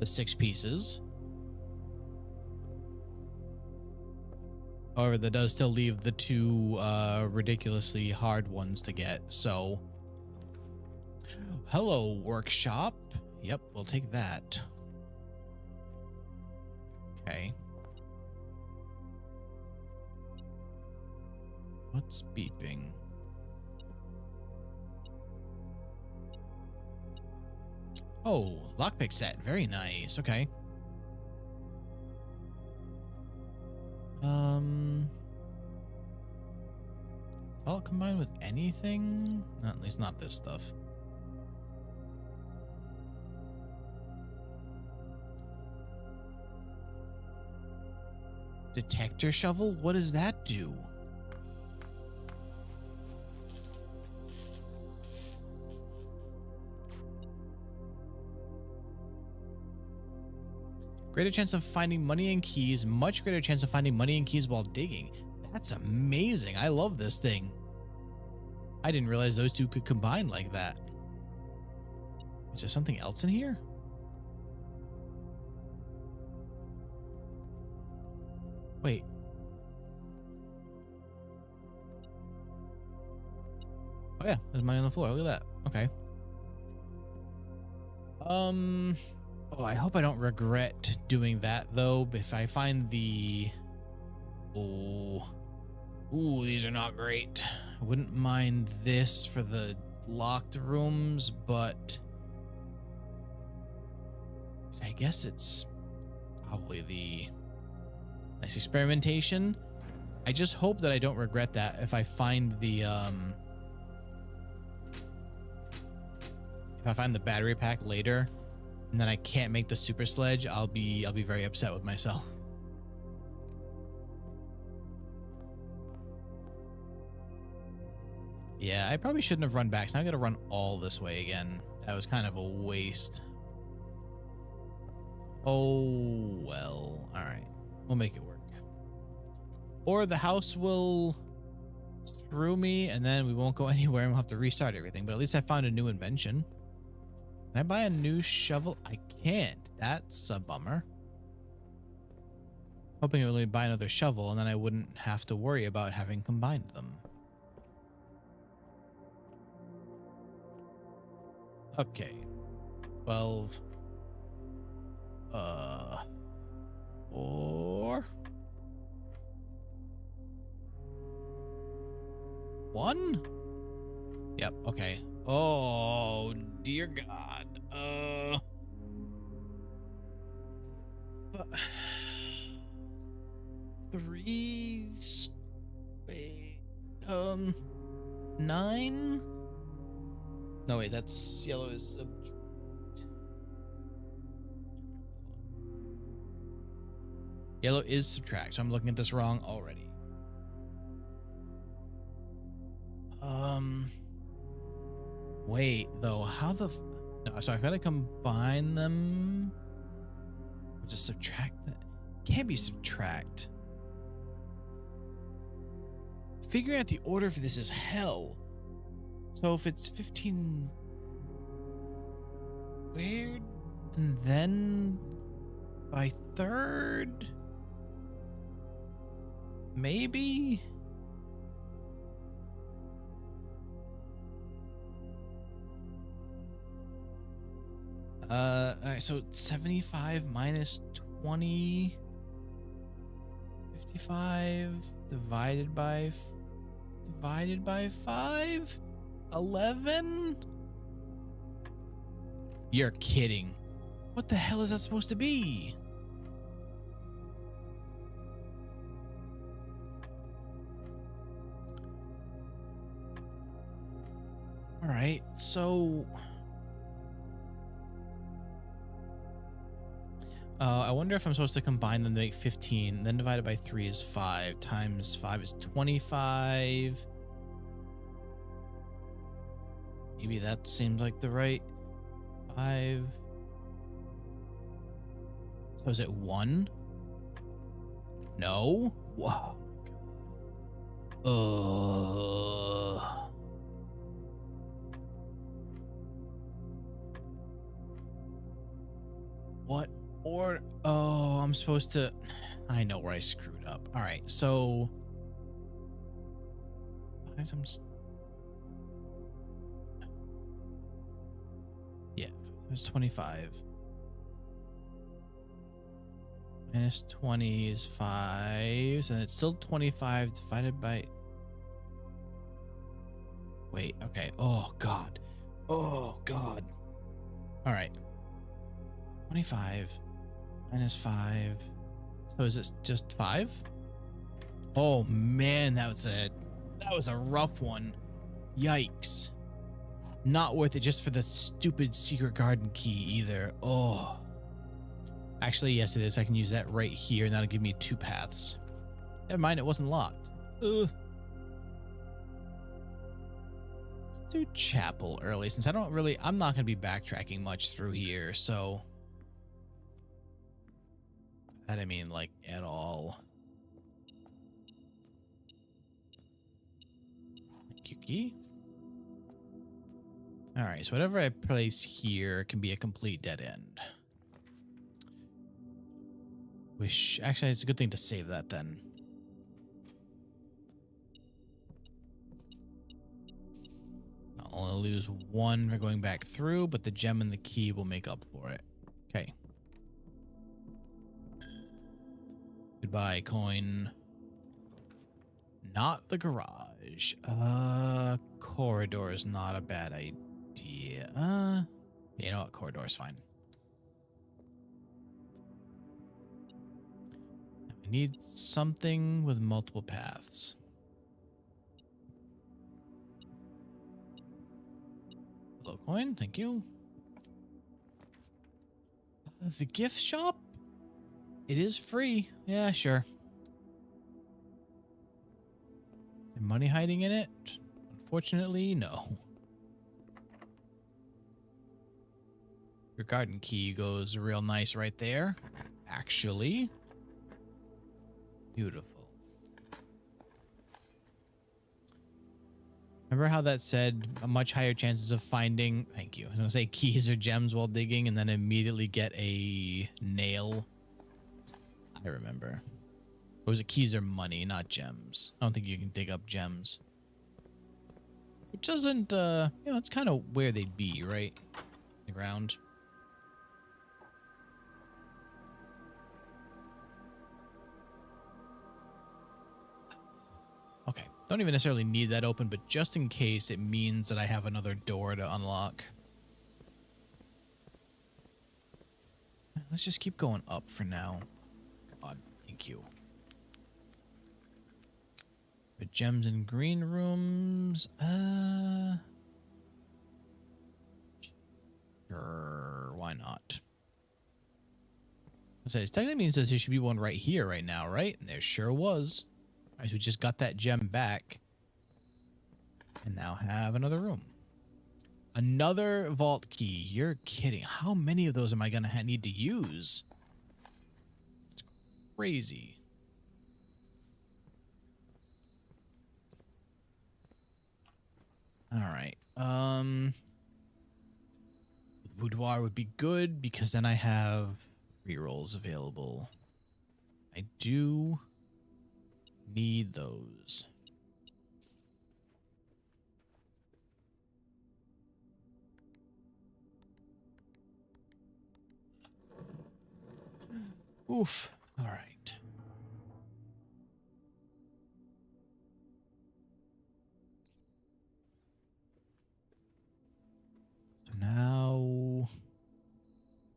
6 pieces. However, that does still leave the 2 ridiculously hard ones to get. So, hello, workshop. Yep, we'll take that. Okay. What's beeping? Oh, lockpick set. Very nice. Okay. All combined with anything? Not, at least not this stuff. Detector shovel? What does that do? Greater chance of finding money and keys. Much greater chance of finding money and keys while digging. That's amazing. I love this thing. I didn't realize those 2 could combine like that. Is there something else in here? Wait. Oh yeah, there's money on the floor. Look at that. Okay. Oh, I hope I don't regret doing that though. If I find the... Oh. Ooh, these are not great. I wouldn't mind this for the locked rooms, but I guess it's probably the nice experimentation. I just hope that I don't regret that if I find the battery pack later and then I can't make the super sledge, I'll be very upset with myself. Yeah, I probably shouldn't have run back. So now I got to run all this way again. That was kind of a waste. Oh, well. All right. We'll make it work. Or the house will screw me and then we won't go anywhere and we'll have to restart everything. But at least I found a new invention. Can I buy a new shovel? I can't. That's a bummer. Hoping to really buy another shovel and then I wouldn't have to worry about having combined them. Okay. 12. 4. 1? Yep, okay. Oh, dear God. 3. Wait. 9? No, wait, that's yellow is subtract. Yellow is subtract, so I'm looking at this wrong already. Wait, though, how the... No, sorry, I've got to combine them. Just subtract that. Can't be subtract. Figuring out the order for this is hell. So if it's 15 weird, and then by 3rd, maybe? All right, so 75 minus 20, 55 divided by 5, 11. You're kidding. What the hell is that supposed to be? All right, so I wonder if I'm supposed to combine them to make 15, then divided by 3 is 5, times 5 is 25. Maybe that seems like the right 5. So is it 1? No? Wow. What? Or oh, I'm supposed to. I know where I screwed up. All right, so 5 times. Yeah, it was 25. Minus 20 is 5, and it's still 25 divided by. Wait, okay. Oh God. Oh God. All right. 25 minus 5. So is it just 5? Oh man, that was a rough one. Yikes. Not worth it just for the stupid secret garden key either. Oh. Actually, yes it is. I can use that right here and that'll give me 2 paths. Never mind, it wasn't locked. Ugh. Let's do chapel early since I'm not going to be backtracking much through here, so that I mean, like, at all. Yuki. All right, so whatever I place here can be a complete dead end. Actually, it's a good thing to save that then. I'll only lose 1 for going back through, but the gem and the key will make up for it. Okay. Goodbye, coin. Not the garage. Corridor is not a bad idea. You know what? Corridor is fine. I need something with multiple paths. Hello, coin. Thank you. The gift shop? It is free. Yeah, sure. Is money hiding in it? Unfortunately, no. Your garden key goes real nice right there. Actually. Beautiful. Remember how that said much higher chances of finding, thank you, I was gonna say keys or gems while digging and then immediately get a nail? I remember. Or was it keys or money, not gems? I don't think you can dig up gems. Which doesn't, it's kind of where they'd be, right? The ground. Okay, don't even necessarily need that open, but just in case, it means that I have another door to unlock. Let's just keep going up for now. God, thank you. The gems and green rooms. Sure, why not? So it technically means that there should be one right here right now, right? And there sure was. All right, so we just got that gem back. And now have another room. Another vault key. You're kidding. How many of those am I going to need to use? It's crazy. All right. Boudoir would be good because then I have rerolls available. I do need those. Oof. All right. So now,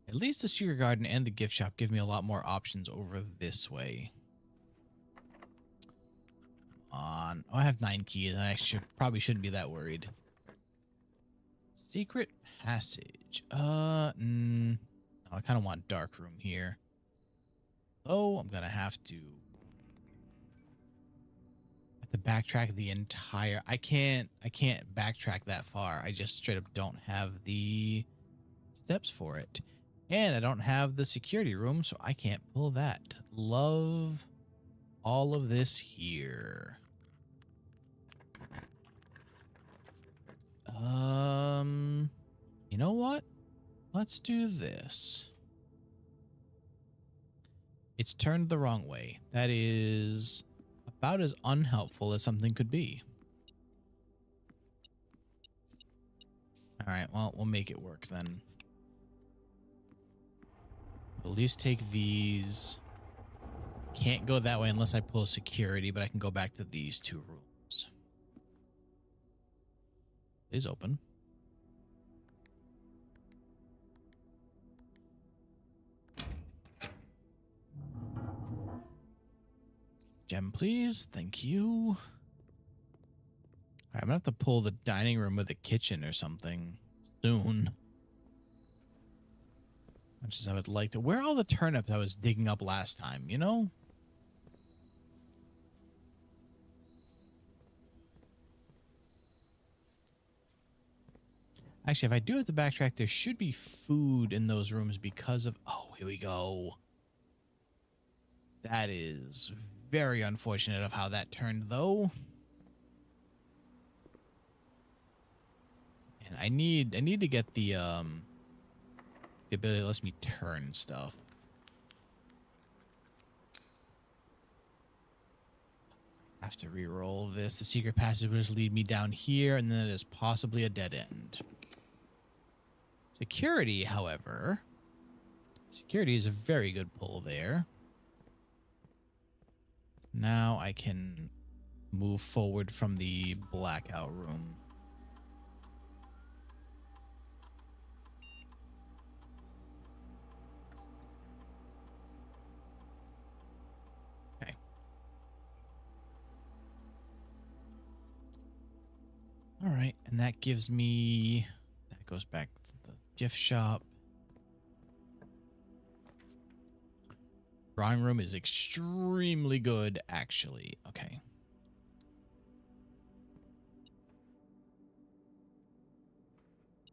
at least the secret garden and the gift shop give me a lot more options over this way. On. Oh, I have 9 keys. I actually probably shouldn't be that worried. Secret passage. No, I kind of want dark room here. Oh, I'm gonna have to backtrack the entire. I can't backtrack that far. I just straight up don't have the steps for it, and I don't have the security room, so I can't pull that. Love all of this here. You know what? Let's do this. It's turned the wrong way. That is about as unhelpful as something could be. All right, well, we'll make it work then. We'll at least take these. Can't go that way unless I pull security, but I can go back to these 2 rooms. Is open. Gem, please. Thank you. All right, I'm gonna have to pull the dining room with a kitchen or something soon. Much as I would like to. Where are all the turnips I was digging up last time, you know? Actually, if I do have to backtrack, there should be food in those rooms because of... Oh, here we go. That is very unfortunate of how that turned, though. And I need to get the ability that lets me turn stuff. I have to re-roll this. The secret passage will just lead me down here, and then it is possibly a dead end. Security, however, security is a very good pull there. Now I can move forward from the blackout room. Okay. All right, and that gives me, that goes back to the gift shop. Drawing room is extremely good, actually. Okay.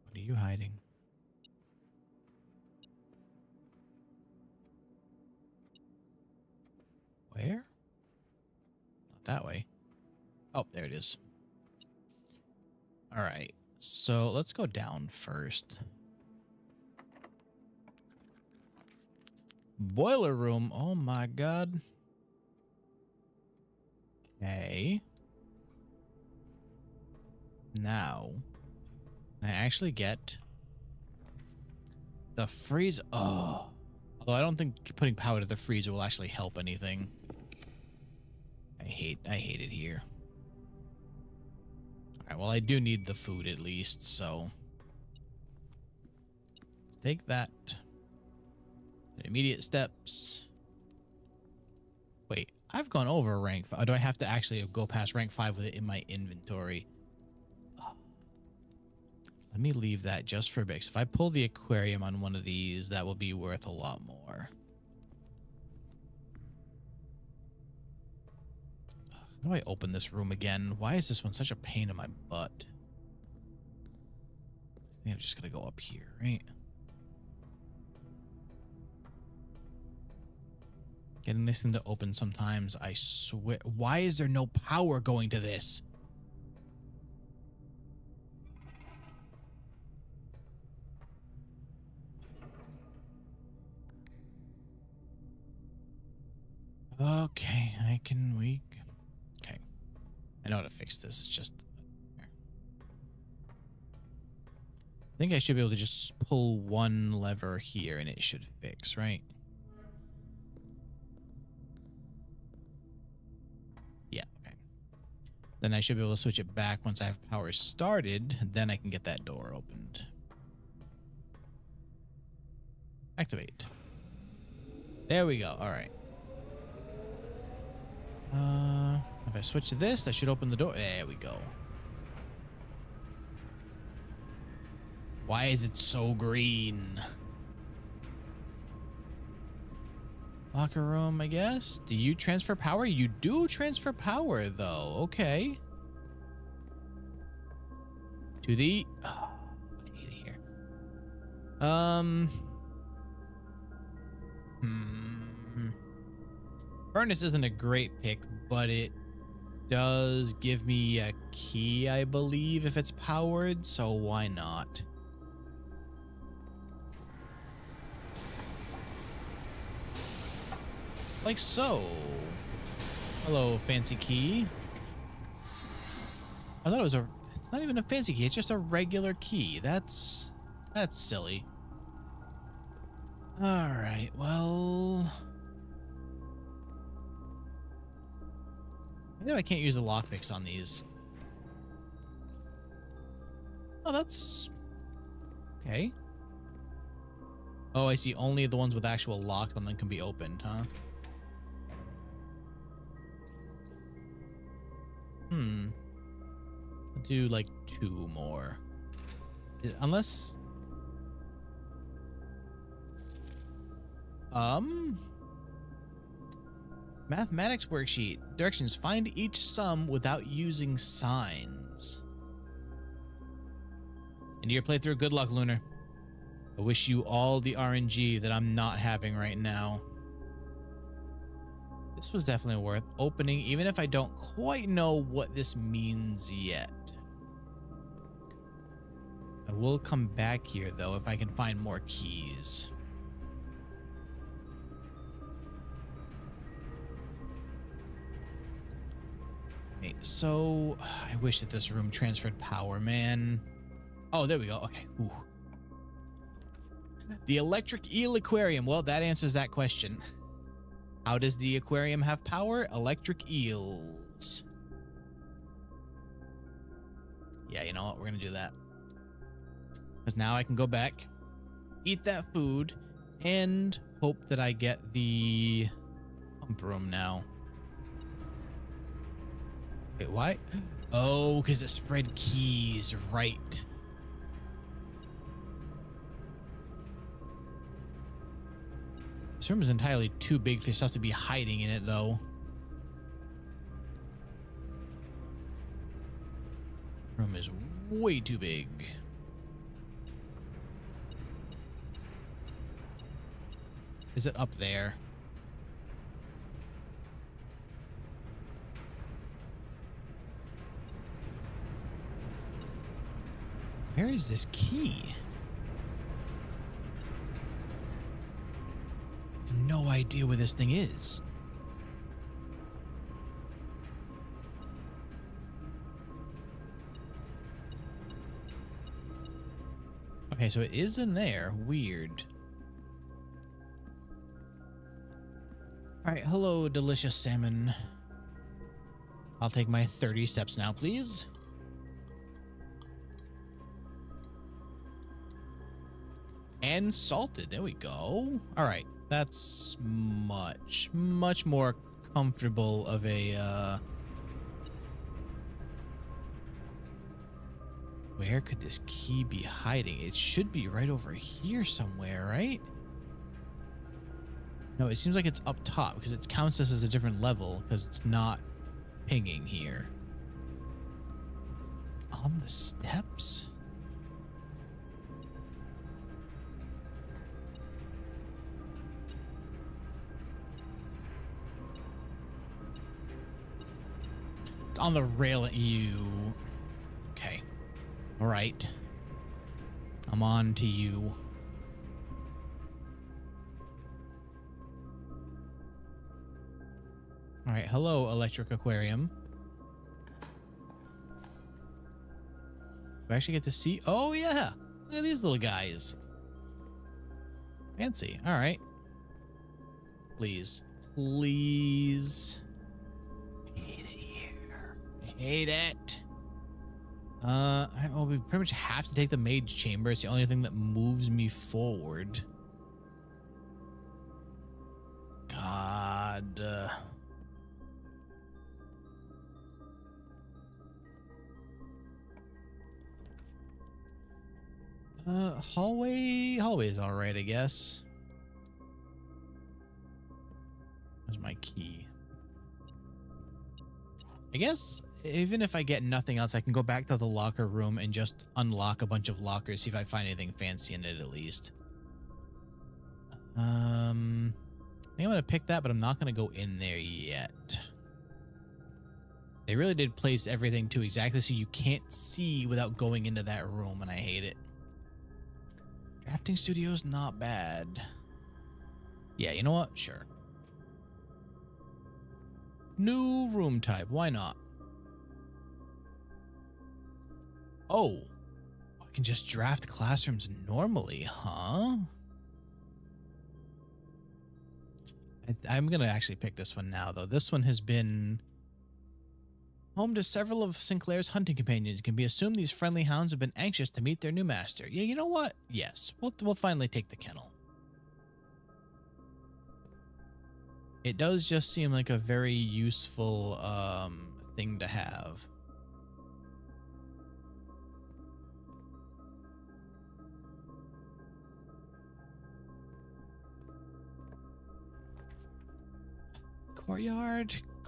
What are you hiding? Where? Not that way. Oh, there it is. All right. So let's go down first. Boiler room. Oh my god. Okay. Now, can I actually get the freeze? Oh. Although I don't think putting power to the freezer will actually help anything. I hate it here. All right, well, I do need the food at least, so take that. Immediate steps. Wait, I've gone over rank 5. Do I have to actually go past rank 5 with it in my inventory? Let me leave that just for Bix. If I pull the aquarium on one of these, that will be worth a lot more. How do I open this room again? Why is this one such a pain in my butt? I think I'm just gonna go up here, right? Getting this thing to open sometimes, I swear. Why is there no power going to this? Okay, okay. I know how to fix this. It's just... I think I should be able to just pull one lever here and it should fix, right? Then I should be able to switch it back once I have power started. Then I can get that door opened. Activate. There we go. All right. If I switch to this, that should open the door. There we go. Why is it so green? Locker room, I guess. Do you transfer power? You do transfer power, though. Okay. To the... Oh, I need it here. Furnace isn't a great pick, but it does give me a key, I believe, if it's powered, so why not? Like so. Hello, fancy key. I thought it was a... It's not even a fancy key, it's just a regular key. That's silly. Alright, well... I know I can't use the lockpicks on these. Oh, that's... Okay. Oh, I see. Only the ones with actual locks on them can be opened, huh? I'll do like 2 more. Unless... Mathematics worksheet. Directions. Find each sum without using signs. Into your playthrough. Good luck, Lunar. I wish you all the RNG that I'm not having right now. This was definitely worth opening, even if I don't quite know what this means yet. I will come back here, though, if I can find more keys. Okay, so I wish that this room transferred power, man. Oh, there we go. Okay. Ooh. The electric eel aquarium. Well, that answers that question. How does the aquarium have power? Electric eels. Yeah, you know what? We're going to do that. Because now I can go back, eat that food, and hope that I get the pump room now. Wait, why? Oh, because it spread keys, right. This room is entirely too big for stuff to be hiding in it, though. Room is way too big. Is it up there? Where is this key? I have no idea where this thing is. Okay, so it is in there. Weird. All right, hello, delicious salmon. I'll take my 30 steps now, please. And salted. There we go. All right, that's much more comfortable of a... Where could this key be hiding? It should be right over here somewhere, right? No, it seems like it's up top because it counts this as a different level because it's not pinging here. On the steps? It's on the rail at you. Okay. All right. I'm on to you. All right, hello, electric aquarium. Do I actually get to see? Oh, yeah. Look at these little guys. Fancy. All right. Please. Please. I hate it here. I Hate it. Well, we pretty much have to take the mage chamber. It's the only thing that moves me forward. God. Hallway is all right, I guess. Where's my key? I guess even if I get nothing else, I can go back to the locker room and just unlock a bunch of lockers, see if I find anything fancy in it at least. I think I'm gonna pick that, but I'm not gonna go in there yet. They really did place everything too exactly so you can't see without going into that room, and I hate it. Drafting studio's not bad. Yeah, you know what? Sure. New room type. Why not? Oh, I can just draft classrooms normally, huh? I'm going to actually pick this one now, though. This one has been home to several of Sinclair's hunting companions. It can be assumed these friendly hounds have been anxious to meet their new master. Yeah, you know what? Yes, we'll finally take the kennel. It does just seem like a very useful thing to have.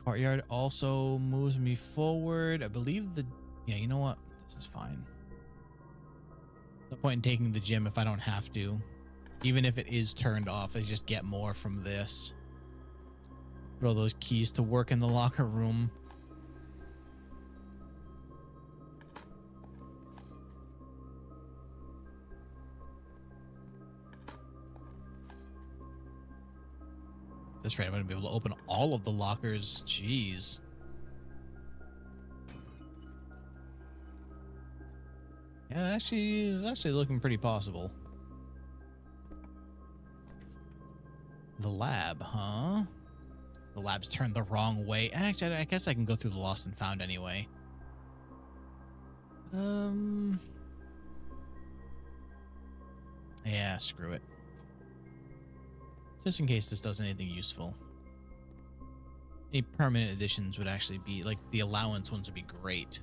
Courtyard also moves me forward. I believe yeah, you know what? This is fine. No point in taking the gym if I don't have to. Even if it is turned off, I just get more from this. Put all those keys to work in the locker room. That's right, I'm going to be able to open all of the lockers. Jeez. Yeah, it's actually looking pretty possible. The lab, huh? The lab's turned the wrong way. Actually, I guess I can go through the lost and found anyway. Yeah, screw it. Just in case this does anything useful. Any permanent additions would actually be, like, the allowance ones would be great.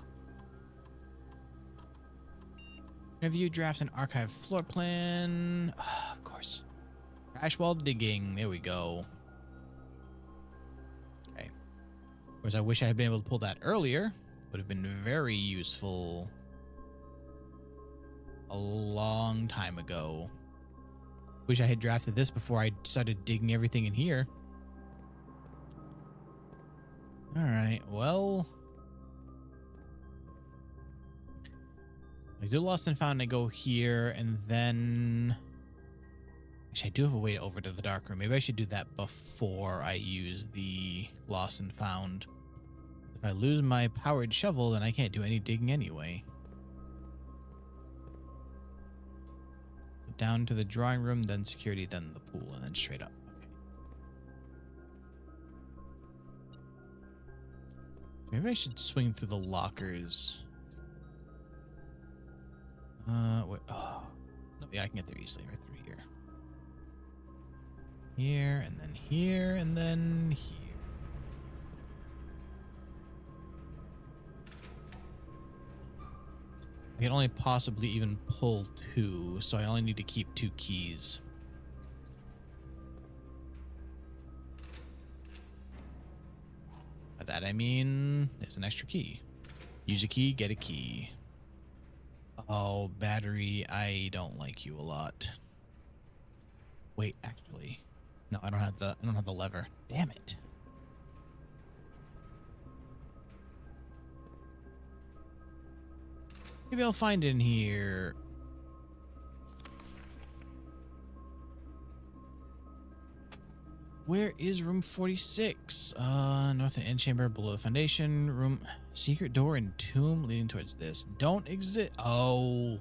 Review, draft, and archive floor plan. Of course. Crash wall digging. There we go. Okay. Of course, I wish I had been able to pull that earlier. Would have been very useful. A long time ago. Wish I had drafted this before I started digging everything in here. All right, well. I do lost and found. I go here and then. Actually, I do have a way over to the dark room. Maybe I should do that before I use the lost and found. If I lose my powered shovel, then I can't do any digging anyway. Down to the drawing room, then security, then the pool, and then straight up. Okay. Maybe I should swing through the lockers. Wait. Oh. No, yeah, I can get there easily right through here. Here, and then here, and then here. I can only possibly even pull 2, so I only need to keep 2 keys. By that I mean, there's an extra key. Use a key, get a key. Oh, battery, I don't like you a lot. Wait, actually, no, I don't have the lever. Damn it. Maybe I'll find it in here. Where is room 46? North and end chamber below the foundation. Room, secret door and tomb leading towards this. Don't exist. Oh.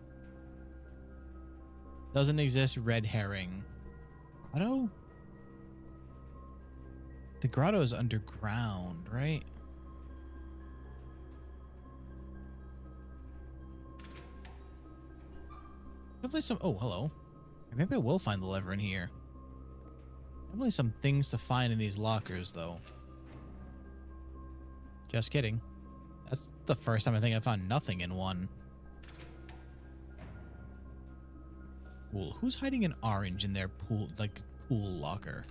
Doesn't exist. Red herring. Grotto? The grotto is underground, right? Definitely some. Oh, hello. Maybe I will find the lever in here. Definitely some things to find in these lockers, though. Just kidding. That's the first time I think I found nothing in one. Cool. Who's hiding an orange in their pool, like pool locker?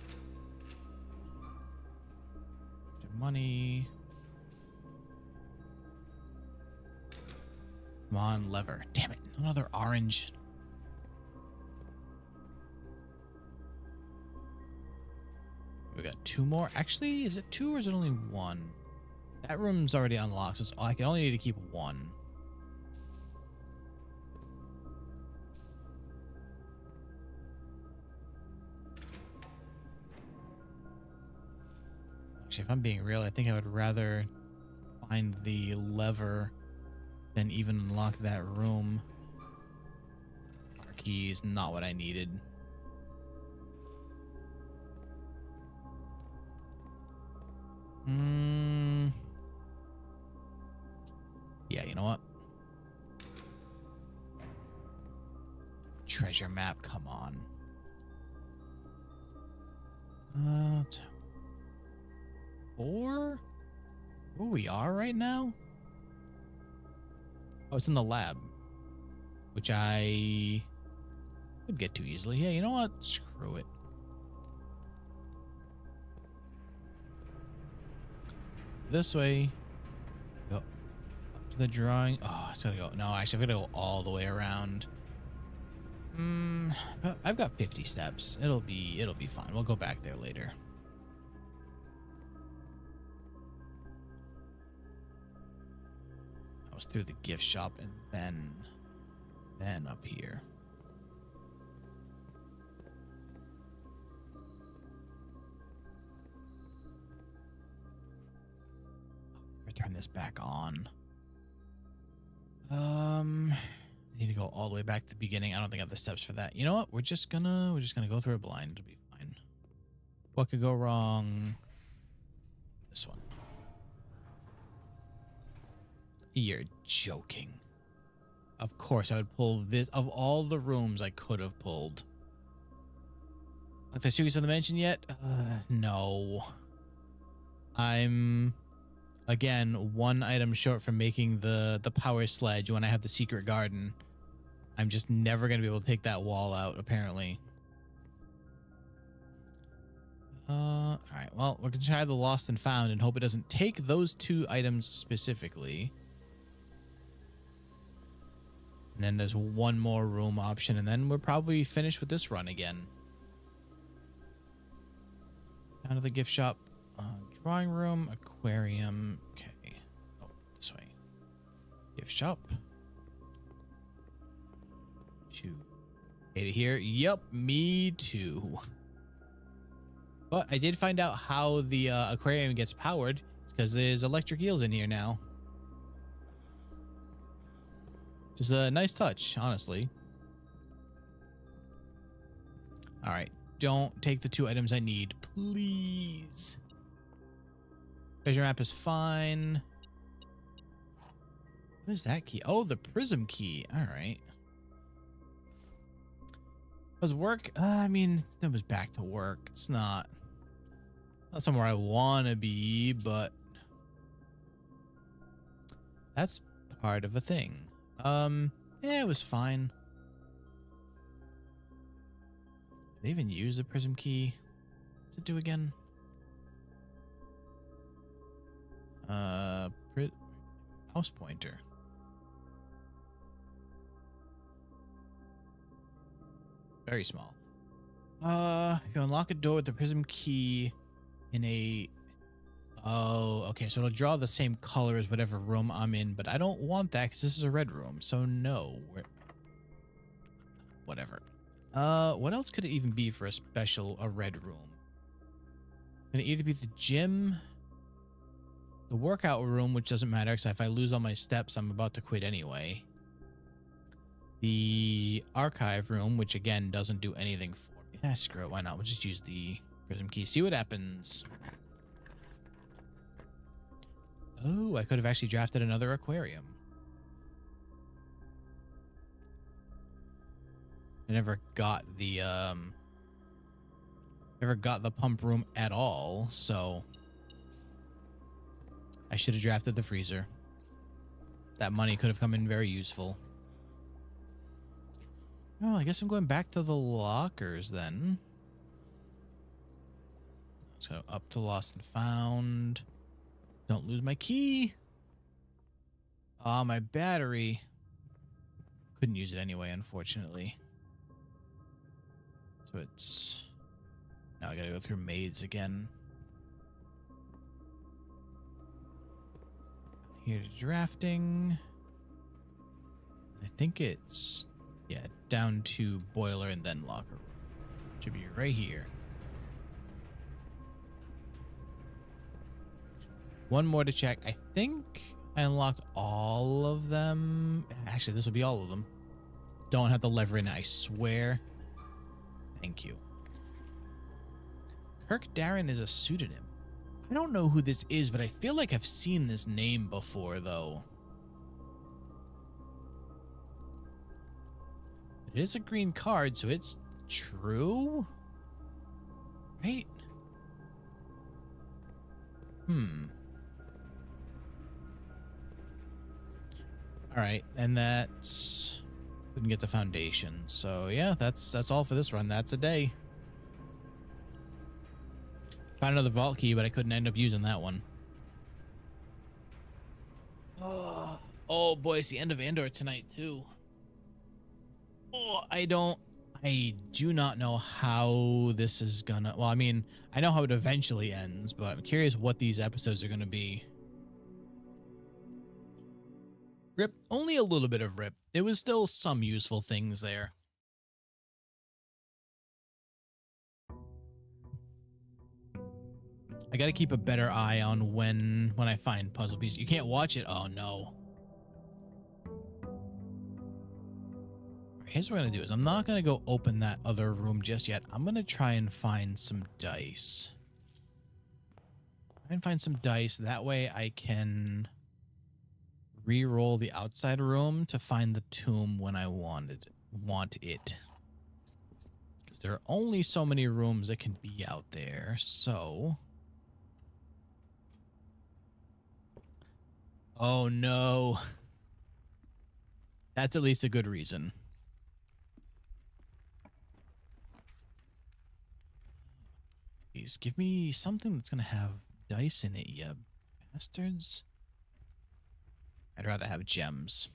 Money. Come on, lever. Damn it. Another orange. We got two more. Actually, is it two or is it only one? That room's already unlocked, so I can only need to keep one. Actually, if I'm being real, I think I would rather find the lever than even unlock that room. Our key is not what I needed. Yeah, you know what? Treasure map, come on. 4? Where we are right now? Oh, it's in the lab, which I could get to easily. Yeah, you know what? Screw it. This way. Go up to the drawing. Oh, it's gotta go. No, actually, I've gotta go all the way around. But I've got 50 steps. It'll be fine. We'll go back there later. I was through the gift shop and then up here. Turn this back on. I need to go all the way back to the beginning. I don't think I have the steps for that. You know what? We're just gonna go through it blind. It'll be fine. What could go wrong? This one. You're joking. Of course I would pull this. Of all the rooms I could have pulled. Like the Secrets of the Mansion yet? No. I'm again one item short from making the power sledge when I have the secret garden. I'm just never gonna be able to take that wall out, apparently. All right. Well, we're gonna try the lost and found and hope it doesn't take those two items specifically. And then there's one more room option, and then we're probably finished with this run again. Down to the gift shop, drawing room, aquarium. Okay. Oh, this way. Gift shop. Two. Data here. Yep, me too. But I did find out how the aquarium gets powered. It's because there's electric eels in here now. Just a nice touch, honestly. All right. Don't take the two items I need, please. Treasure map is fine. What is that key? Oh, the prism key. All right. Does work? I mean, it was back to work. It's not somewhere I want to be, but that's part of a thing. Yeah, it was fine. Did I even use the prism key? What's it do again? Mouse pointer. Very small. If you unlock a door with the prism key in a... Oh, okay. So it'll draw the same color as whatever room I'm in, but I don't want that because this is a red room. So no. Whatever. What else could it even be for a red room? Can it either be the gym, the workout room, which doesn't matter because if I lose all my steps, I'm about to quit anyway. The archive room, which again doesn't do anything for me. Yeah, screw it. Why not? We'll just use the prism key. See what happens. Oh, I could have actually drafted another aquarium. I never got the pump room at all, so I should have drafted the freezer. That money could have come in very useful. Oh, I guess I'm going back to the lockers then. So up to lost and found. Don't lose my key. Ah, my battery. Couldn't use it anyway, unfortunately. So it's... Now I gotta go through maids again. Here to drafting. I think it's... Yeah, down to boiler and then locker room. Should be right here. One more to check. I think I unlocked all of them. Actually, this will be all of them. Don't have to lever in, I swear. Thank you. Kirk Darren is a pseudonym. I don't know who this is, but I feel like I've seen this name before, though. It is a green card, so it's true? Right? Alright, and that's... Couldn't get the foundation. So, yeah, that's all for this run. That's a day. Found another vault key, but I couldn't end up using that one. Oh boy, it's the end of Andor tonight, too. Oh, I do not know how this is gonna... Well, I mean, I know how it eventually ends, but I'm curious what these episodes are gonna be. Rip, only a little bit of rip. There was still some useful things there. I gotta keep a better eye on when I find puzzle pieces. You can't watch it? Oh, no. Here's what I'm gonna do is I'm not gonna go open that other room just yet. I'm gonna try and find some dice. That way I can re-roll the outside room to find the tomb when I want it. Because there are only so many rooms that can be out there, so... Oh no. That's at least a good reason. Please give me something that's gonna have dice in it, you bastards. I'd rather have gems.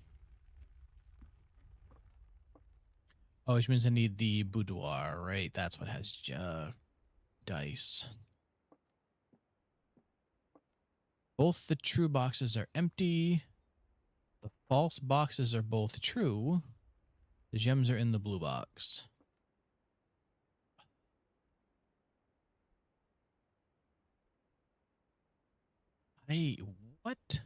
Oh, which means I need the boudoir, right? That's what has dice. Both the true boxes are empty. The false boxes are both true. The gems are in the blue box. What?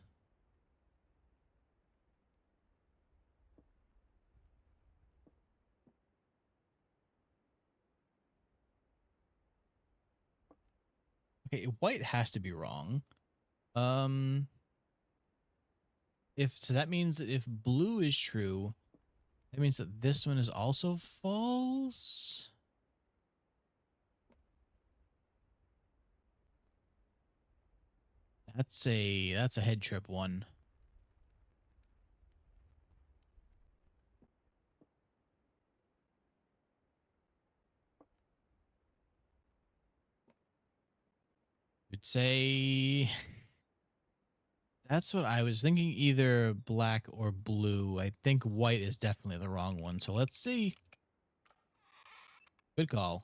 Okay, white has to be wrong. So that means that if blue is true, that means that this one is also false. That's a head trip one. I'd say that's what I was thinking, either black or blue. I think white is definitely the wrong one. So let's see. Good call.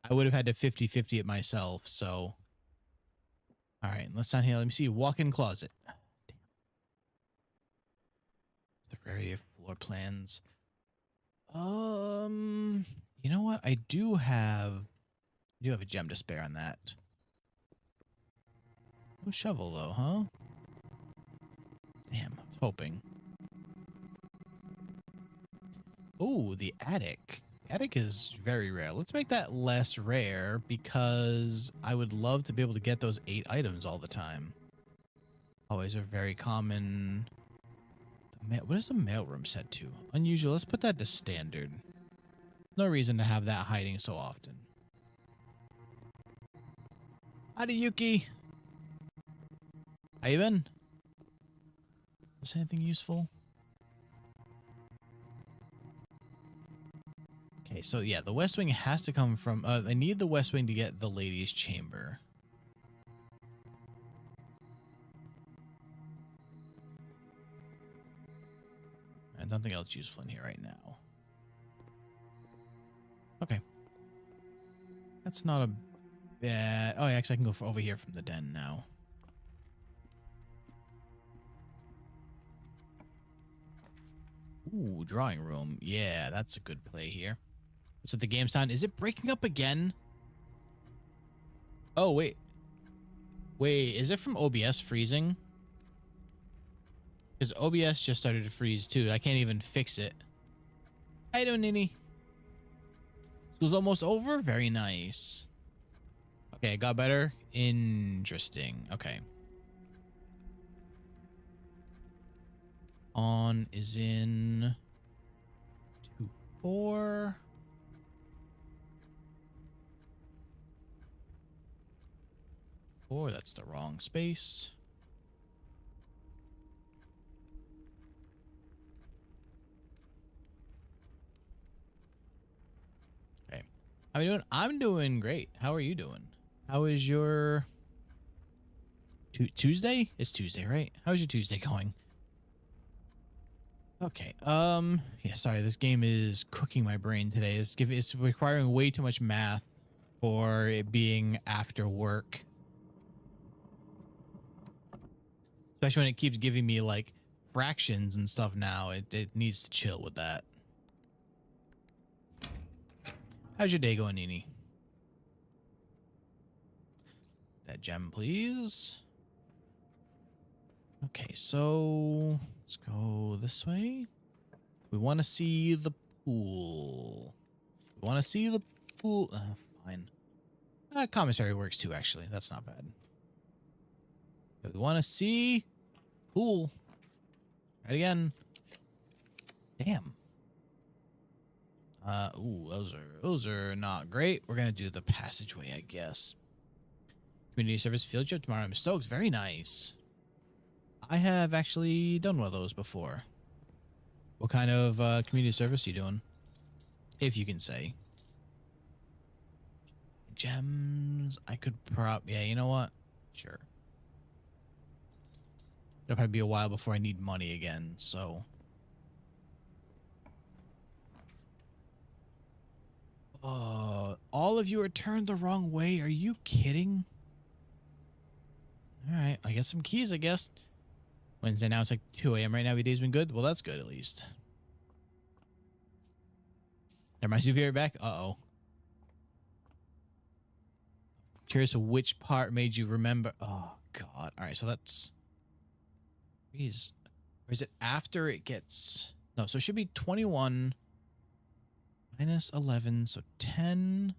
I would have had to 50-50 it myself, so. All right, let's not here. Let me see. Walk-in closet. Damn. The rarity of floor plans. You know what? I do have a gem to spare on that. No shovel though, huh? Damn, I was hoping. Oh, the attic. Attic is very rare. Let's make that less rare because I would love to be able to get those 8 items all the time. Always are very common. What is the mailroom set to? Unusual. Let's put that to standard. No reason to have that hiding so often. Howdy, Yuki. How you been? Was anything useful? Okay, so yeah, the West Wing has to come from... I need the West Wing to get the ladies' chamber. And nothing else useful in here right now. Okay. That's not a bad... Oh, yeah, actually, I can go over here from the den now. Ooh, drawing room. Yeah, that's a good play here. What's at the game sound? Is it breaking up again? Oh, wait. Wait, is it from OBS freezing? Because OBS just started to freeze too. I can't even fix it. How you doing, Nini? School's almost over? Very nice. Okay, it got better. Interesting. Okay. On is in 2-4. Or that's the wrong space. Okay. How are you doing? I'm doing great. How are you doing? How is your Tuesday? It's Tuesday, right? How's your Tuesday going? Okay. Yeah, sorry. This game is cooking my brain today. It's requiring way too much math for it being after work. Especially when it keeps giving me like fractions and stuff now. It needs to chill with that. How's your day going, Nini? That gem, please. Okay, so let's go this way. We want to see the pool. We want to see the pool. Fine. Commissary works too, actually. That's not bad. But we want to see pool. Right again. Damn. Ooh, those are not great. We're gonna do the passageway, I guess. Community service field trip tomorrow. I'm stoked. Very nice. I have actually done one of those before. What kind of community service are you doing? If you can say. Gems. I could yeah, you know what? Sure. It'll probably be a while before I need money again, so. All of you are turned the wrong way. Are you kidding? All right, I get some keys, I guess. Wednesday now, it's like 2 a.m. right now. Every day's been good. Well, that's good at least. Are my superior back? Uh-oh. Curious which part made you remember. Oh, God. All right, so that's... Jeez. Or is it after it gets... No, so it should be 21 minus 11, so 10...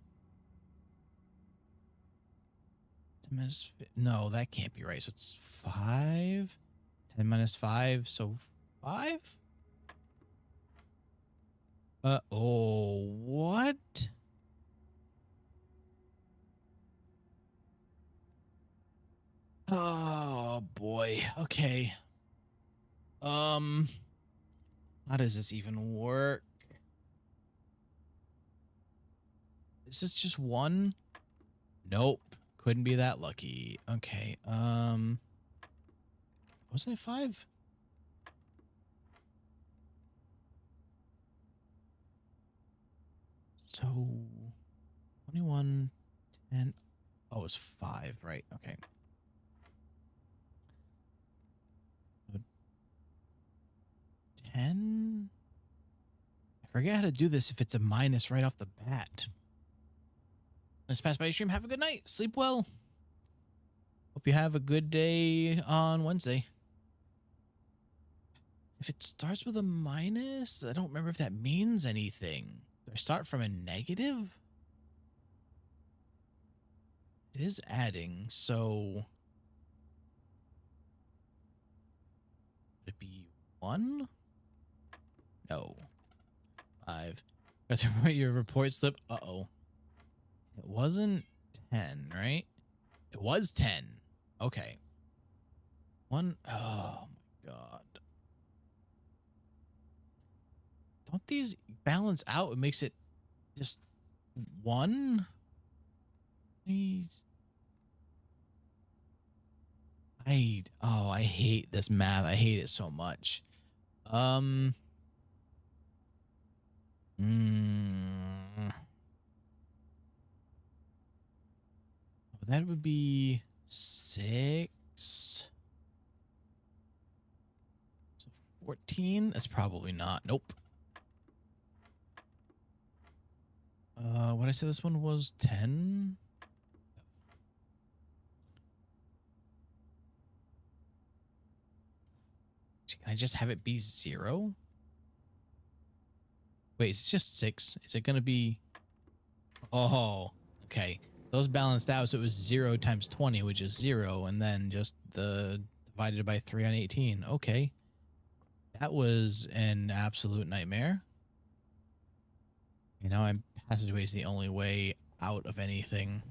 No, that can't be right. So it's 5. 10 minus 5, so 5? Oh, what? Oh, boy. Okay. How does this even work? Is this just one? Nope. Couldn't be that lucky. Okay. Wasn't it 5? So 21, 10. Oh, it was 5, right? Okay. 10. I forget how to do this if it's a minus right off the bat. Let's pass by your stream. Have a good night. Sleep well. Hope you have a good day on Wednesday. If it starts with a minus, I don't remember if that means anything. Do I start from a negative? It is adding, so... Would it be 1? No. 5. Got to write your report slip. Uh-oh. It wasn't 10, right? It was 10. Okay. 1. Oh my god. Don't these balance out? It makes it just 1? Please. I hate this math. I hate it so much. Mm, that would be 6. So 14? That's probably not. Nope. What I said this one was 10? Can I just have it be 0? Wait, is it just 6? Is it going to be... Oh, okay. Those balanced out, so it was 0 times 20, which is 0, and then just the divided by 3 on 18. Okay. That was an absolute nightmare. You know, passageway is the only way out of anything.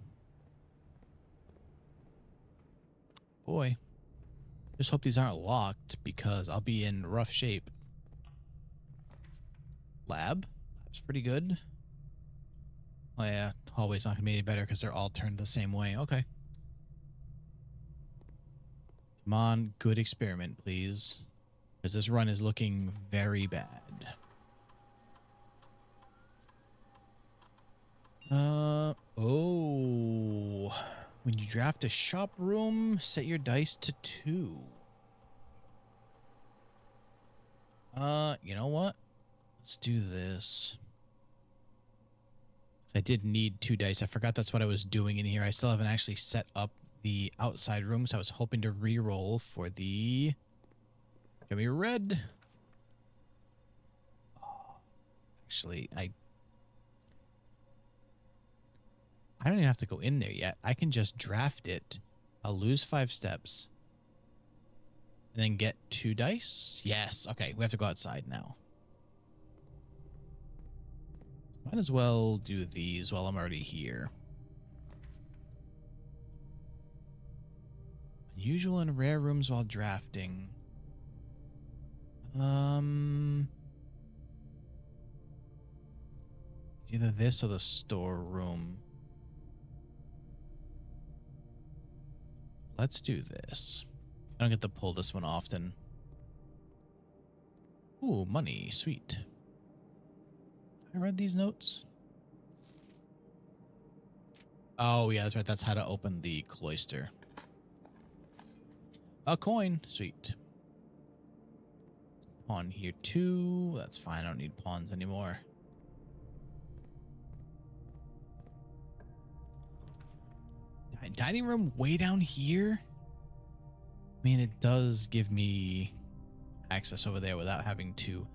Boy. Just hope these aren't locked, because I'll be in rough shape. Lab? Lab's pretty good. Oh yeah, hallway's not gonna be any better because they're all turned the same way. Okay. Come on, good experiment, please. Because this run is looking very bad. Oh. When you draft a shop room, set your dice to 2. You know what? Let's do this. I did need 2 dice. I forgot that's what I was doing in here. I still haven't actually set up the outside room, so I was hoping to re-roll for the... Show me red. Oh, actually, I don't even have to go in there yet. I can just draft it. I'll lose 5 steps. And then get 2 dice. Yes. Okay, we have to go outside now. Might as well do these while I'm already here. Unusual and rare rooms while drafting. It's either this or the storeroom. Let's do this. I don't get to pull this one often. Ooh, money. Sweet. I read these notes. Oh, yeah, that's right. That's how to open the cloister. A coin. Sweet. Pawn here, too. That's fine. I don't need pawns anymore. Dining room way down here? I mean, it does give me access over there without having to...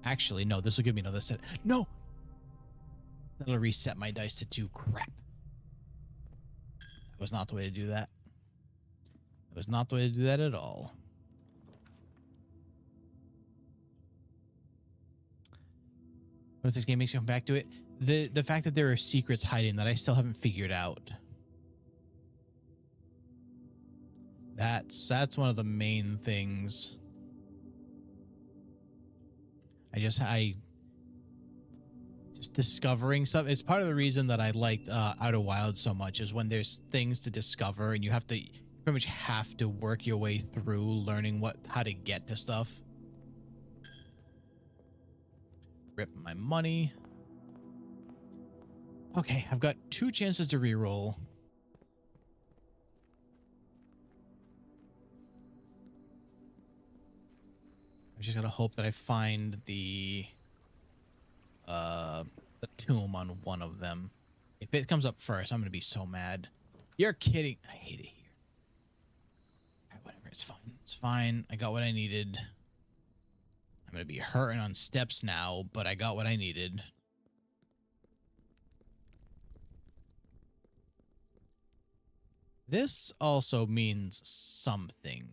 Actually, no, this will give me another set. No! That'll reset my dice to 2. Crap. That was not the way to do that. That was not the way to do that at all. What if this game makes me come back to it? The fact that there are secrets hiding that I still haven't figured out. That's one of the main things. Just discovering stuff. It's part of the reason that I liked Outer Wilds so much, is when there's things to discover and you pretty much have to work your way through learning how to get to stuff. Rip my money. Okay, I've got 2 chances to reroll. I just gotta hope that I find the tomb on one of them. If it comes up first, I'm gonna be so mad. You're kidding. I hate it here. All right, whatever. It's fine. It's fine. I got what I needed. I'm gonna be hurting on steps now, but I got what I needed. This also means something.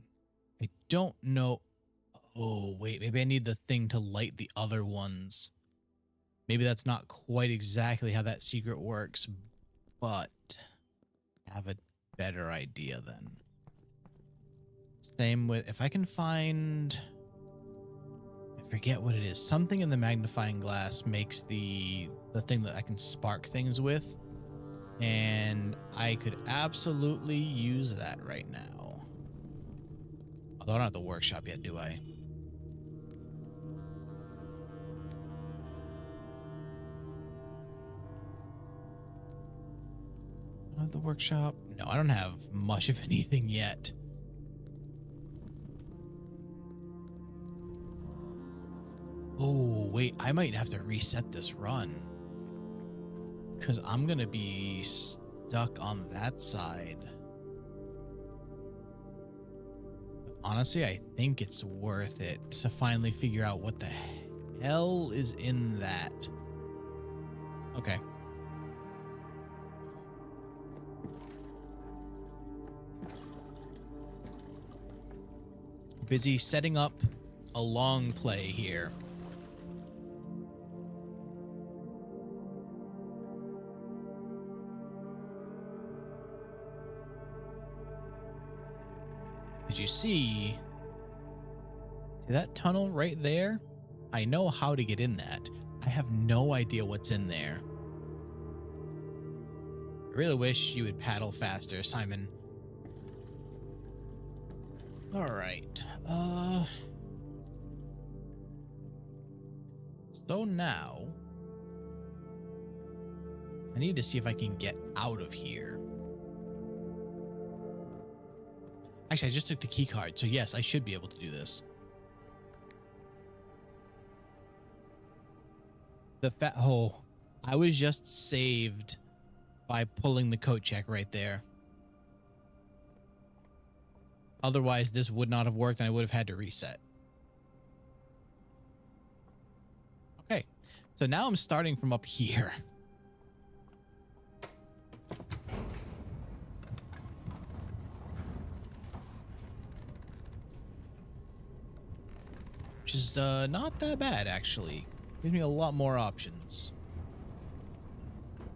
I don't know. Oh, wait, maybe I need the thing to light the other ones. Maybe that's not quite exactly how that secret works, but I have a better idea then. Same with, if I can find, I forget what it is. Something in the magnifying glass makes the thing that I can spark things with. And I could absolutely use that right now. Although I don't have the workshop yet, do I? I don't have the workshop. No, I don't have much of anything yet. Oh, wait, I might have to reset this run. Because I'm going to be stuck on that side. But honestly, I think it's worth it to finally figure out what the hell is in that. Okay. Busy setting up a long play here. As you see that tunnel right there? I know how to get in that. I have no idea what's in there. I really wish you would paddle faster, Simon. All right. So now I need to see if I can get out of here. Actually, I just took the key card, so yes, I should be able to do this. Oh, I was just saved by pulling the coat check right there. Otherwise, this would not have worked and I would have had to reset. Okay, so now I'm starting from up here. Which is not that bad, actually. Gives me a lot more options.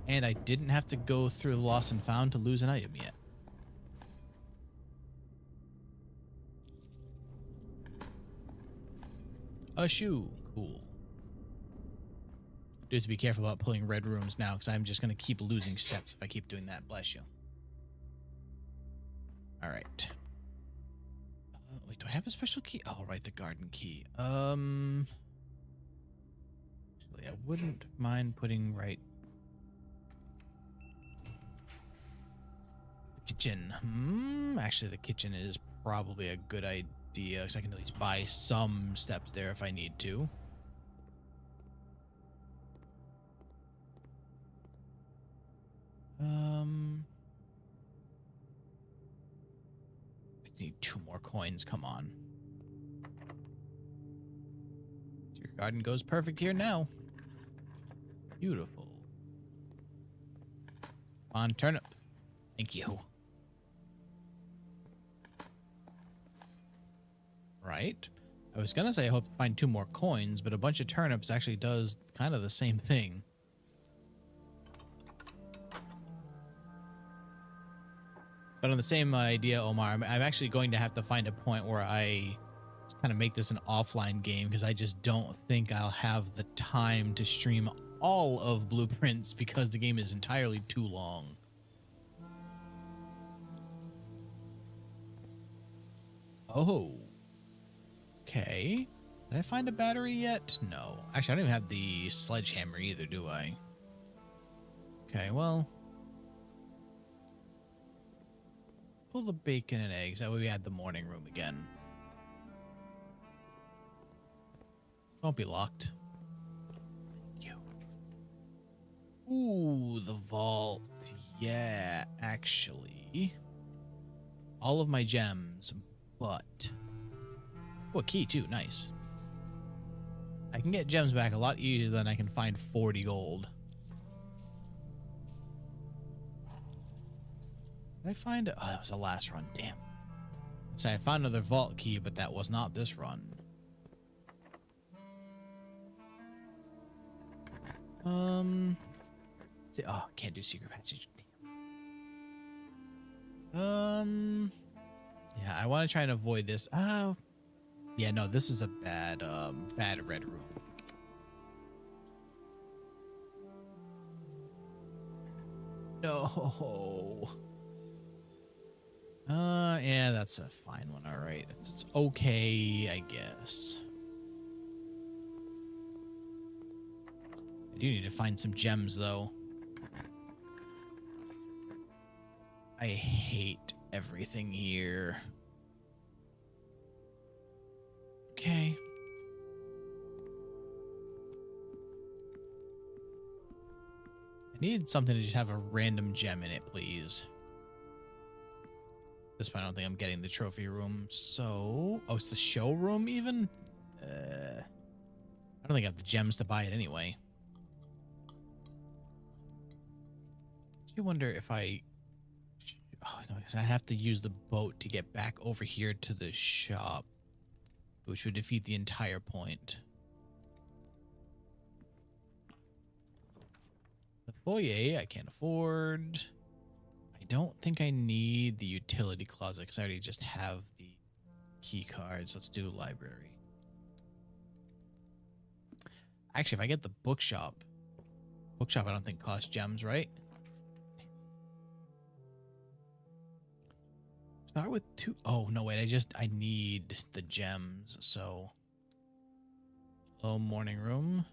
And I didn't have to go through the lost and found to lose an item yet. A shoe. Cool. Do have to be careful about pulling red rooms now, because I'm just going to keep losing steps if I keep doing that. Bless you. All right. Wait, do I have a special key? Oh, right, the garden key. Actually, I wouldn't mind putting right. The kitchen. Actually, the kitchen is probably a good idea, because I can at least buy some steps there if I need to. I need 2 more coins. Come on. Your garden goes perfect here now. Beautiful. On turnip. Thank you. Right. I was gonna say I hope to find 2 more coins, but a bunch of turnips actually does kind of the same thing. But on the same idea, Omar, I'm actually going to have to find a point where I kind of make this an offline game, because I just don't think I'll have the time to stream all of Blueprints because the game is entirely too long. Oh. Okay. Did I find a battery yet? No. Actually, I don't even have the sledgehammer either, do I? Okay, well. Pull the bacon and eggs. That way we add the morning room again. Don't be locked. Thank you. Ooh, the vault. Yeah, actually. All of my gems, but... Oh, a key too. Nice. I can get gems back a lot easier than I can find 40 gold. Did I find oh, that was the last run. Damn. So I found another vault key, but that was not this run. Oh, can't do secret passage. Damn. Yeah, I want to try and avoid this. Oh, yeah, no, this is a bad red room. No. Yeah, that's a fine one. All right, it's okay, I guess. I do need to find some gems, though. I hate everything here. Okay. I need something to just have a random gem in it, please. At this point, I don't think I'm getting the trophy room. So, oh, it's the showroom even? I don't think I have the gems to buy it anyway. I do wonder if I... Oh, no, because I have to use the boat to get back over here to the shop, which would defeat the entire point. The foyer, I can't afford. I don't think I need the utility closet because I already just have the key cards. Let's do library. Actually, if I get the bookshop I don't think costs gems, right? Start with 2. Oh, no, wait. I need the gems. So, hello, morning room.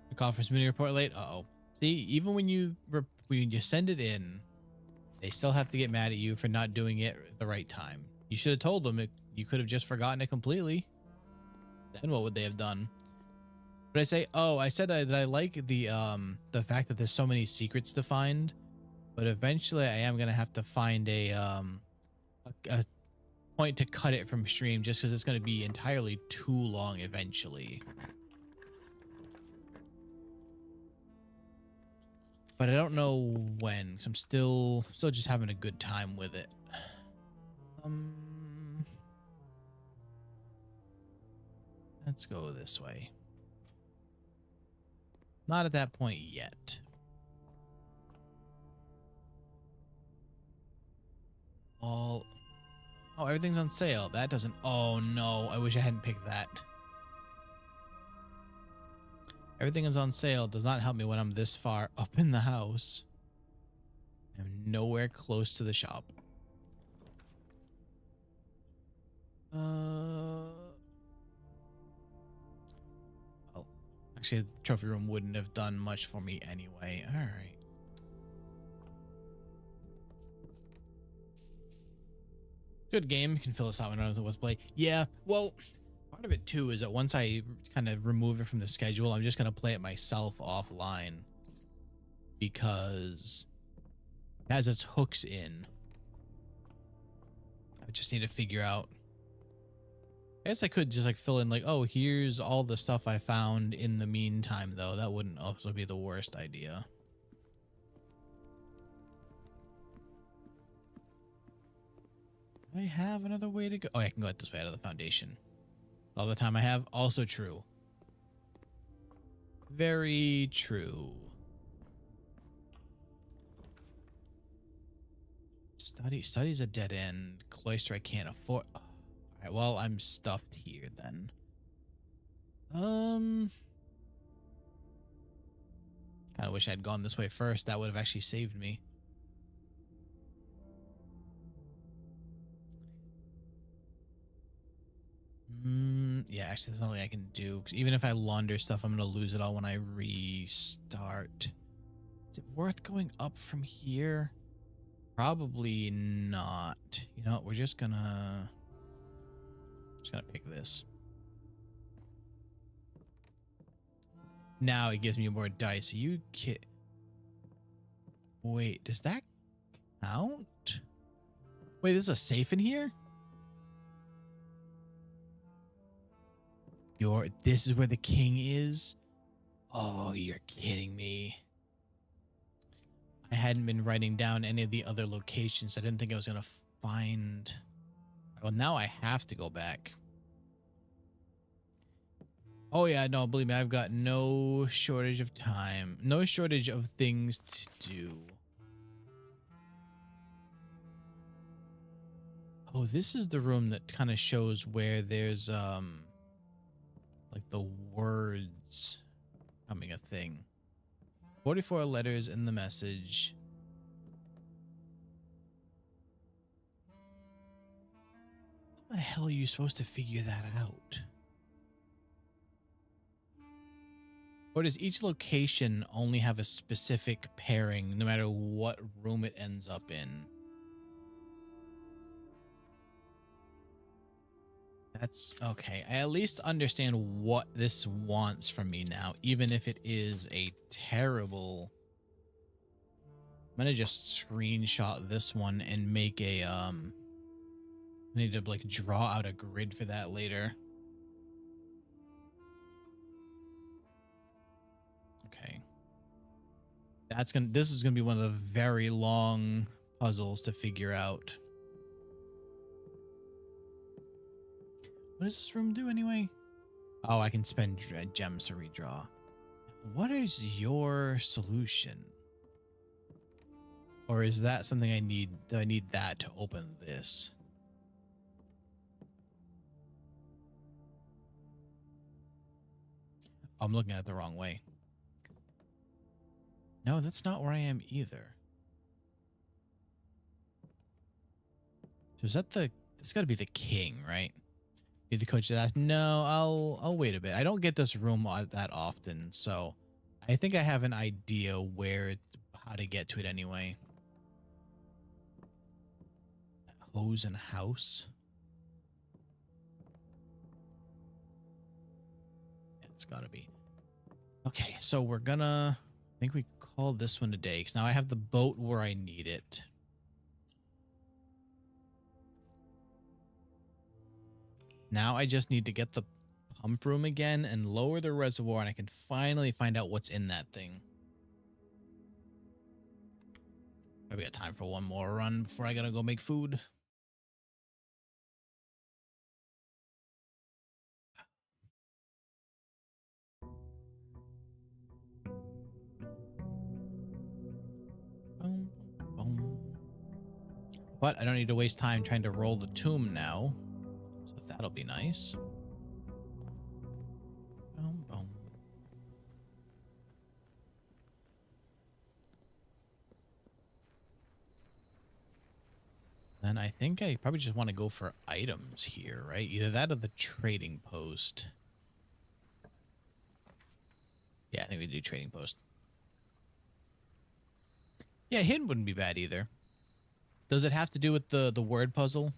The conference meeting report late. Uh-oh. See, even when you send it in, they still have to get mad at you for not doing it at the right time. You should have told them you could have just forgotten it completely. Then what would they have done? But I say, oh, I said that I like the fact that there's so many secrets to find, but eventually I am gonna have to find a point to cut it from stream just because it's gonna be entirely too long eventually. But I don't know when, because I'm still just having a good time with it. Let's go this way. Not at that point yet. Oh, everything's on sale. That doesn't... Oh, no. I wish I hadn't picked that. Everything is on sale. Does not help me when I'm this far up in the house. I'm nowhere close to the shop. Oh, actually, the trophy room wouldn't have done much for me anyway. All right. Good game. You can fill us out when I don't know what to play. Yeah, well, part of it too is that once I kind of remove it from the schedule, I'm just going to play it myself offline because it has its hooks in. I just need to figure out. I guess I could just like fill in like, oh, here's all the stuff I found in the meantime, though. That wouldn't also be the worst idea. I have another way to go. Oh, I can go out this way out of the foundation. All the time I have. Also true. Very true. Study's a dead end. Cloister I can't afford. Oh, all right, well, I'm stuffed here then. Kind of wish I'd gone this way first. That would have actually saved me. Yeah, actually, there's nothing I can do. 'Cause even if I launder stuff, I'm going to lose it all when I restart. Is it worth going up from here? Probably not. You know what? We're just going to pick this. Now it gives me more dice. You kid. Wait, does that count? Wait, there's a safe in here? This is where the king is? Oh, you're kidding me. I hadn't been writing down any of the other locations. I didn't think I was going to find. Well, now I have to go back. Oh yeah, no, believe me, I've got no shortage of time. No shortage of things to do. Oh, this is the room that kind of shows where there's like the words becoming a thing. 44 letters in the message. How the hell are you supposed to figure that out? Or does each location only have a specific pairing no matter what room it ends up in? That's okay. I at least understand what this wants from me now, even if it is a terrible. I'm gonna just screenshot this one and make a I need to like draw out a grid for that later. Okay. This is gonna be one of the very long puzzles to figure out. What does this room do anyway? Oh, I can spend gems to redraw. What is your solution? Or is that something I need? Do I need that to open this? I'm looking at it the wrong way. No, that's not where I am either. So is that it's gotta be the king, right? Need the coach to that. No, I'll wait a bit. I don't get this room that often, so I think I have an idea how to get to it anyway. Hose and house. Yeah, it's gotta be. Okay, so we're gonna, I think we call this one today because now I have the boat where I need it. Now I just need to get the pump room again and lower the reservoir, and I can finally find out what's in that thing. Maybe got time for one more run before I gotta go make food. Boom, boom. But I don't need to waste time trying to roll the tomb now. So that'll be nice. Boom, boom. Then I think I probably just want to go for items here, right? Either that or the trading post. Yeah, I think we do trading post. Yeah, hidden wouldn't be bad either. Does it have to do with the word puzzle?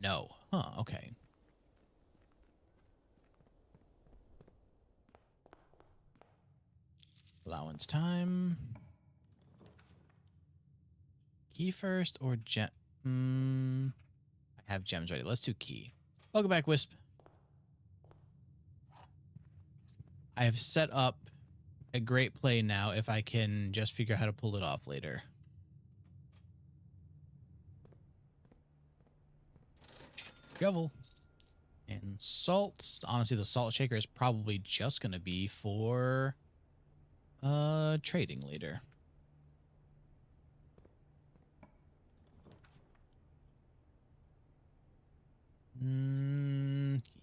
No. Huh, okay. Allowance time. Key first or gem? I have gems ready. Let's do key. Welcome back, Wisp. I have set up a great play now if I can just figure out how to pull it off later. Shovel. And salt. Honestly, the salt shaker is probably just going to be for trading later.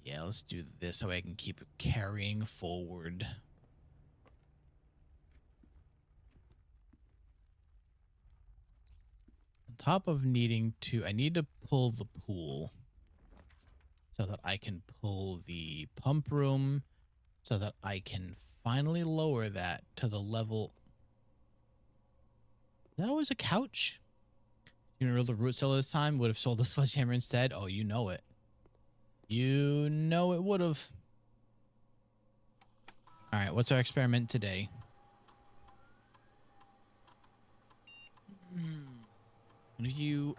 Yeah, let's do this so I can keep carrying forward. On top of needing to, I need to pull the pool so that I can pull the pump room so that I can finally lower that to the level. Is that always a couch? You know, the root cellar this time would have sold the sledgehammer instead. Oh, you know it. You know it would have. All right, what's our experiment today? What have you...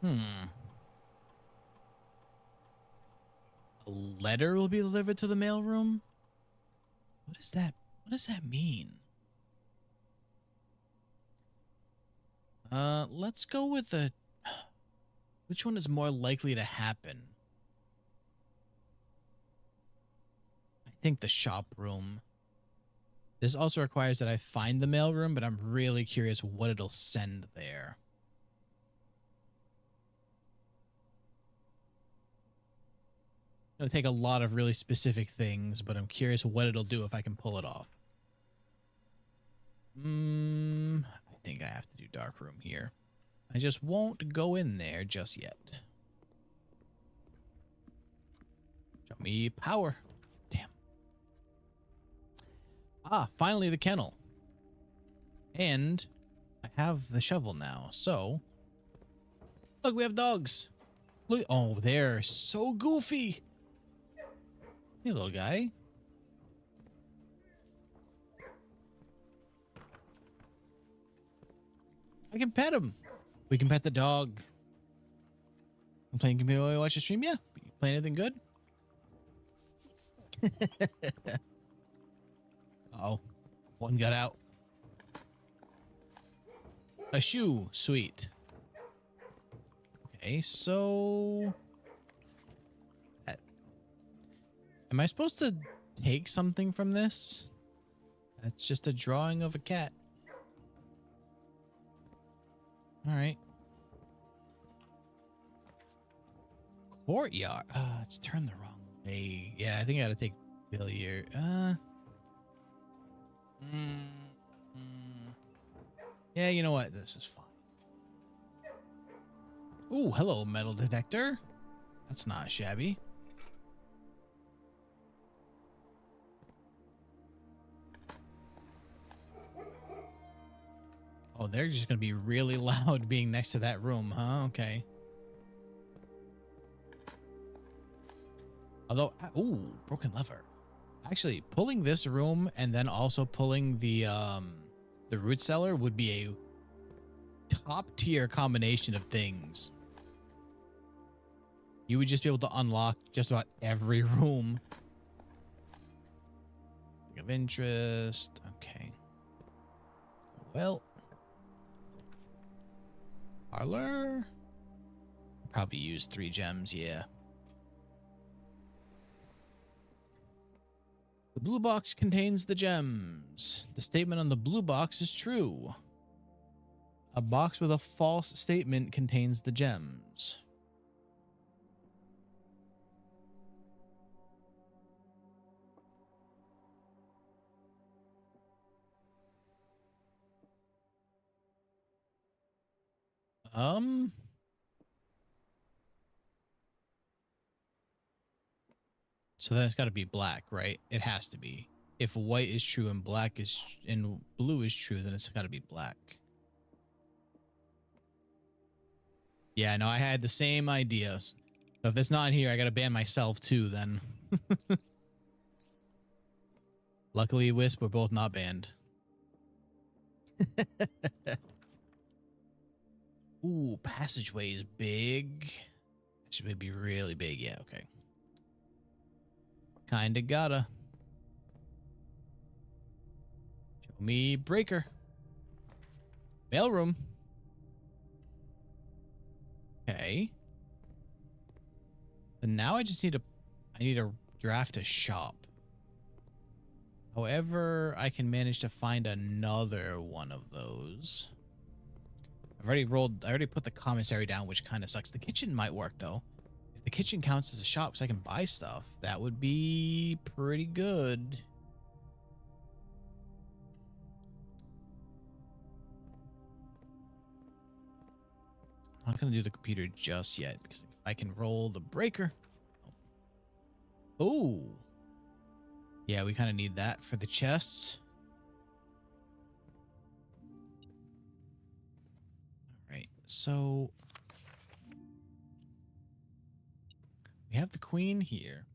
A letter will be delivered to the mailroom? What is that? What does that mean? Let's go with the... Which one is more likely to happen? I think the shop room. This also requires that I find the mail room, but I'm really curious what it'll send there. It'll take a lot of really specific things, but I'm curious what it'll do if I can pull it off. I think I have to do dark room here. I just won't go in there just yet. Show me power. Damn. Ah, finally the kennel. And I have the shovel now, so... Look, we have dogs. Look, oh, they're so goofy. Hey, little guy. I can pet him. We can pet the dog. I'm playing computer while I watch the stream. Yeah. You play anything good? Uh-oh. One got out. A shoe. Sweet. Okay, so... Am I supposed to take something from this? That's just a drawing of a cat. All right. Courtyard. It's turned the wrong way. Yeah, I think I gotta take billiard. Yeah, you know what? This is fine. Ooh, hello, metal detector. That's not shabby. Oh, they're just gonna be really loud being next to that room, huh? Okay. Although, ooh, broken lever. Actually, pulling this room and then also pulling the root cellar would be a top tier combination of things. You would just be able to unlock just about every room. Of interest. Okay. Well. Parlor? Probably use 3 gems, yeah. The blue box contains the gems. The statement on the blue box is true. A box with a false statement contains the gems. So then it's got to be black, right? It has to be. If white is true and black is and blue is true, then it's got to be black. Yeah, no, I had the same idea. So if it's not here, I got to ban myself too then. Luckily, Wisp, we're both not banned. Ooh, passageway is big. It should be really big. Yeah, okay. Kinda gotta. Show me breaker. Mailroom. Okay. And now I just need to draft a shop. However, I can manage to find another one of those. I already put the commissary down, which kind of sucks. The kitchen might work though. If the kitchen counts as a shop so I can buy stuff, that would be pretty good. I'm not going to do the computer just yet because if I can roll the breaker. Oh. Yeah, we kind of need that for the chests. All right, so we have the queen here.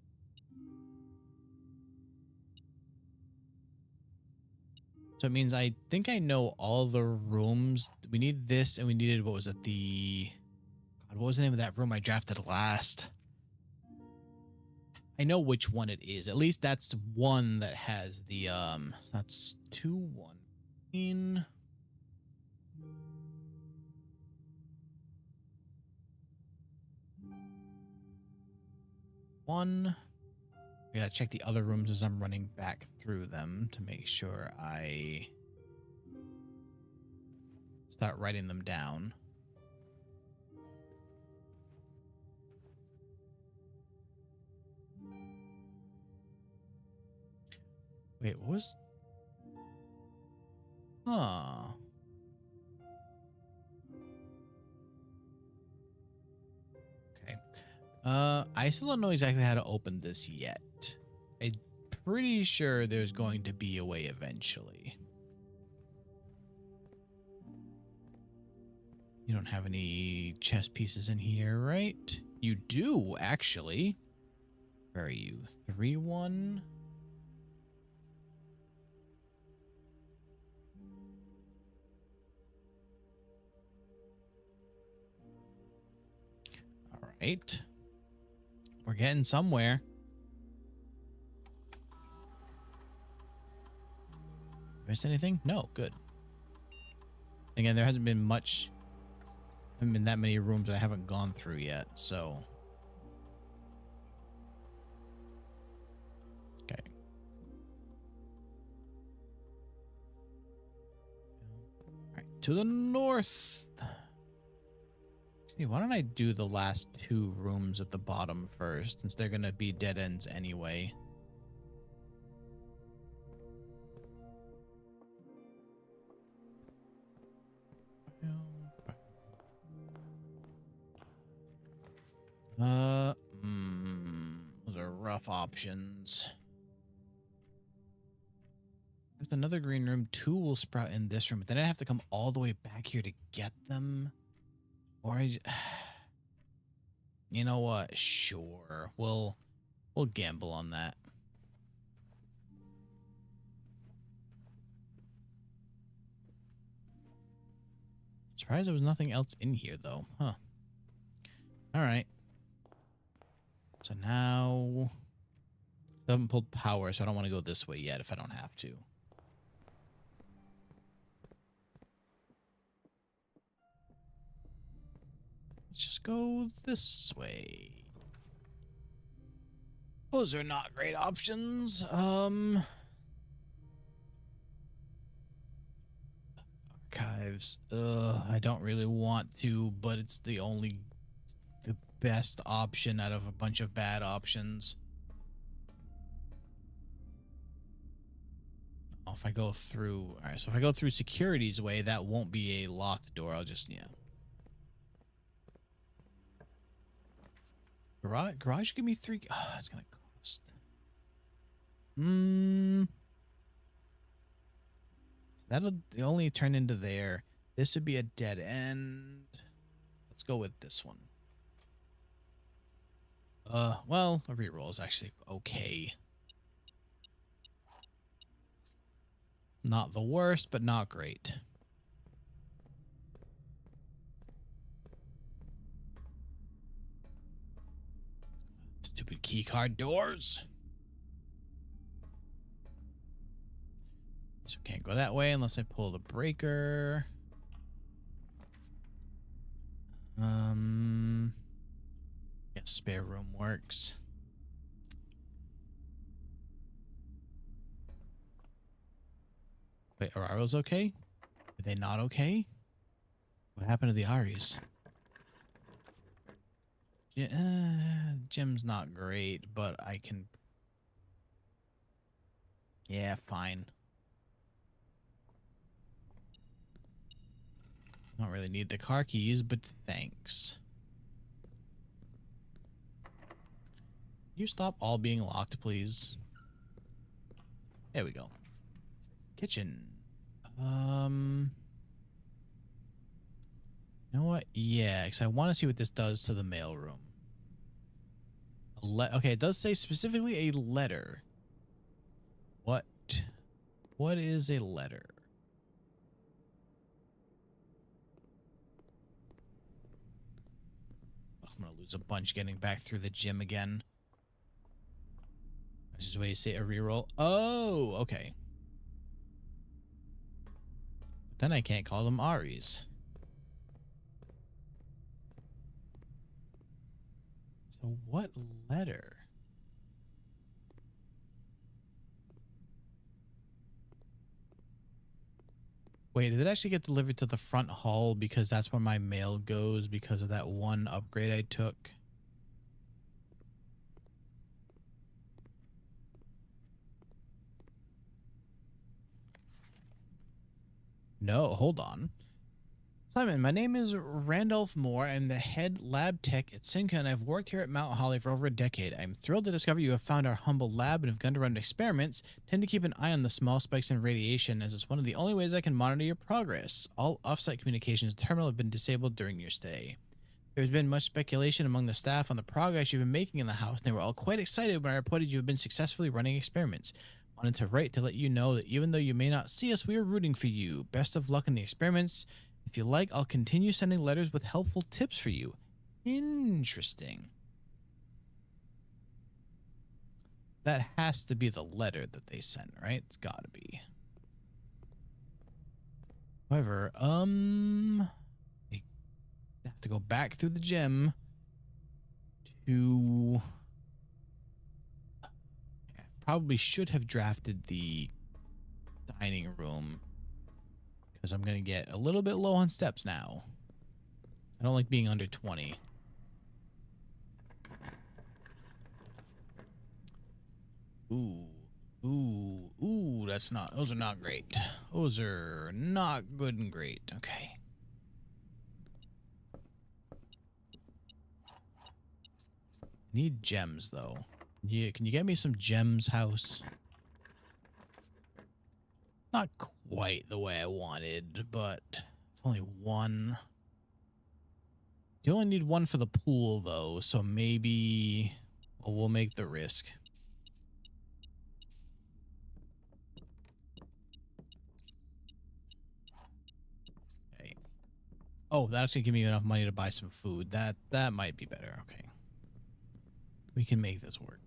So it means I think I know all the rooms. We need this and we needed, what was it? God, what was the name of that room I drafted last? I know which one it is. At least that's one that has the, that's 2, 1. one. I gotta check the other rooms as I'm running back through them to make sure I start writing them down. Wait, what was... Huh. Okay. I still don't know exactly how to open this yet. I'm pretty sure there's going to be a way eventually. You don't have any chess pieces in here, right? You do, actually. Where are you? 3-1? All right. We're getting somewhere. Miss anything? No, good. Again, there hasn't been much. Haven't been that many rooms I haven't gone through yet, so. Okay. All right, to the north. See, why don't I do the last 2 rooms at the bottom first, since they're gonna be dead ends anyway. Those are rough options. With another green room, 2 will sprout in this room, but then I have to come all the way back here to get them. Or you know what? Sure. We'll gamble on that. Surprised there was nothing else in here though. Huh. All right. So now I haven't pulled power, so I don't want to go this way yet if I don't have to. Let's just go this way. Those are not great options. Archives. I don't really want to, but it's the best option out of a bunch of bad options. Oh, if I go through, all right, so if I go through security's way, that won't be a locked door. I'll just, yeah. Garage give me 3. Oh, it's gonna cost. That'll only turn into there. This would be a dead end. Let's go with this one. Well, a reroll is actually okay. Not the worst, but not great. Stupid keycard doors. So can't go that way unless I pull the breaker. Yeah, spare room works. Wait, are arrows okay? Are they not okay? What happened to the Aries? Gem's not great, but I can... Yeah, fine. Don't really need the car keys, but thanks. You stop all being locked, please. There we go. Kitchen. You know what? Yeah, because I want to see what this does to the mail room. Okay, it does say specifically a letter. What is a letter? I'm gonna lose a bunch getting back through the gym again. This is the way you say a reroll. Oh, okay. But then I can't call them Aries. So what letter? Wait, did it actually get delivered to the front hall because that's where my mail goes because of that one upgrade I took? No, hold on. Simon, my name is Randolph Moore. I'm the head lab tech at Simca, and I've worked here at Mount Holly for over a decade. I'm thrilled to discover you have found our humble lab and have begun to run experiments. Tend to keep an eye on the small spikes in radiation, as it's one of the only ways I can monitor your progress. All offsite communications terminal have been disabled during your stay. There's been much speculation among the staff on the progress you've been making in the house, and they were all quite excited when I reported you have been successfully running experiments. Wanted to write to let you know that even though you may not see us, we are rooting for you. Best of luck in the experiments. If you like, I'll continue sending letters with helpful tips for you. Interesting. That has to be the letter that they sent, right? It's gotta be. However, I have to go back through the gym to... I probably should have drafted the dining room because I'm going to get a little bit low on steps now. I don't like being under 20. Ooh, those are not great. Those are not good and great. Okay. Need gems though. Yeah, can you get me some gems, house? Not quite the way I wanted, but it's only one. You only need one for the pool though, so maybe we'll make the risk. Okay. Oh, that actually give me enough money to buy some food. That might be better. Okay. We can make this work.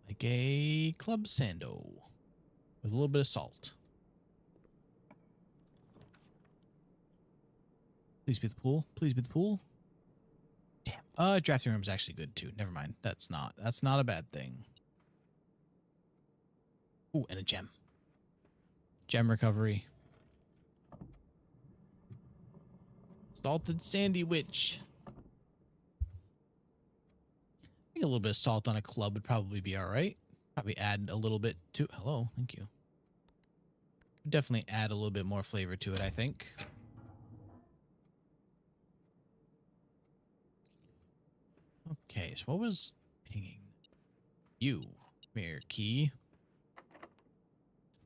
Like a club sando with a little bit of salt. Please be the pool. Please be the pool. Damn. Drafting room is actually good too. Never mind. That's not a bad thing. Ooh, and a gem. Gem recovery. Salted sandy witch. I think a little bit of salt on a club would probably be all right. Probably add a little bit to... Hello, thank you. Definitely add a little bit more flavor to it, I think. Okay, so what was pinging? You. Come here, key.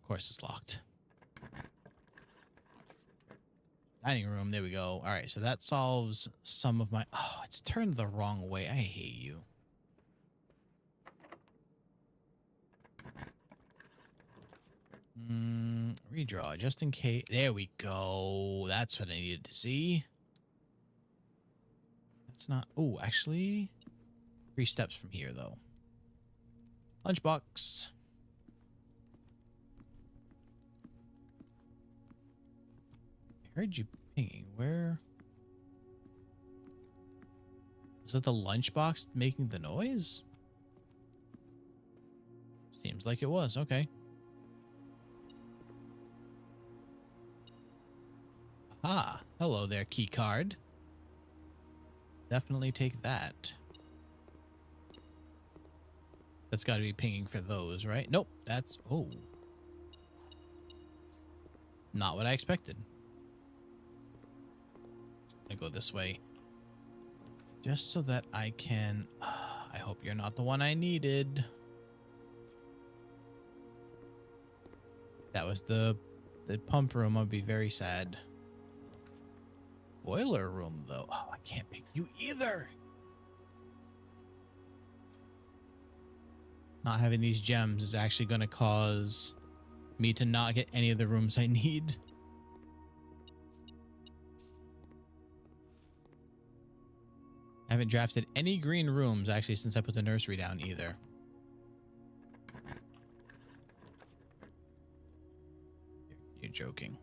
Of course it's locked. Dining room, there we go. All right, so that solves some of my... Oh, it's turned the wrong way. I hate you. Redraw, just in case. There we go. That's what I needed to see. That's not... Oh, actually... 3 steps from here, though. Lunchbox. I heard you pinging. Where? Is that the lunchbox making the noise? Seems like it was. Okay. Ah, hello there, key card. Definitely take that. That's got to be pinging for those, right? Nope, that's... Oh. Not what I expected. I go this way. Just so that I can... I hope you're not the one I needed. If that was the pump room, I'd be very sad. Boiler room, though. Oh, I can't pick you either. Not having these gems is actually going to cause me to not get any of the rooms I need. I haven't drafted any green rooms actually since I put the nursery down either. You're joking.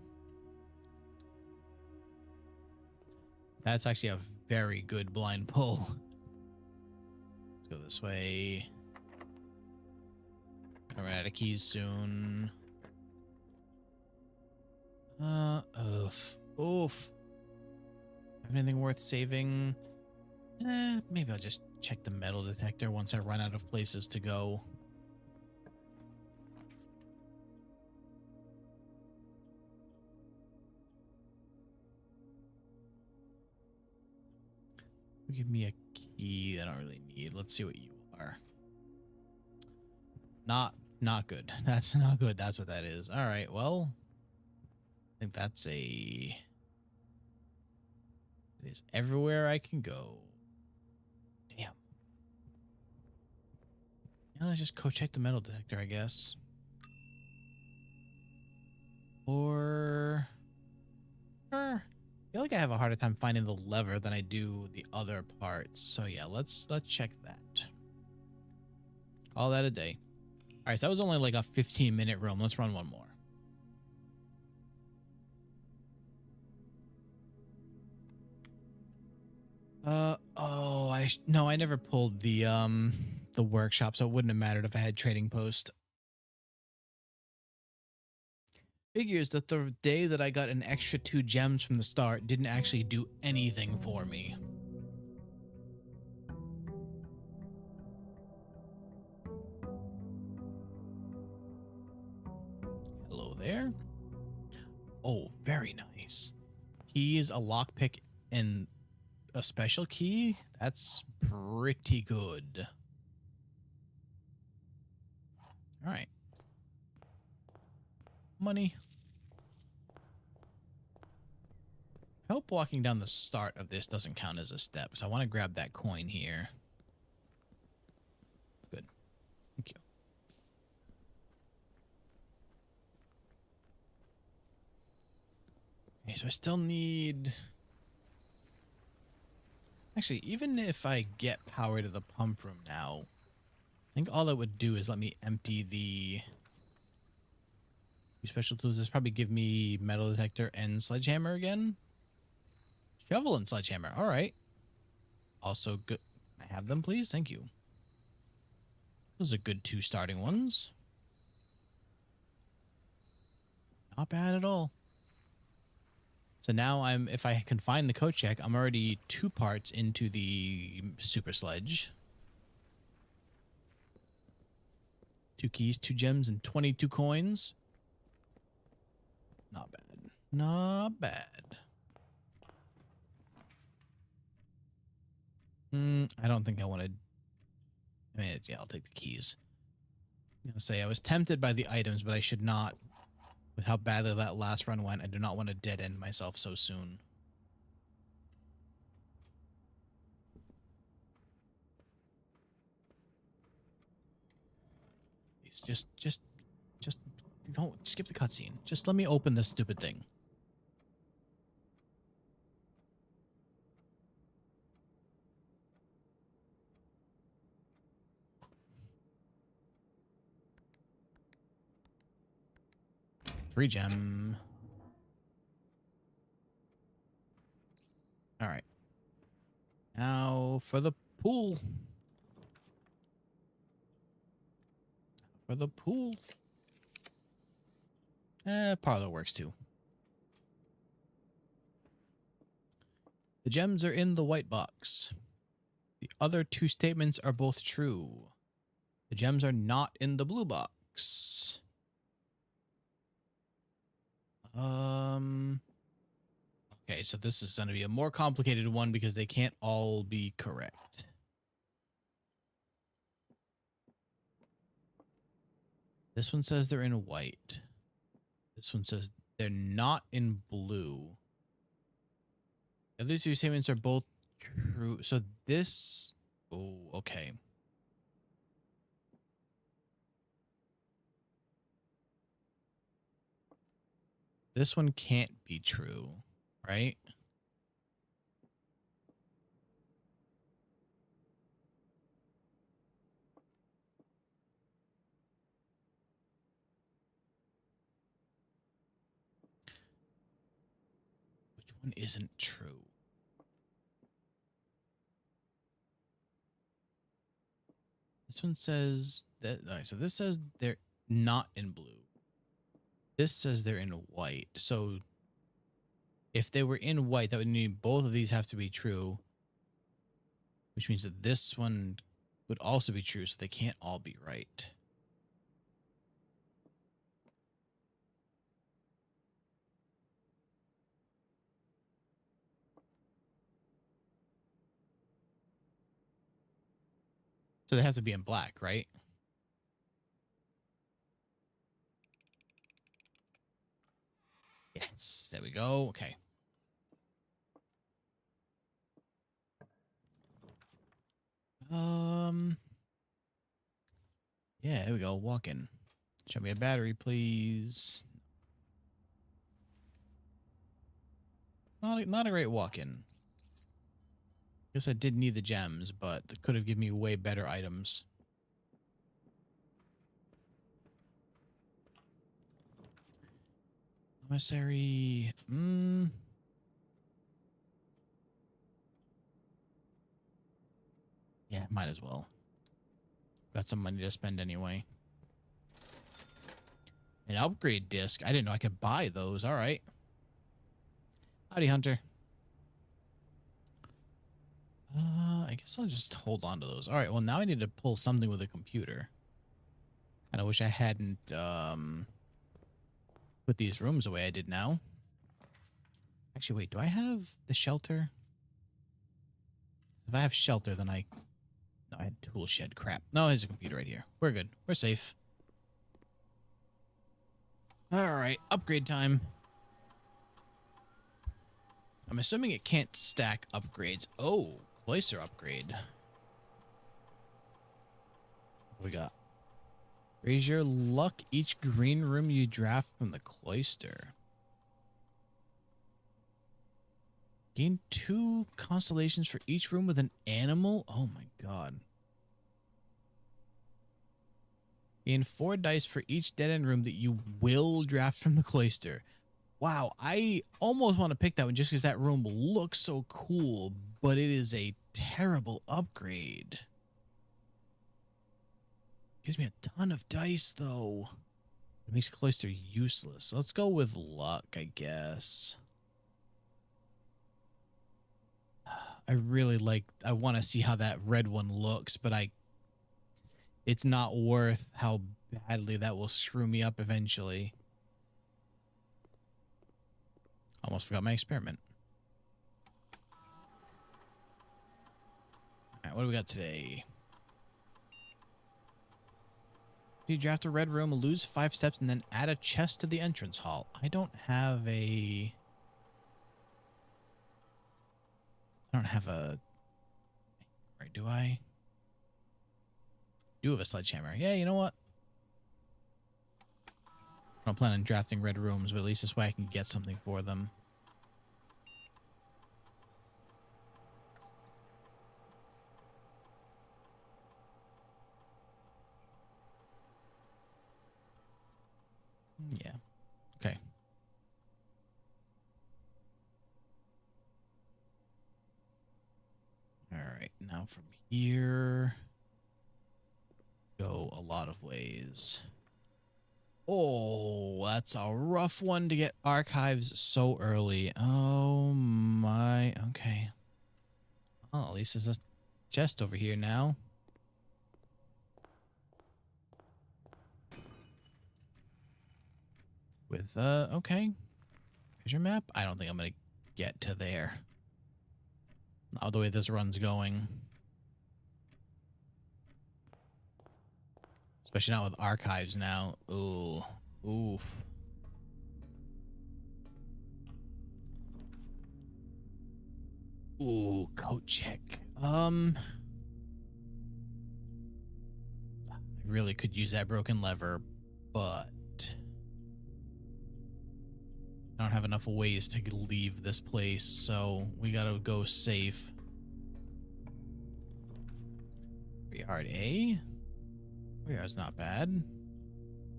That's actually a very good blind pull. Let's go this way. I'll run out of keys soon. Oof. Oof. Have anything worth saving? Maybe I'll just check the metal detector once I run out of places to go. Give me a key that I don't really need. Let's see what you are. Not good. That's not good. That's what that is. All right. Well, I think that's a. It is everywhere I can go. Damn. Yeah, let's just go check the metal detector, I guess. Or. I feel like I have a harder time finding the lever than I do the other parts. So yeah, let's check that. All that a day. All right, so that was only like a 15-minute room. Let's run one more. No, I never pulled the workshop, so it wouldn't have mattered if I had trading post. Figures that the day that I got an extra 2 gems from the start didn't actually do anything for me. Hello there. Oh, very nice. Key is a lockpick and a special key. That's pretty good. All right. Money. I hope walking down the start of this doesn't count as a step. So I want to grab that coin here. Good. Thank you. Okay, so I still need... Actually, even if I get power to the pump room now, I think all that would do is let me empty the... Special tools. This probably give me metal detector and sledgehammer again. Shovel and sledgehammer. All right. Also good. Can I have them, please? Thank you. Those are good 2 starting ones. Not bad at all. So now if I can find the code check, I'm already 2 parts into the super sledge. 2 keys, 2 gems, and 22 coins. Not bad. Not bad. I don't think I want to... I mean, yeah, I'll take the keys. I'm going to say I was tempted by the items, but I should not. With how badly that last run went, I do not want to dead end myself so soon. Please, just don't skip the cutscene. Just let me open this stupid thing. Free gem. All right. Now for the pool. For the pool. Parlor works too. The gems are in the white box. The other 2 statements are both true. The gems are not in the blue box. Okay, so this is going to be a more complicated one because they can't all be correct. This one says they're in white. This one says they're not in blue. The other 2 statements are both true. So this... Oh, okay. This one can't be true, right? Which one isn't true? This one says that... All right, so this says they're not in blue. This says they're in white. So If they were in white, that would mean both of these have to be true, which means that this one would also be true, so they can't all be right. So they have to be in black, right? Yes, there we go. Okay. Yeah, there we go. Walk in. Show me a battery, please. Not a great walk-in. Guess I did need the gems, but it could have given me way better items. Commissary. Yeah, might as well. Got some money to spend anyway. An upgrade disc. I didn't know I could buy those. All right. Howdy, Hunter. I guess I'll just hold on to those. All right. Well, now I need to pull something with a computer. Kind of wish I hadn't put these rooms away. I did now. Actually, wait. Do I have the shelter? If I have shelter, then I... No, I had tool shed. Crap. No, there's a computer right here. We're good. We're safe. All right. Upgrade time. I'm assuming it can't stack upgrades. Oh, cloister upgrade. What we got? Raise your luck each green room you draft from the cloister. Gain 2 constellations for each room with an animal. Oh my god. Gain 4 dice for each dead-end room that you will draft from the cloister. Wow, I almost want to pick that one just because that room looks so cool, but it is a terrible upgrade. Gives me a ton of dice, though. It makes cloister useless. Let's go with luck, I guess. I really like... I want to see how that red one looks, but it's not worth how badly that will screw me up eventually. Almost forgot my experiment. All right, what do we got today? You draft a red room, lose 5 steps, and then add a chest to the entrance hall. I don't have a... Right, do I? Do have a sledgehammer. Yeah, you know what? I don't plan on drafting red rooms, but at least this way I can get something for them. Yeah. Okay. All right. Now from here, go a lot of ways. Oh, that's a rough one to get archives so early. Oh my. Okay. Oh, at least there's a chest over here now. With, okay. Here's your map. I don't think I'm going to get to there. Not the way this run's going. Especially not with archives now. Ooh. Oof. Ooh, coat check. I really could use that broken lever, but I don't have enough ways to leave this place, so we gotta go safe. Yard A? Yard's not bad.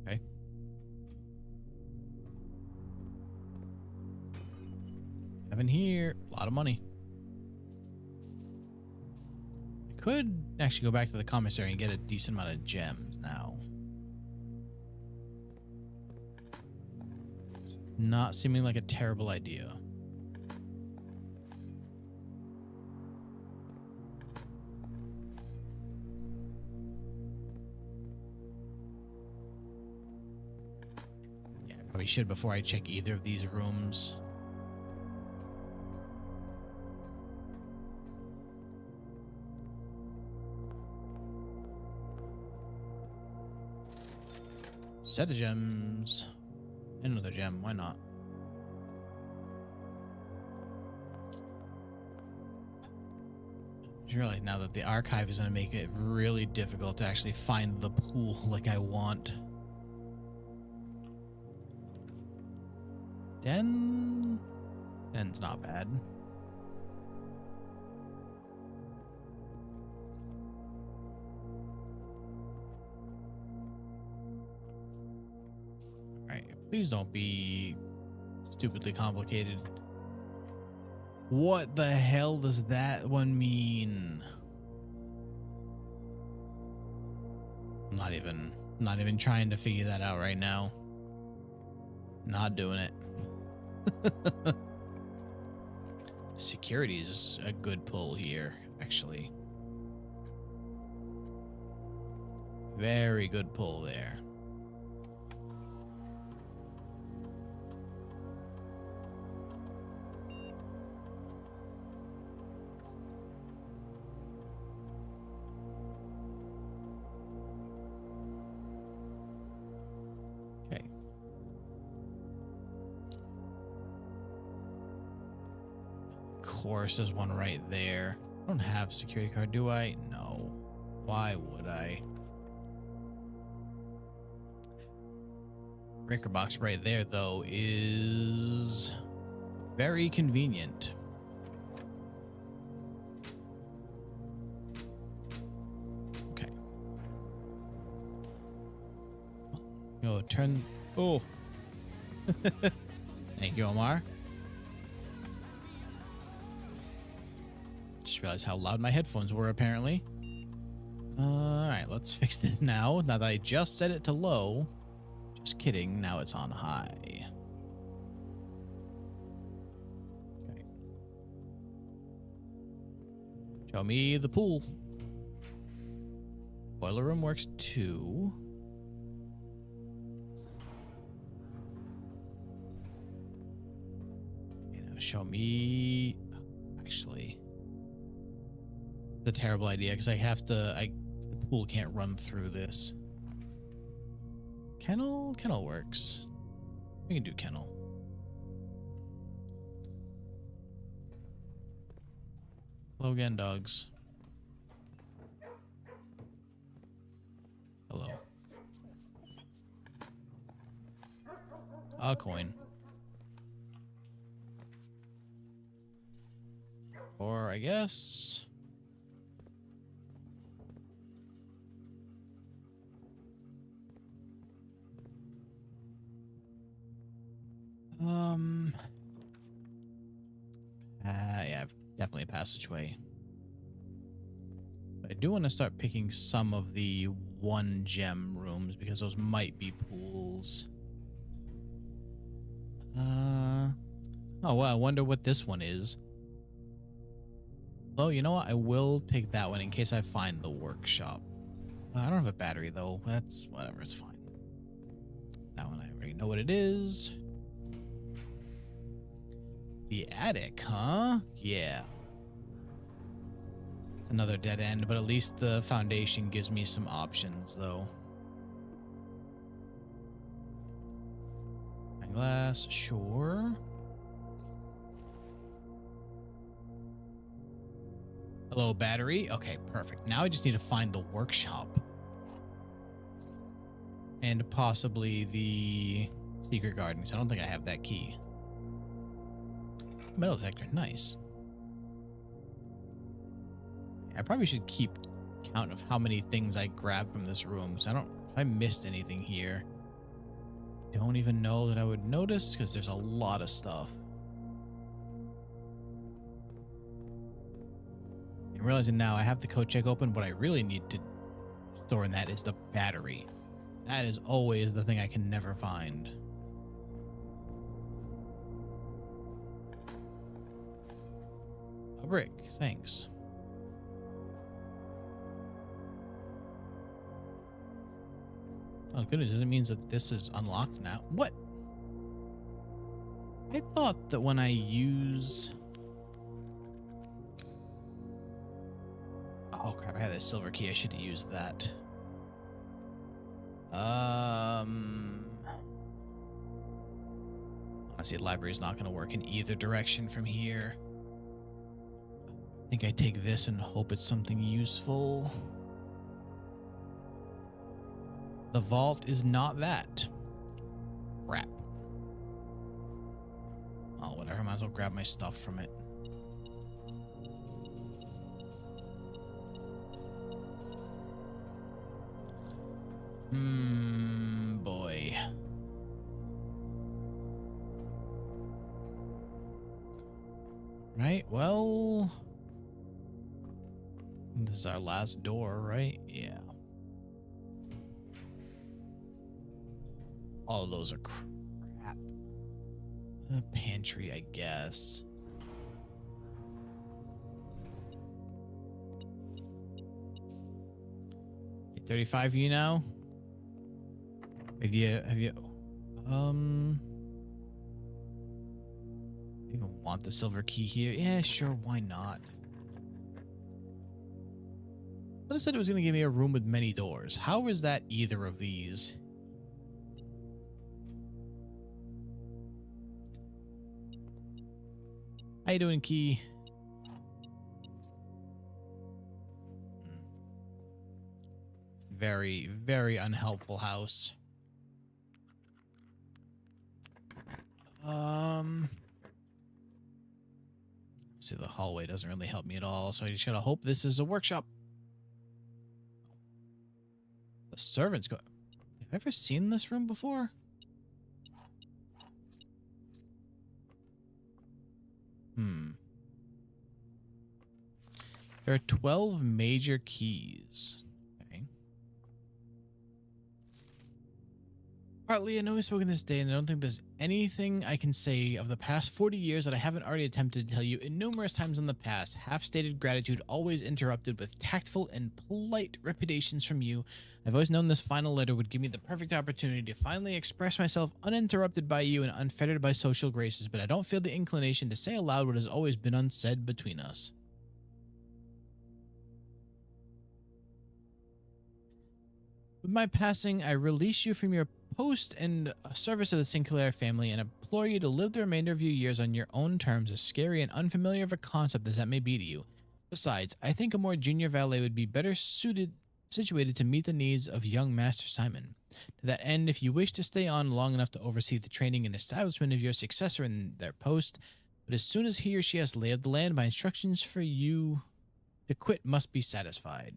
Okay. Having here, a lot of money. I could actually go back to the commissary and get a decent amount of gems now. Not seeming like a terrible idea. Probably should before I check either of these rooms. Set of gems. Another gem, why not? I just realized now that the archive is going to make it really difficult to actually find the pool like I want. Den's not bad. Alright, please don't be stupidly complicated. What the hell does that one mean? I'm not even trying to figure that out right now. Not doing it. Security is a good pull here, actually. Very good pull there. Okay. Of course, there's one right there. I don't have a security card, do I? No. Why would I? Breaker box right there, though, is very convenient. Okay. Yo, turn. Oh. Thank you, Omar. Just realized how loud my headphones were, apparently. All right, let's fix this now. Now that I just set it to low. Just kidding, now it's on high. Okay. Show me the pool. Boiler room works too. You know, show me. Actually, it's a terrible idea because I have to. The pool can't run through this. Kennel works. We can do kennel. Hello again, dogs. Hello. A coin. Or I guess. Yeah, definitely a passageway. But I do want to start picking some of the 1 gem rooms because those might be pools. Oh, well, I wonder what this one is. Oh, you know what? I will pick that one in case I find the workshop. I don't have a battery though. That's whatever. It's fine. That one I already know what it is. The attic, huh? Yeah. It's another dead end, but at least the foundation gives me some options, though. Glass, sure. Hello, battery. Okay, perfect. Now I just need to find the workshop. And possibly the secret garden, because I don't think I have that key. Metal detector, nice. I probably should keep count of how many things I grabbed from this room, because if I missed anything here, don't even know that I would notice because there's a lot of stuff. I'm realizing now I have the code check open. What I really need to store in that is the battery. That is always the thing I can never find. A brick, thanks. Oh goodness, it means that this is unlocked now. What? I thought that when I use... Oh crap, I had a silver key. I should have used that. Honestly, the library's not going to work in either direction from here. I think I take this and hope it's something useful. The vault is not that. Crap. Oh, whatever. Might as well grab my stuff from it. Boy. Right, well... This is our last door, right? Yeah. All of those are crap. A pantry, I guess. $35 you now? Have you even want the silver key here? Yeah, sure, why not? But I said it was gonna give me a room with many doors. How is that either of these? How you doing, key? Very, very unhelpful house. See, the hallway doesn't really help me at all, so I just gotta hope this is a workshop. The servants go. Have I ever seen this room before? There are 12 major keys. Okay. Partly, I know we've spoken this day, and I don't think there's anything I can say of the past 40 years that I haven't already attempted to tell you in numerous times in the past. Half-stated gratitude always interrupted with tactful and polite reputations from you. I've always known this final letter would give me the perfect opportunity to finally express myself uninterrupted by you and unfettered by social graces, but I don't feel the inclination to say aloud what has always been unsaid between us. With my passing, I release you from your post and service of the Sinclair family and implore you to live the remainder of your years on your own terms, as scary and unfamiliar of a concept as that may be to you. Besides, I think a more junior valet would be better situated to meet the needs of young Master Simon. To that end, if you wish to stay on long enough to oversee the training and establishment of your successor in their post, but as soon as he or she has lay of the land, my instructions for you to quit must be satisfied.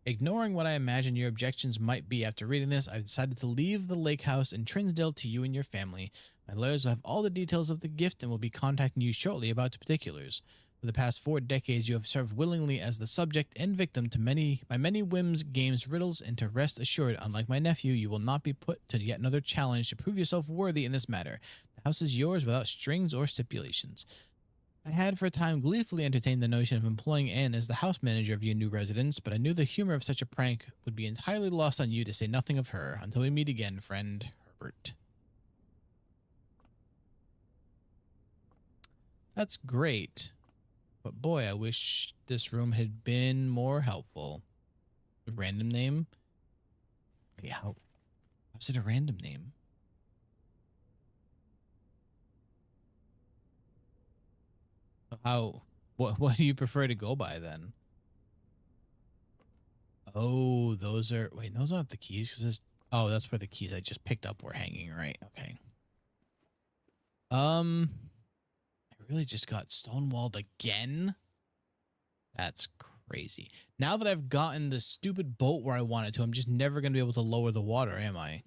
Ignoring what I imagine your objections might be after reading this, I've decided to leave the lake house in Trinsdale to you and your family. My lawyers will have all the details of the gift and will be contacting you shortly about the particulars. For the past 4 decades, you have served willingly as the subject and victim to many whims, games, riddles, and to rest assured, unlike my nephew, you will not be put to yet another challenge to prove yourself worthy in this matter. The house is yours without strings or stipulations. I had for a time gleefully entertained the notion of employing Anne as the house manager of your new residence, but I knew the humor of such a prank would be entirely lost on you, to say nothing of her. Until we meet again, friend Herbert. That's great, but boy, I wish this room had been more helpful. A random name? Wait, how's it a random name? What do you prefer to go by then? Oh, those are, wait, those aren't the keys, because oh, that's where the keys I just picked up were hanging, right? Okay. I really just got stonewalled again? That's crazy. Now that I've gotten the stupid boat where I wanted to, I'm just never going to be able to lower the water, am I?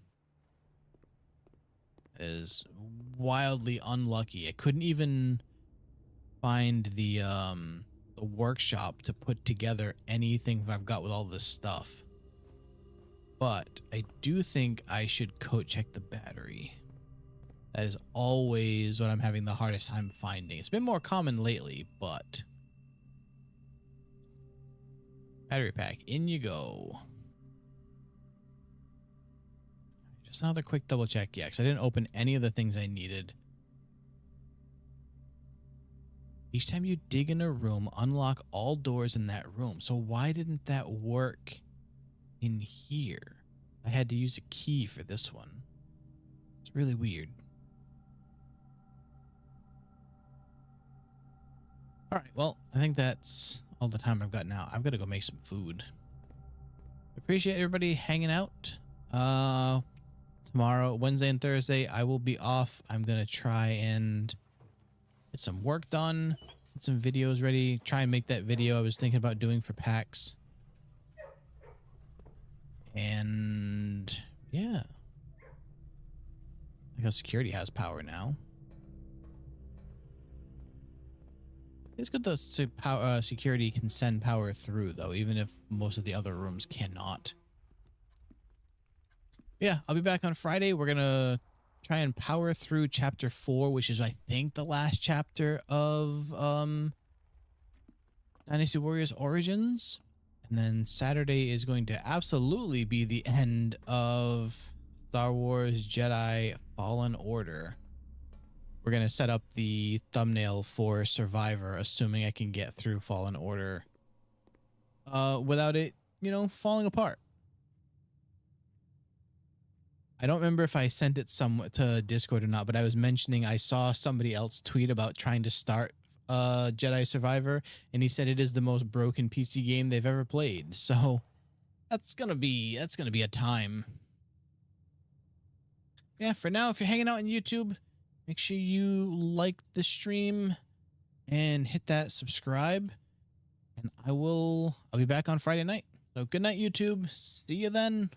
That is wildly unlucky. I couldn't even find the workshop to put together anything I've got with all this stuff. But I do think I should coat check the battery. That is always what I'm having the hardest time finding. It's been more common lately, but battery pack, in you go. Just another quick double check. Yeah, because I didn't open any of the things I needed. Each time you dig in a room, unlock all doors in that room. So why didn't that work in here? I had to use a key for this one. It's really weird. All right, well, I think that's all the time I've got now. I've got to go make some food. Appreciate everybody hanging out. Tomorrow, Wednesday and Thursday, I will be off. I'm going to try and get some work done, get some videos ready, try and make that video I was thinking about doing for PAX. And yeah. I guess security has power now. It's good that security can send power through, though, even if most of the other rooms cannot. Yeah, I'll be back on Friday. We're going to try and power through Chapter 4, which is, I think, the last chapter of Dynasty Warriors Origins. And then Saturday is going to absolutely be the end of Star Wars Jedi Fallen Order. We're going to set up the thumbnail for Survivor, assuming I can get through Fallen Order without it, you know, falling apart. I don't remember if I sent it to Discord or not, but I was mentioning I saw somebody else tweet about trying to start Jedi Survivor, and he said it is the most broken PC game they've ever played. So that's gonna be a time. Yeah, for now, if you're hanging out on YouTube, make sure you like the stream and hit that subscribe. And I'll be back on Friday night. So good night, YouTube. See you then.